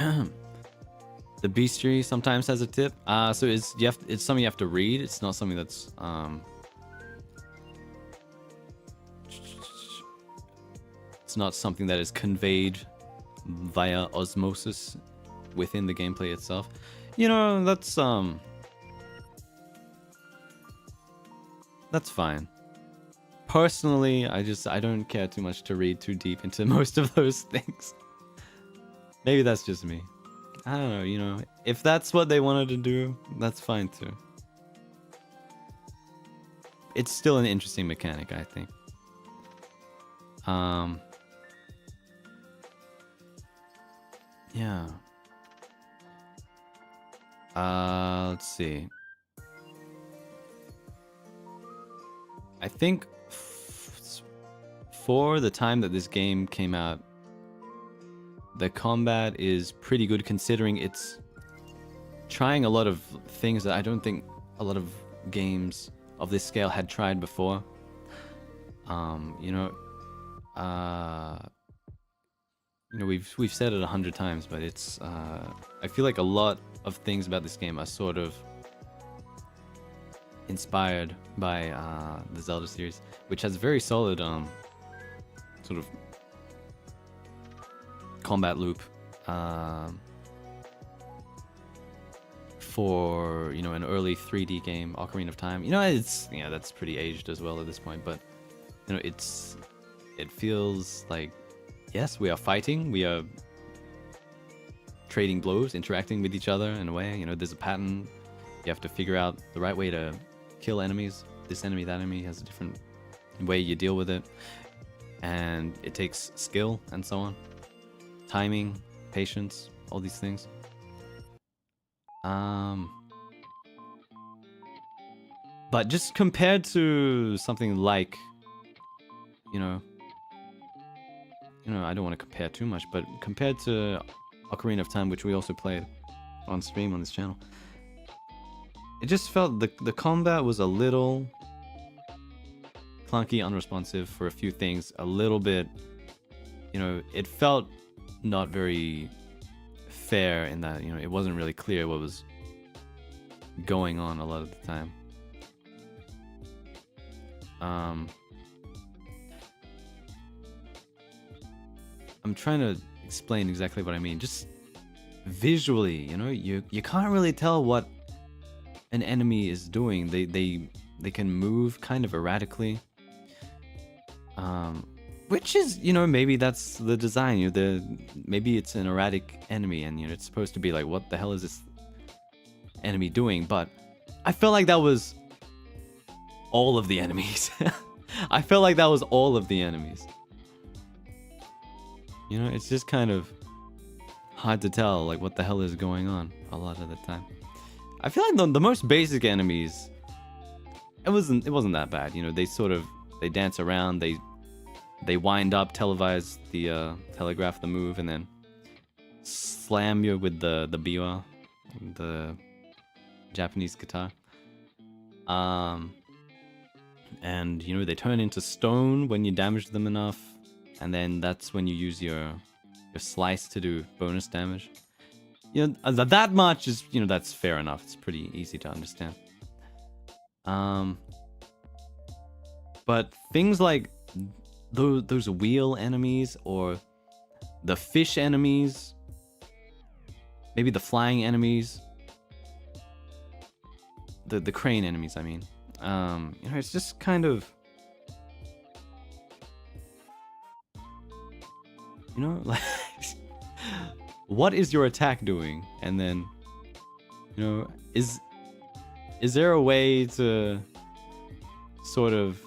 The bestiary sometimes has a tip. So it's something you have to read. It's not something that's it's not something that is conveyed via osmosis within the gameplay itself. You know, that's fine. Personally, I don't care too much to read too deep into most of those things. Maybe that's just me. I don't know, you know, if that's what they wanted to do, that's fine too. It's still an interesting mechanic, I think. Yeah. Let's see. I think for the time that this game came out, the combat is pretty good considering it's trying a lot of things that I don't think a lot of games of this scale had tried before. You know, we've said it 100 times, but it's I feel like a lot of things about this game are sort of inspired by the Zelda series, which has very solid sort of combat loop for, you know, an early 3D game, Ocarina of Time. You know, it's, yeah, that's pretty aged as well at this point, but you know, it feels like, yes, we are fighting, we are trading blows, interacting with each other in a way. You know, there's a pattern. You have to figure out the right way to kill enemies. This enemy, that enemy has a different way you deal with it, and it takes skill and so on. Timing, patience, all these things. But just compared to something like, you know, I don't want to compare too much, but compared to Ocarina of Time, which we also played on stream on this channel, it just felt the combat was a little clunky, unresponsive for a few things, a little bit, you know, it felt not very fair in that, you know, it wasn't really clear what was going on a lot of the time. I'm trying to explain exactly what I mean. Just visually, you know, you can't really tell what an enemy is doing. They can move kind of erratically. Which is, you know, maybe that's the design. You know, maybe it's an erratic enemy, and you know, it's supposed to be like, what the hell is this enemy doing? But I felt like that was all of the enemies. I felt like that was all of the enemies. You know, it's just kind of hard to tell, like, what the hell is going on a lot of the time. I feel like the most basic enemies, it wasn't that bad. You know, they dance around, they wind up, telegraph the move, and then slam you with the biwa, the Japanese guitar. And you know, they turn into stone when you damage them enough, and then that's when you use your slice to do bonus damage. You know, that much is, you know, that's fair enough. It's pretty easy to understand. But things like those wheel enemies, or the fish enemies, maybe the flying enemies, the crane enemies, I mean, you know, it's just kind of, you know, like, what is your attack doing? And then, you know, is there a way to sort of,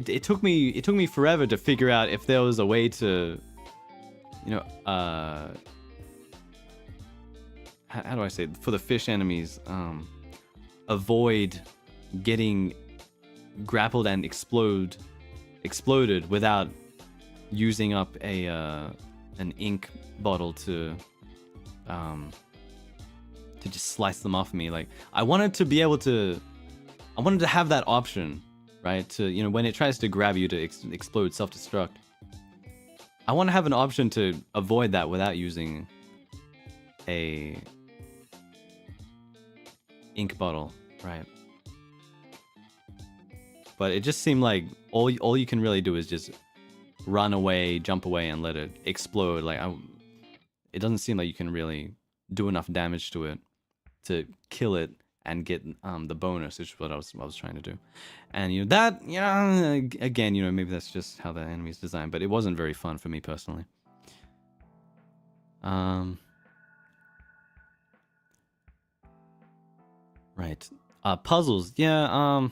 it took me forever to figure out if there was a way to, you know, how do I say it? For the fish enemies, avoid getting grappled and exploded without using up an ink bottle to just slice them off me. Like, I wanted to have that option, right? To, you know, when it tries to grab you to explode, self-destruct, I want to have an option to avoid that without using a ink bottle, right? But it just seemed like all you can really do is just run away, jump away, and let it explode. Like it doesn't seem like you can really do enough damage to it to kill it and get the bonus, which is what I was trying to do. And you know that, again, maybe that's just how the enemy's designed, but it wasn't very fun for me personally. Right. Puzzles. Yeah,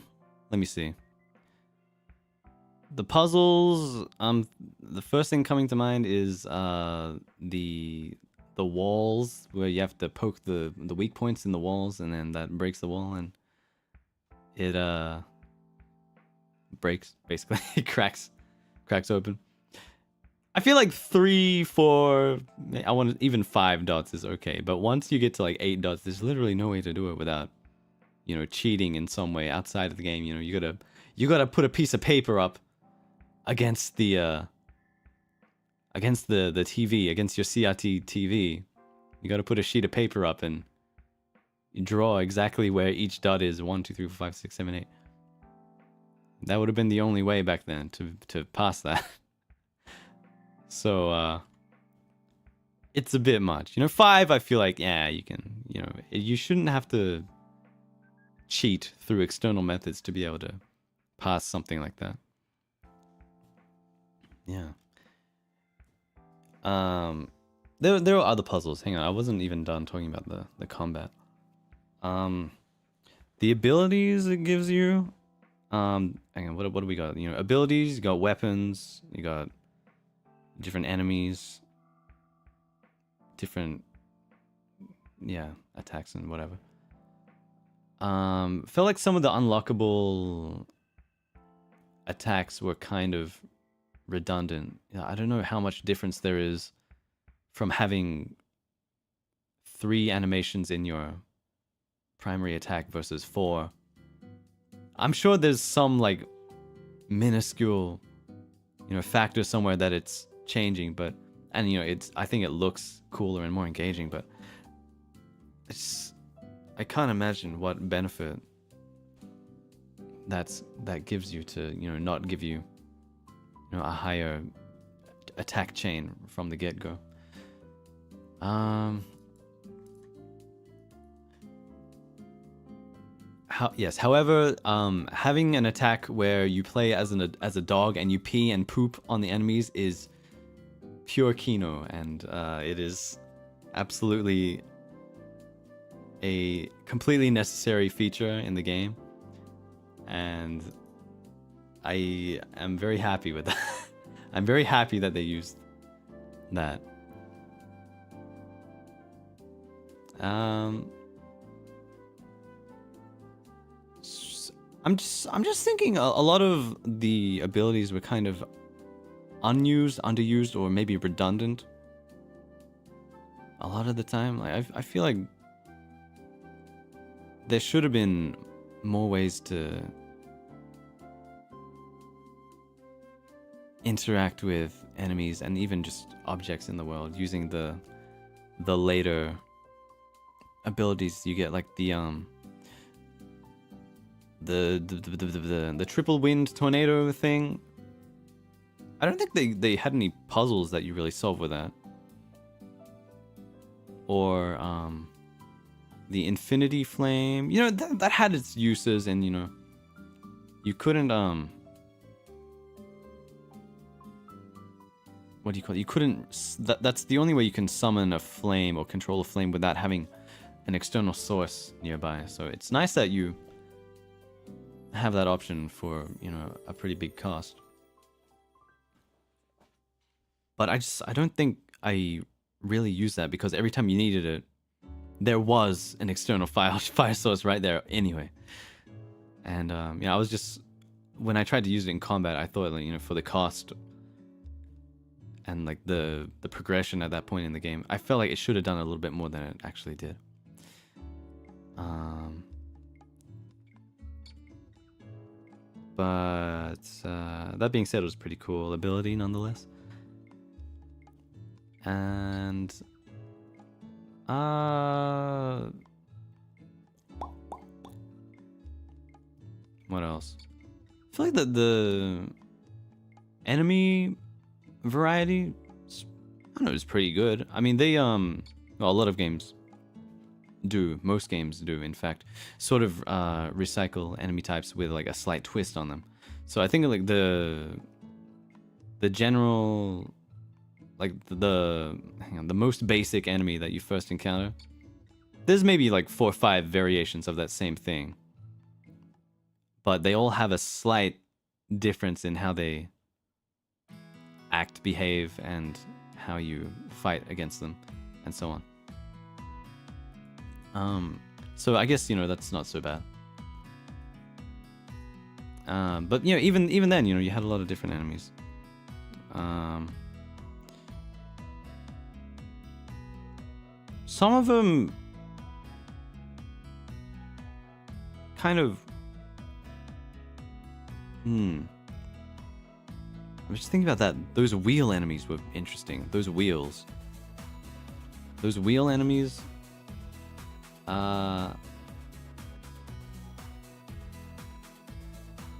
let me see. The puzzles, the first thing coming to mind is the walls, where you have to poke the weak points in the walls, and then that breaks the wall, and it breaks, basically. It cracks open. I feel like 3, 4, I want even 5 dots is okay, but once you get to like 8 dots, there's literally no way to do it without, cheating in some way outside of the game. You gotta put a piece of paper up against the TV, against your CRT TV. You gotta put a sheet of paper up and you draw exactly where each dot is. 1, 2, 3, 4, 5, 6, 7, 8. That would have been the only way back then to pass that. So it's a bit much. 5, I feel like, yeah, you can, you shouldn't have to cheat through external methods to be able to pass something like that. Yeah. There are other puzzles. Hang on, I wasn't even done talking about the combat. The abilities it gives you. Hang on, what do we got? Abilities. You got weapons. You got different enemies. Different, attacks and whatever. Felt like some of the unlockable attacks were kind of redundant. I don't know how much difference there is from having 3 animations in your primary attack versus 4. I'm sure there's some like minuscule, factor somewhere that it's changing, but I think it looks cooler and more engaging, but I can't imagine what benefit that gives you to not give you a higher attack chain from the get-go. However, having an attack where you play as a dog and you pee and poop on the enemies is pure Kino, and it is absolutely a completely necessary feature in the game, and I am very happy with that. I'm very happy that they used that. I'm just thinking a lot of the abilities were kind of unused, underused, or maybe redundant. A lot of the time, like I feel like there should have been more ways to interact with enemies and even just objects in the world using the later abilities you get, like the triple wind tornado thing. I don't think they had any puzzles that you really solved with that. Or the infinity flame, that had its uses, and you couldn't what do you call it? You couldn't. That's the only way you can summon a flame or control a flame without having an external source nearby. So it's nice that you have that option for a pretty big cost. But I don't think I really used that, because every time you needed it, there was an external fire source right there anyway. And I was just, when I tried to use it in combat, I thought, like, for the cost and like the progression at that point in the game, I felt like it should have done a little bit more than it actually did. But that being said, it was pretty cool ability nonetheless. And what else? I feel like the enemy variety, I don't know, is pretty good. I mean, they well, a lot of games do, most games do, in fact, sort of recycle enemy types with like a slight twist on them. So I think like the general, like the most basic enemy that you first encounter, there's maybe like 4 or 5 variations of that same thing, but they all have a slight difference in how they act, behave, and how you fight against them, and so on. So I guess, you know, that's not so bad. But you know, even then, you know, you had a lot of different enemies. Some of them kind of I was just thinking about that. Those wheel enemies were interesting. Those wheel enemies.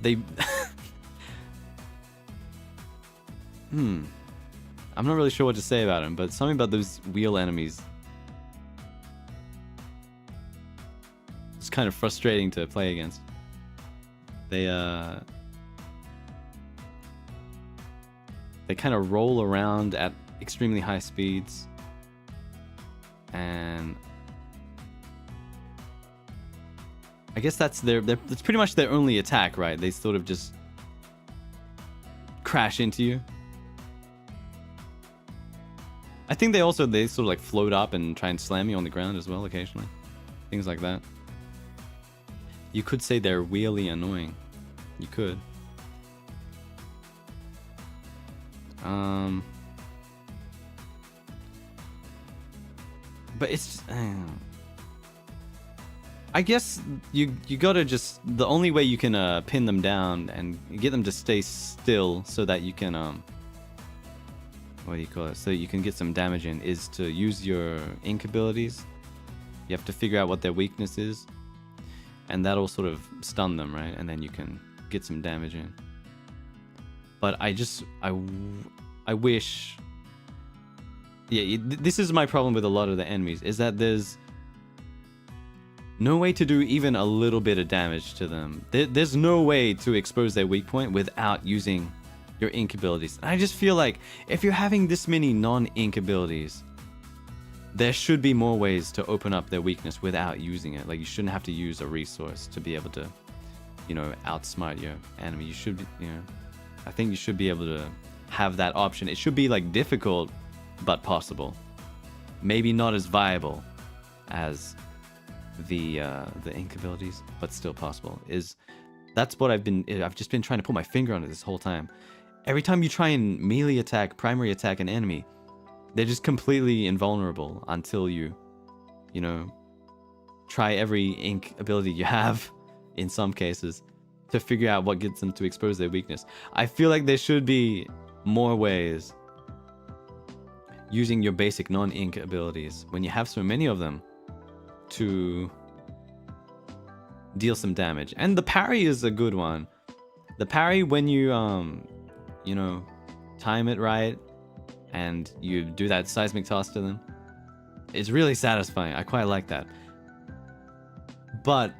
They I'm not really sure what to say about them, but something about those wheel enemies, it's kind of frustrating to play against. They kind of roll around at extremely high speeds, and I guess that's that's pretty much their only attack, right? They sort of just crash into you. I think they sort of like float up and try and slam you on the ground as well occasionally. Things like that. You could say they're really annoying. You could. But it's just, I guess you gotta just, the only way you can pin them down and get them to stay still so that you can what do you call it? So you can get some damage in, is to use your ink abilities. You have to figure out what their weakness is, and that'll sort of stun them, right? And then you can get some damage in. But I wish, yeah, this is my problem with a lot of the enemies, is that there's no way to do even a little bit of damage to them. There's no way to expose their weak point without using your ink abilities. And I just feel like if you're having this many non-ink abilities, there should be more ways to open up their weakness without using it. Like, you shouldn't have to use a resource to be able to, you know, outsmart your enemy. You should, you know, I think you should be able to have that option. It should be like difficult, but possible. Maybe not as viable as the ink abilities, but still possible. That's what I've just been trying to put my finger on it this whole time. Every time you try and melee attack, primary attack an enemy, they're just completely invulnerable until you know, try every ink ability you have, in some cases, to figure out what gets them to expose their weakness. I feel like there should be more ways using your basic non-ink abilities, when you have so many of them, to deal some damage. And the parry is a good one. The parry, when you you know, time it right and you do that seismic toss to them, it's really satisfying. I quite like that. But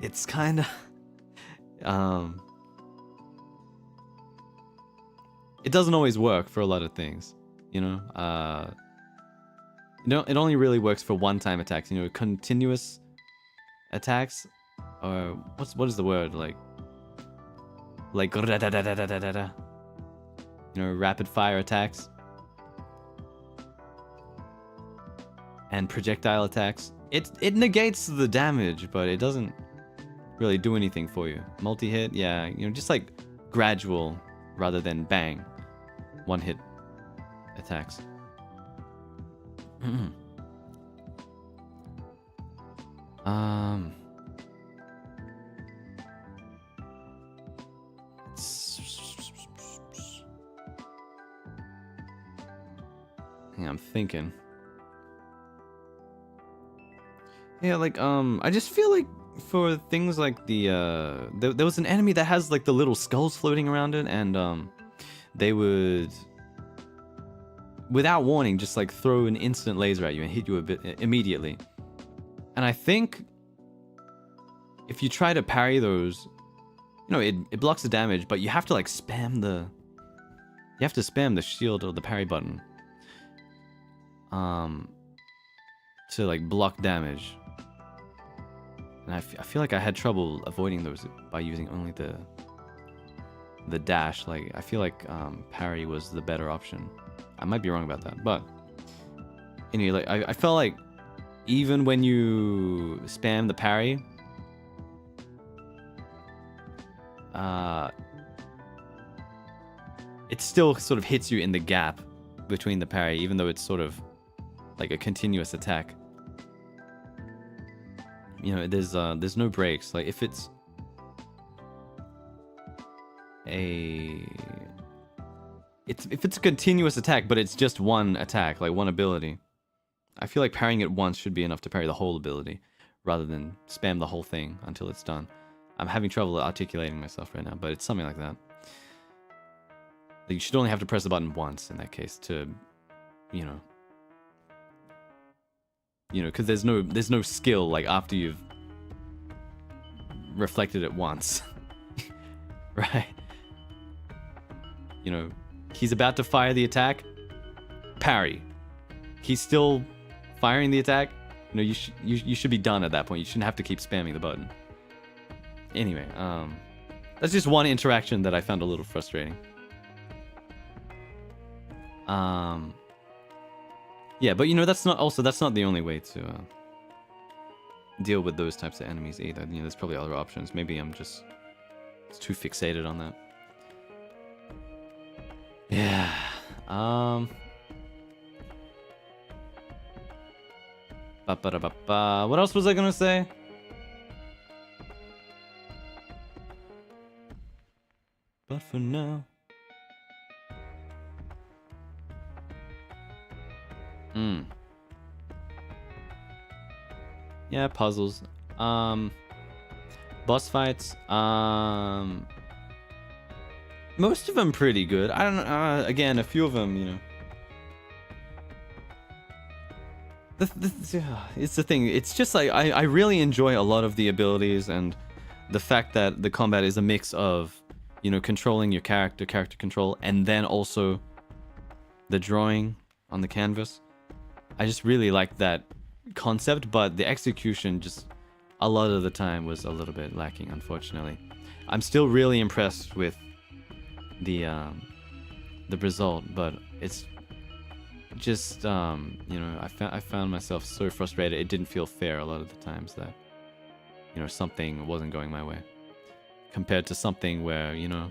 it's kind of it doesn't always work for a lot of things, you know. It only really works for one-time attacks, you know, continuous attacks, or what is the word, like you know, rapid fire attacks and projectile attacks. It negates the damage, but it doesn't really do anything for you. Multi-hit, yeah, you know, just like gradual rather than bang, one-hit attacks.
Yeah, I'm thinking. Yeah, like I just feel like for things like the there was an enemy that has like the little skulls floating around it, and they would, without warning, just like throw an instant laser at you and hit you a bit immediately. And I think if you try to parry those, you know, it blocks the damage, but you have to like spam the shield or the parry button to like block damage. And I feel like I had trouble avoiding those by using only the dash. Like I feel like parry was the better option. I might be wrong about that, but anyway, like I felt like even when you spam the parry, it still sort of hits you in the gap between the parry, even though it's sort of like a continuous attack. You know, there's no breaks. Like if it's a continuous attack, but it's just one attack, like one ability, I feel like parrying it once should be enough to parry the whole ability, rather than spam the whole thing until it's done. I'm having trouble articulating myself right now, but it's something like that. Like you should only have to press the button once in that case to, you know, because there's no skill like after you've reflected it once, right? You know, he's about to fire the attack, parry. He's still firing the attack. You know, you should be done at that point. You shouldn't have to keep spamming the button. Anyway, that's just one interaction that I found a little frustrating. Yeah, but you know, that's not the only way to deal with those types of enemies either. You know, there's probably other options. Maybe I'm just too fixated on that. Yeah. What else was I gonna say? But for now. Yeah, puzzles. Boss fights. Most of them pretty good. I don't know. Again, a few of them, you know. It's the thing. It's just like I really enjoy a lot of the abilities and the fact that the combat is a mix of, you know, controlling your character control, and then also the drawing on the canvas. I just really like that concept, but the execution just a lot of the time was a little bit lacking, unfortunately. I'm still really impressed with the result, but it's just you know, I found myself so frustrated. It didn't feel fair a lot of the times that, you know, something wasn't going my way compared to something where, you know,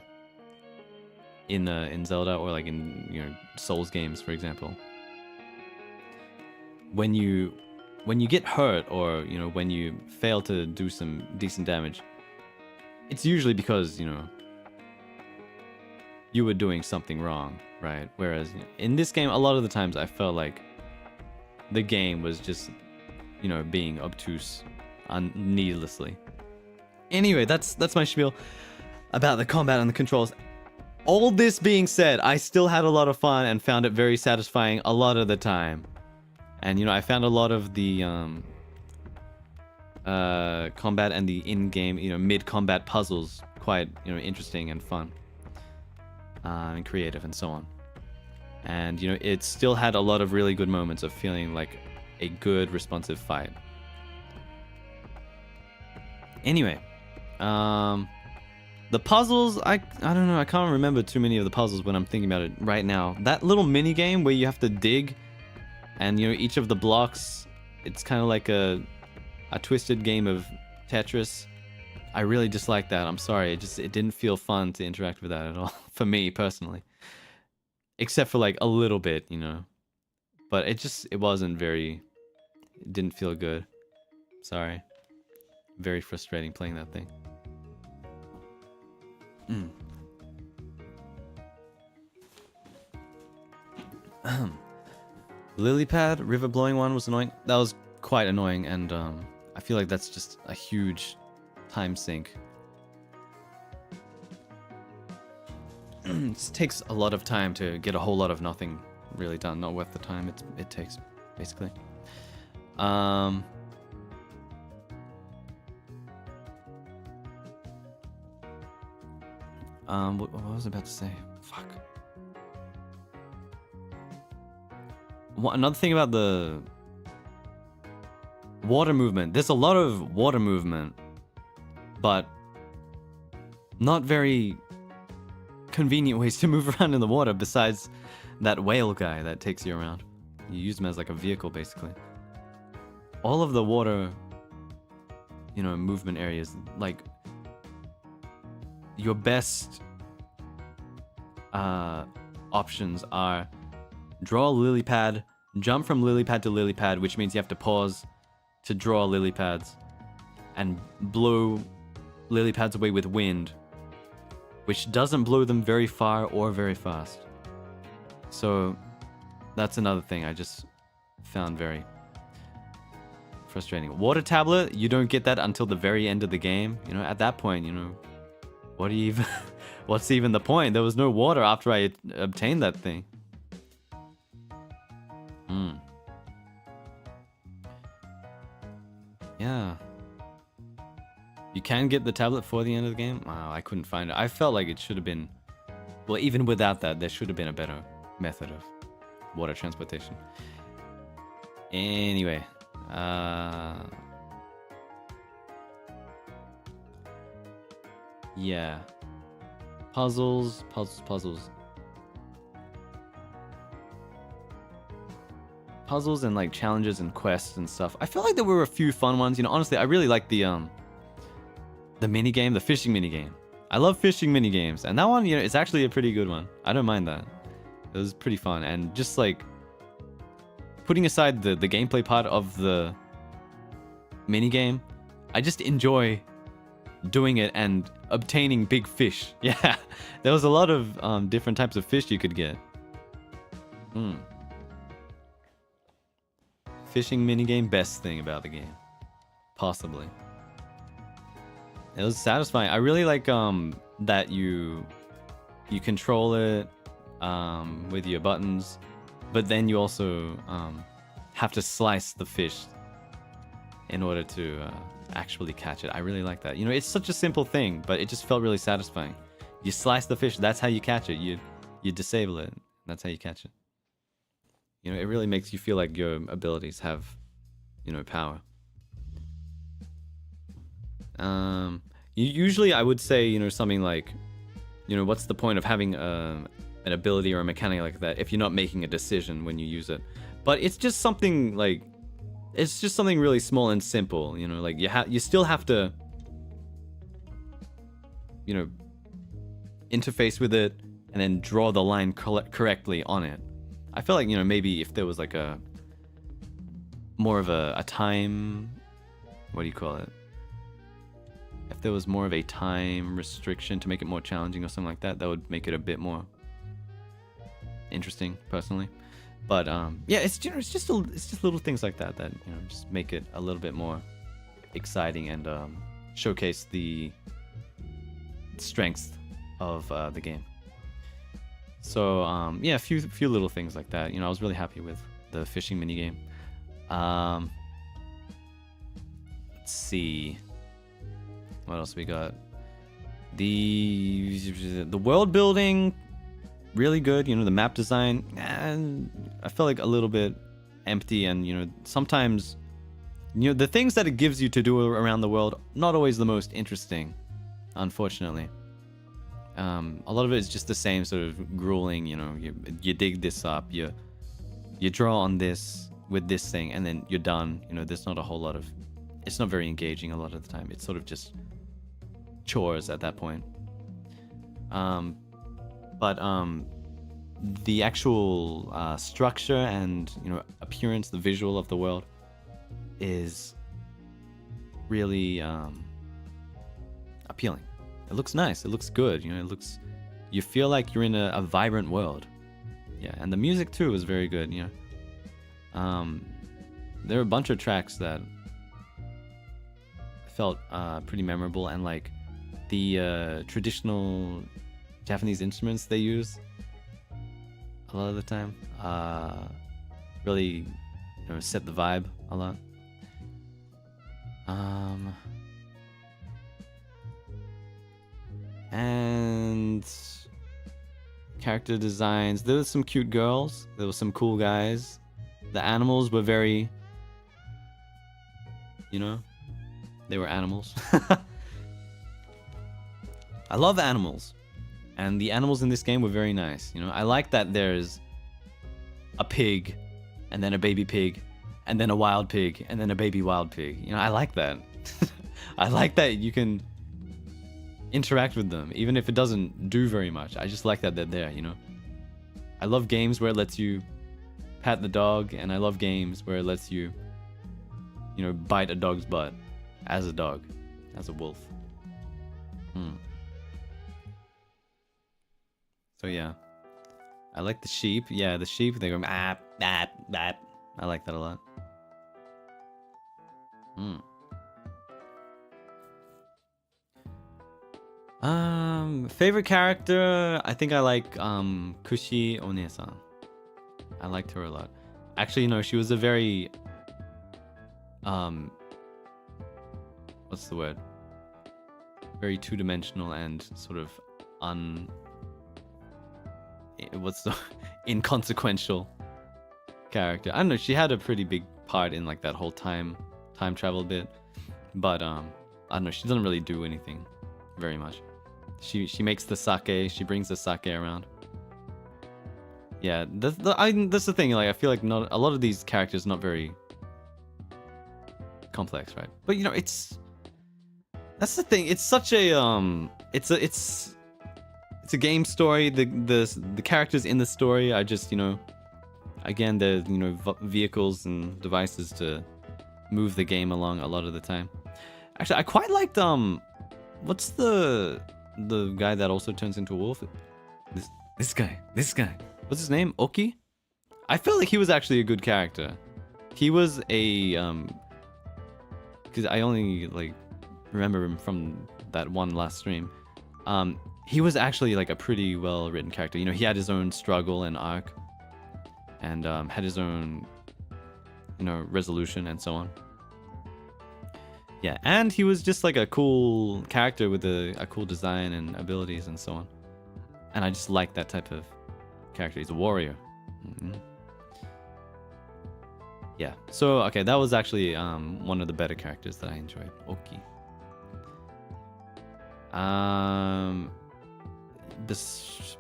in Zelda or like in, you know, Souls games, for example, when you get hurt or, you know, when you fail to do some decent damage, it's usually because, you know, you were doing something wrong, right? Whereas in this game, a lot of the times I felt like the game was just, you know, being obtuse needlessly. Anyway, that's my spiel about the combat and the controls. All this being said, I still had a lot of fun and found it very satisfying a lot of the time. And, you know, I found a lot of the combat and the in-game, you know, mid-combat puzzles quite, you know, interesting and fun. And creative and so on. And, you know, it still had a lot of really good moments of feeling like a good, responsive fight. Anyway, the puzzles, I don't know, I can't remember too many of the puzzles when I'm thinking about it right now. That little mini game where you have to dig, and, you know, each of the blocks, it's kind of like a twisted game of Tetris. I really dislike that. I'm sorry. It didn't feel fun to interact with that at all for me personally, except for like a little bit, you know. But it wasn't very. It didn't feel good. Sorry. Very frustrating playing that thing.
Lily pad river blowing one was annoying. That was quite annoying, and I feel like that's just a huge time sink. It takes a lot of time to get a whole lot of nothing really done. Not worth the time it takes, basically. What was I about to say? Fuck. Another thing about the water movement. There's a lot of water movement, but not very convenient ways to move around in the water besides that whale guy that takes you around. You use him as like a vehicle, basically. All of the water, you know, movement areas, like your best options are draw a lily pad, jump from lily pad to lily pad, which means you have to pause to draw lily pads, and blow lily pads away with wind, which doesn't blow them very far or very fast. So that's another thing I just found very frustrating. Water tablet, you don't get that until the very end of the game. You know, at that point, you know, what do you even what's even the point? There was no water after I obtained that thing. Yeah. You can get the tablet for the end of the game? Wow, I couldn't find it. I felt like it should have been... Well, even without that, there should have been a better method of water transportation. Anyway. Yeah. Puzzles. Puzzles and like challenges and quests and stuff. I feel like there were a few fun ones. You know, honestly, I really like the mini game, the fishing mini game. I love fishing mini games, and that one, you know, it's actually a pretty good one. I don't mind that. It was pretty fun, and just like putting aside the gameplay part of the mini game, I just enjoy doing it and obtaining big fish. Yeah, there was a lot of different types of fish you could get. Fishing minigame, best thing about the game. Possibly. It was satisfying. I really like that you control it with your buttons, but then you also have to slice the fish in order to actually catch it. I really like that. You know, it's such a simple thing, but it just felt really satisfying. You slice the fish, that's how you catch it. You disable it, that's how you catch it. You know, it really makes you feel like your abilities have, you know, power. Usually I would say, you know, something like, you know, what's the point of having an ability or a mechanic like that if you're not making a decision when you use it? But it's just something like, it's just something really small and simple, you know, like you still have to, you know, interface with it and then draw the line correctly on it. I feel like, you know, maybe if there was like a more of a time, what do you call it? If there was more of a time restriction to make it more challenging or something like that, that would make it a bit more interesting, personally. But yeah, it's, you know, it's just little things like that that, you know, just make it a little bit more exciting and showcase the strengths of the game. So yeah, a few little things like that. You know, I was really happy with the fishing minigame. Let's see. What else we got? The world building, really good. You know, the map design, I felt like a little bit empty, and you know, sometimes, you know, the things that it gives you to do around the world, not always the most interesting, unfortunately. A lot of it is just the same sort of grueling, you know, you dig this up, you draw on this with this thing, and then you're done. You know, there's not a whole lot of, it's not very engaging a lot of the time. It's sort of just chores at that point. But the actual structure and, you know, appearance, the visual of the world is really appealing. It looks nice. It looks good. You know, it looks, you feel like you're in a vibrant world. Yeah, and the music too is very good. You know, There are a bunch of tracks that felt pretty memorable, and like the traditional Japanese instruments they use a lot of the time really, set the vibe a lot. And character designs, there were some cute girls, there were some cool guys. The animals were very, they were animals. I love animals, and the animals in this game were very nice. I like that there's a pig, and then a baby pig, and then a wild pig, and then a baby wild pig. I like that. I like that you can interact with them, even if it doesn't do very much. I just like that they're there, I love games where it lets you pat the dog, and I love games where it lets you, bite a dog's butt as a dog, as a wolf. So yeah, I like the sheep. Yeah, the sheep, they go ah, bap, bap. I like that a lot. Favorite character, I think I like Kushi One-san. I liked her a lot. Actually, no, she was a very what's the word? Very two-dimensional and sort of inconsequential character. I don't know, she had a pretty big part in like that whole time travel bit, but I don't know, she doesn't really do anything very much. She makes the sake, she brings the sake around. Yeah, that's the thing, like I feel like not a lot of these characters not very complex, right? But that's the thing, it's such a it's a game story. The characters in the story are just, again, they're, vehicles and devices to move the game along a lot of the time. Actually, I quite liked what's the guy that also turns into a wolf? This guy. What's his name? Oki? I felt like he was actually a good character. He was a because I only like remember him from that one last stream. He was actually like a pretty well written character. He had his own struggle and arc, and had his own, resolution and so on. Yeah, and he was just like a cool character with a cool design and abilities and so on. And I just like that type of character. He's a warrior. Yeah, so okay, that was actually one of the better characters that I enjoyed. Oki.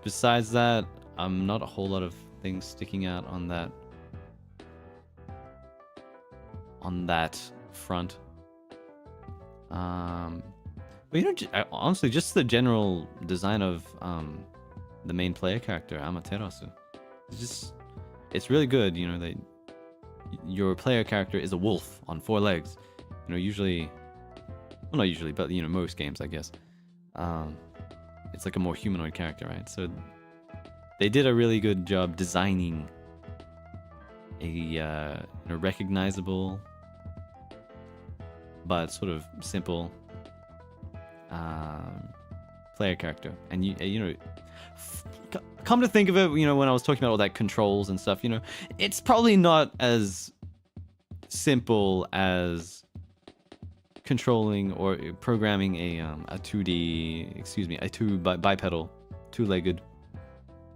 Besides that, not a whole lot of things sticking out on that front. But honestly, just the general design of the main player character, Amaterasu, it's really good. That your player character is a wolf on 4 legs. Usually, well, not usually, but most games, I guess. It's like a more humanoid character, right? So they did a really good job designing a recognizable but sort of simple player character. And come to think of it, when I was talking about all that controls and stuff, it's probably not as simple as controlling or programming a 2D, bipedal, 2-legged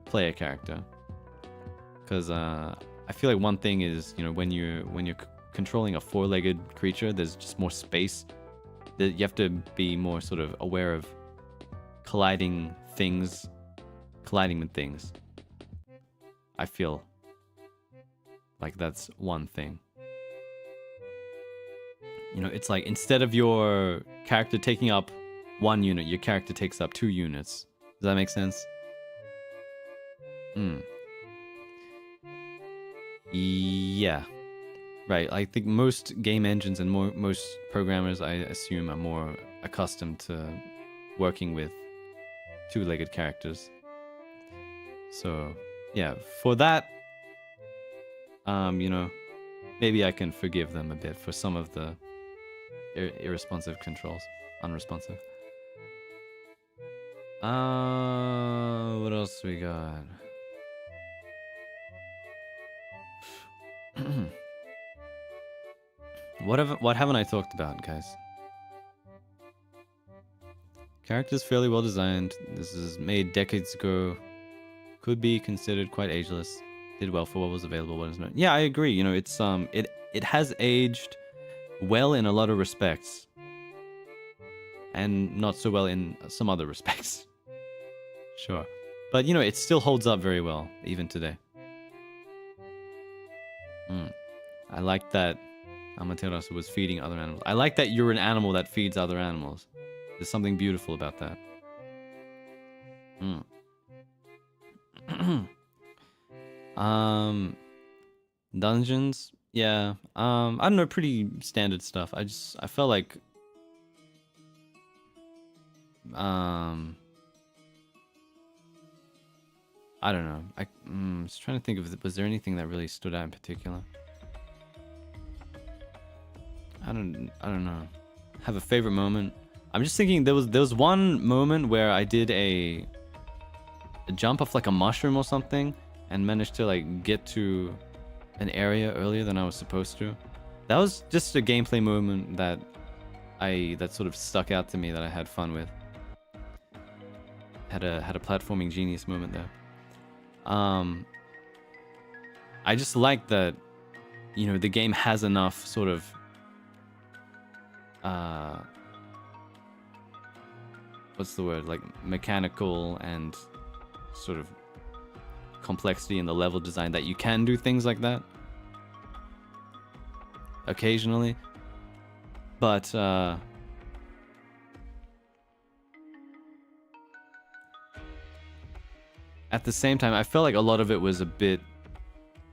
player character. Because I feel like one thing is, when you're controlling a 4-legged creature, there's just more space. You have to be more sort of aware of colliding with things. I feel like that's one thing. It's like instead of your character taking up 1 unit, your character takes up 2 units. Does that make sense? Yeah. Right. I think most game engines and most programmers, I assume, are more accustomed to working with 2-legged characters. So, yeah, for that, maybe I can forgive them a bit for some of the irresponsive controls. Unresponsive. What else we got? What haven't I talked about, guys? Characters fairly well designed. This is made decades ago. Could be considered quite ageless. Did well for what was available. What is not. Yeah, I agree. You know, it's it has aged well in a lot of respects, and not so well in some other respects. Sure, but you know, it still holds up very well even today. I like that Amaterasu was feeding other animals. I like that you're an animal that feeds other animals. There's something beautiful about that. Dungeons, yeah. I don't know, pretty standard stuff. I felt like I don't know. I was trying to think of, was there anything that really stood out in particular? I don't know. Have a favorite moment. I'm just thinking there was one moment where I did a jump off like a mushroom or something and managed to like get to an area earlier than I was supposed to. That was just a gameplay moment that sort of stuck out to me that I had fun with. Had a platforming genius moment there. I just like that, you know, the game has enough sort of what's the word, like mechanical and sort of complexity in the level design that you can do things like that occasionally, but at the same time I felt like a lot of it was a bit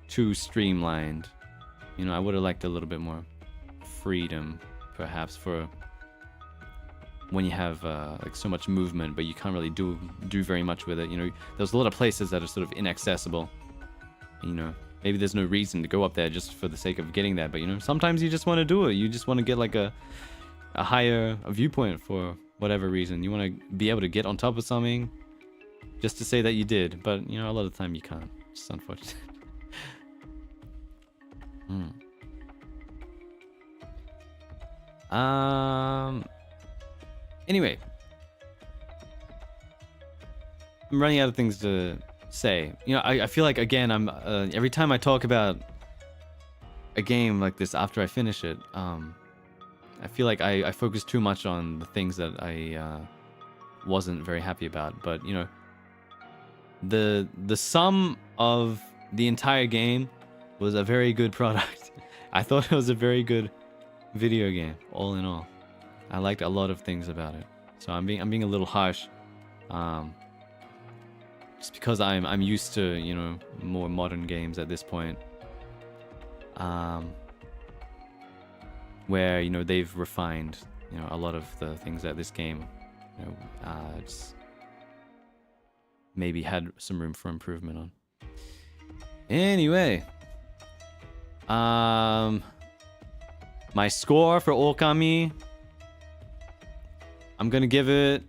too streamlined. You know, I would have liked a little bit more freedom perhaps for when you have like so much movement, but you can't really do very much with it. You know, there's a lot of places that are sort of inaccessible. You know, maybe there's no reason to go up there just for the sake of getting there, but you know, sometimes you just want to do it. You just want to get like a higher viewpoint for whatever reason. You want to be able to get on top of something just to say that you did, but you know, a lot of the time you can't. It's unfortunate. Anyway, I'm running out of things to say. You know, I feel like, again, I'm every time I talk about a game like this after I finish it, I feel like I focus too much on the things that I wasn't very happy about. But you know, the sum of the entire game was a very good product. I thought it was a very good video game, all in all. I liked a lot of things about it, so I'm being a little harsh, just because I'm used to, you know, more modern games at this point, where, you know, they've refined, you know, a lot of the things that this game, you know, just maybe had some room for improvement on. Anyway, my score for OKAMI, I'm gonna give it,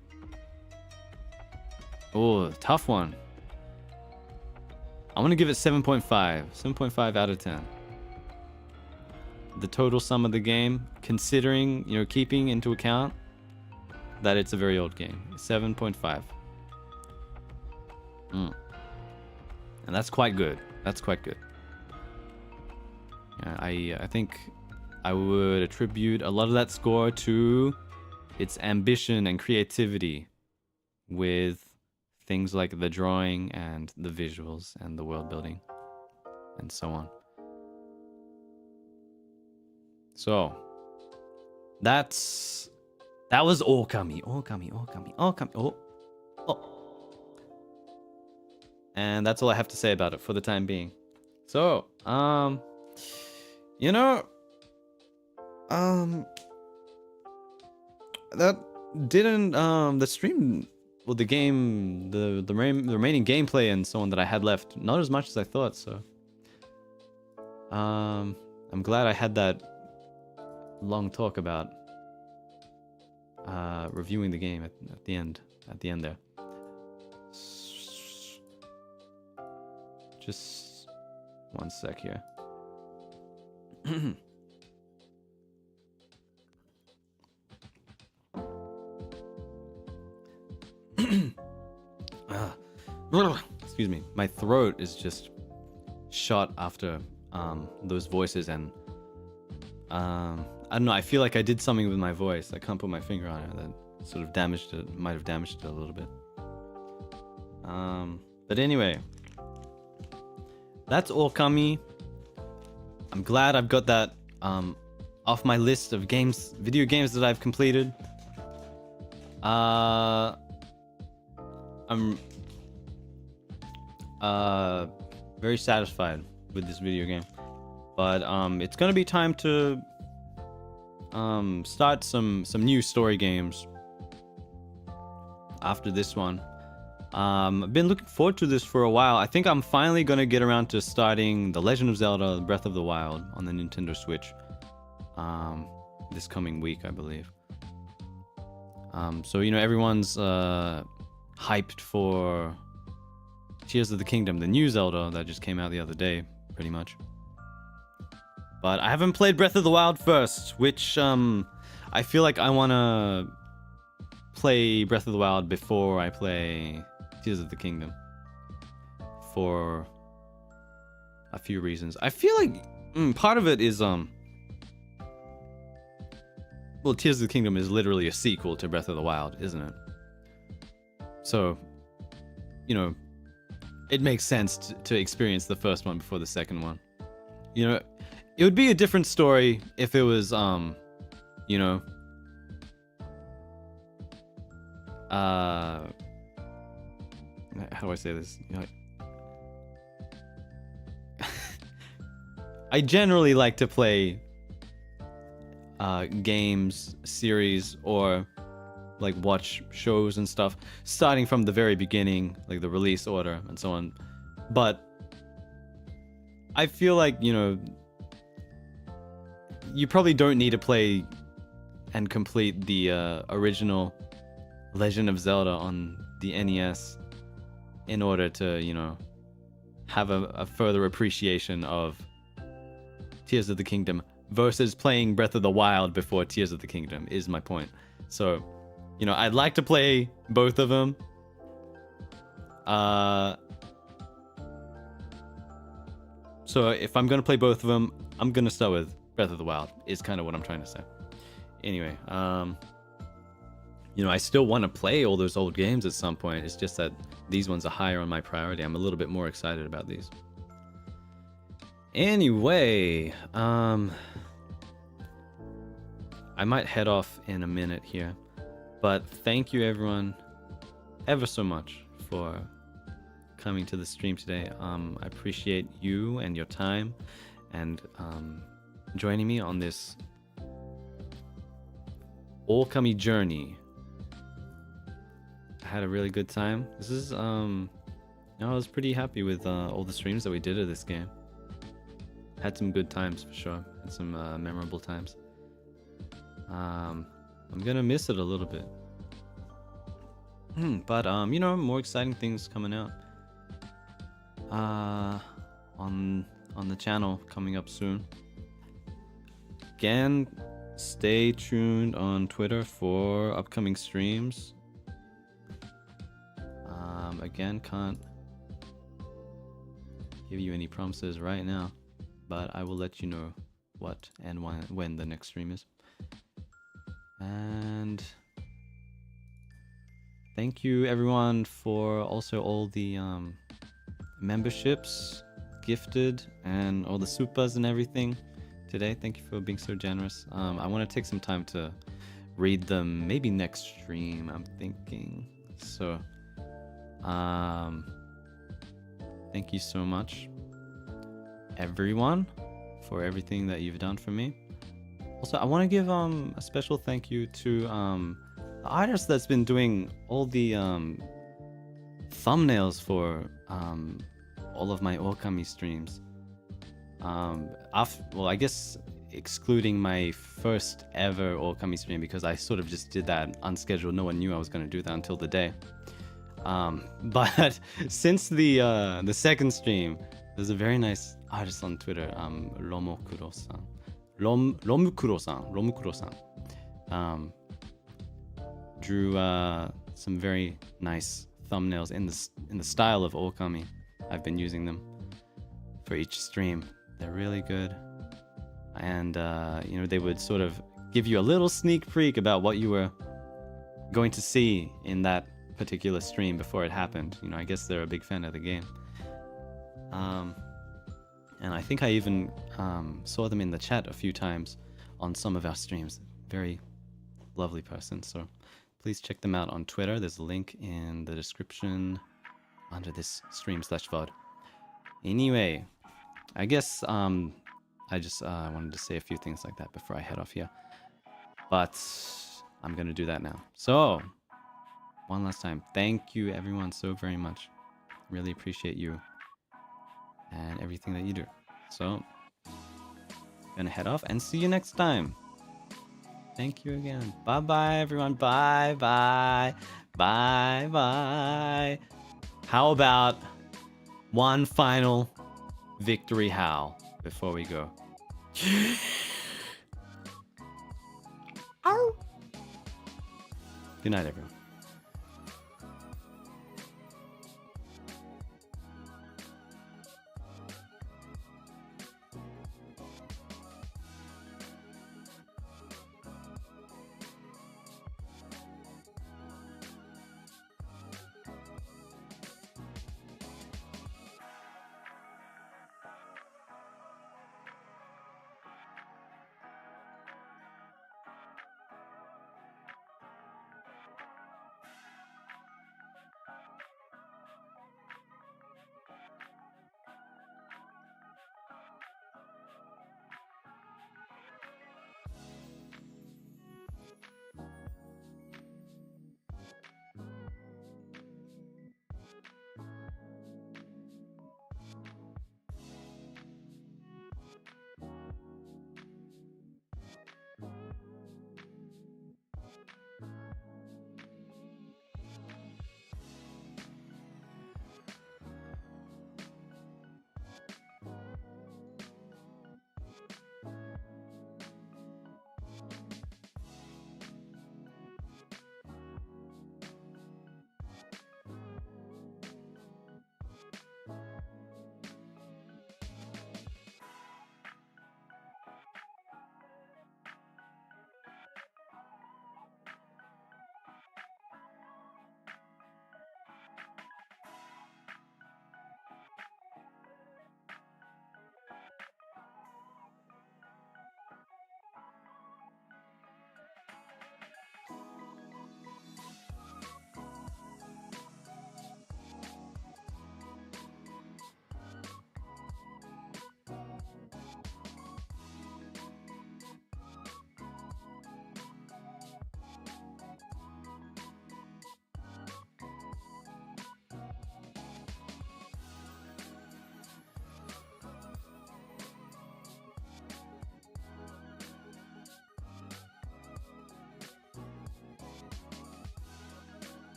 oh, tough one. I'm gonna give it 7.5. 7.5 out of 10. The total sum of the game, considering, you know, keeping into account that it's a very old game. 7.5. And that's quite good. That's quite good. Yeah, I think I would attribute a lot of that score to its ambition and creativity with things like the drawing and the visuals and the world building and so on. So that was OKAMI. And that's all I have to say about it for the time being. So, you know, that didn't the stream, well, the game, the remaining gameplay and so on that I had left, not as much as I thought. So I'm I'm glad I had that long talk about reviewing the game at the end there. Just one sec here. Excuse me, my throat is just shot after those voices, and I don't know, I feel like I did something with my voice. I can't put my finger on it. That sort of damaged it, might have damaged it a little bit. But anyway, that's OKAMI. I'm glad I've got that off my list of games, video games that I've completed. I'm very satisfied with this video game, but it's gonna be time to start some new story games after this one. I've been looking forward to this for a while. I think I'm finally gonna get around to starting The Legend of Zelda Breath of the Wild on the Nintendo Switch this coming week, I believe. So, you know, everyone's hyped for Tears of the Kingdom, the new Zelda that just came out the other day, pretty much. But I haven't played Breath of the Wild first, which I feel like I want to play Breath of the Wild before I play Tears of the Kingdom, for a few reasons. I feel like part of it is well, Tears of the Kingdom is literally a sequel to Breath of the Wild, isn't it? So, you know, it makes sense to experience the first one before the second one. You know, it would be a different story if it was you know, how do I say this? You know, I generally like to play games, series, or like watch shows and stuff starting from the very beginning, like the release order and so on. But I feel like, you know, you probably don't need to play and complete the original Legend of Zelda on the NES in order to, you know, have a further appreciation of Tears of the Kingdom versus playing Breath of the Wild before Tears of the Kingdom, is my point. So, you know, I'd like to play both of them. So if I'm gonna play both of them, I'm gonna start with Breath of the Wild, is kind of what I'm trying to say. Anyway, you know, I still want to play all those old games at some point. It's just that these ones are higher on my priority. I'm a little bit more excited about these. Anyway, I might head off in a minute here, but thank you everyone ever so much for coming to the stream today. I appreciate you and your time and joining me on this OKAMI journey. I had a really good time. This is I was pretty happy with all the streams that we did of this game. Had some good times for sure, and some memorable times. I'm gonna miss it a little bit, but you know, more exciting things coming out on the channel coming up soon. Again, stay tuned on Twitter for upcoming streams. Again, can't give you any promises right now, but I will let you know what and when the next stream is. And thank you everyone for also all the memberships gifted and all the supas and everything today. Thank you for being so generous. I want to take some time to read them, maybe next stream, I'm thinking. So thank you so much everyone for everything that you've done for me. Also, I want to give a special thank you to the artist that's been doing all the thumbnails for all of my OKAMI streams. Well, I guess excluding my first ever OKAMI stream, because I sort of just did that unscheduled. No one knew I was going to do that until the day. But since the second stream, there's a very nice artist on Twitter, Romokuro-san. Romukuro-san drew some very nice thumbnails in the style of OKAMI. I've been using them for each stream. They're really good, and you know, they would sort of give you a little sneak peek about what you were going to see in that particular stream before it happened. You know, I guess they're a big fan of the game. And I think I even saw them in the chat a few times on some of our streams. Very lovely person. So please check them out on Twitter. There's a link in the description under this stream/VOD. Anyway, I guess I just wanted to say a few things like that before I head off here. But I'm going to do that now. So, one last time, thank you everyone so very much. Really appreciate you and everything that you do. So, gonna head off and see you next time. Thank you again. Bye bye everyone. Bye bye. Bye bye. How about one final victory howl before we go? Good night everyone.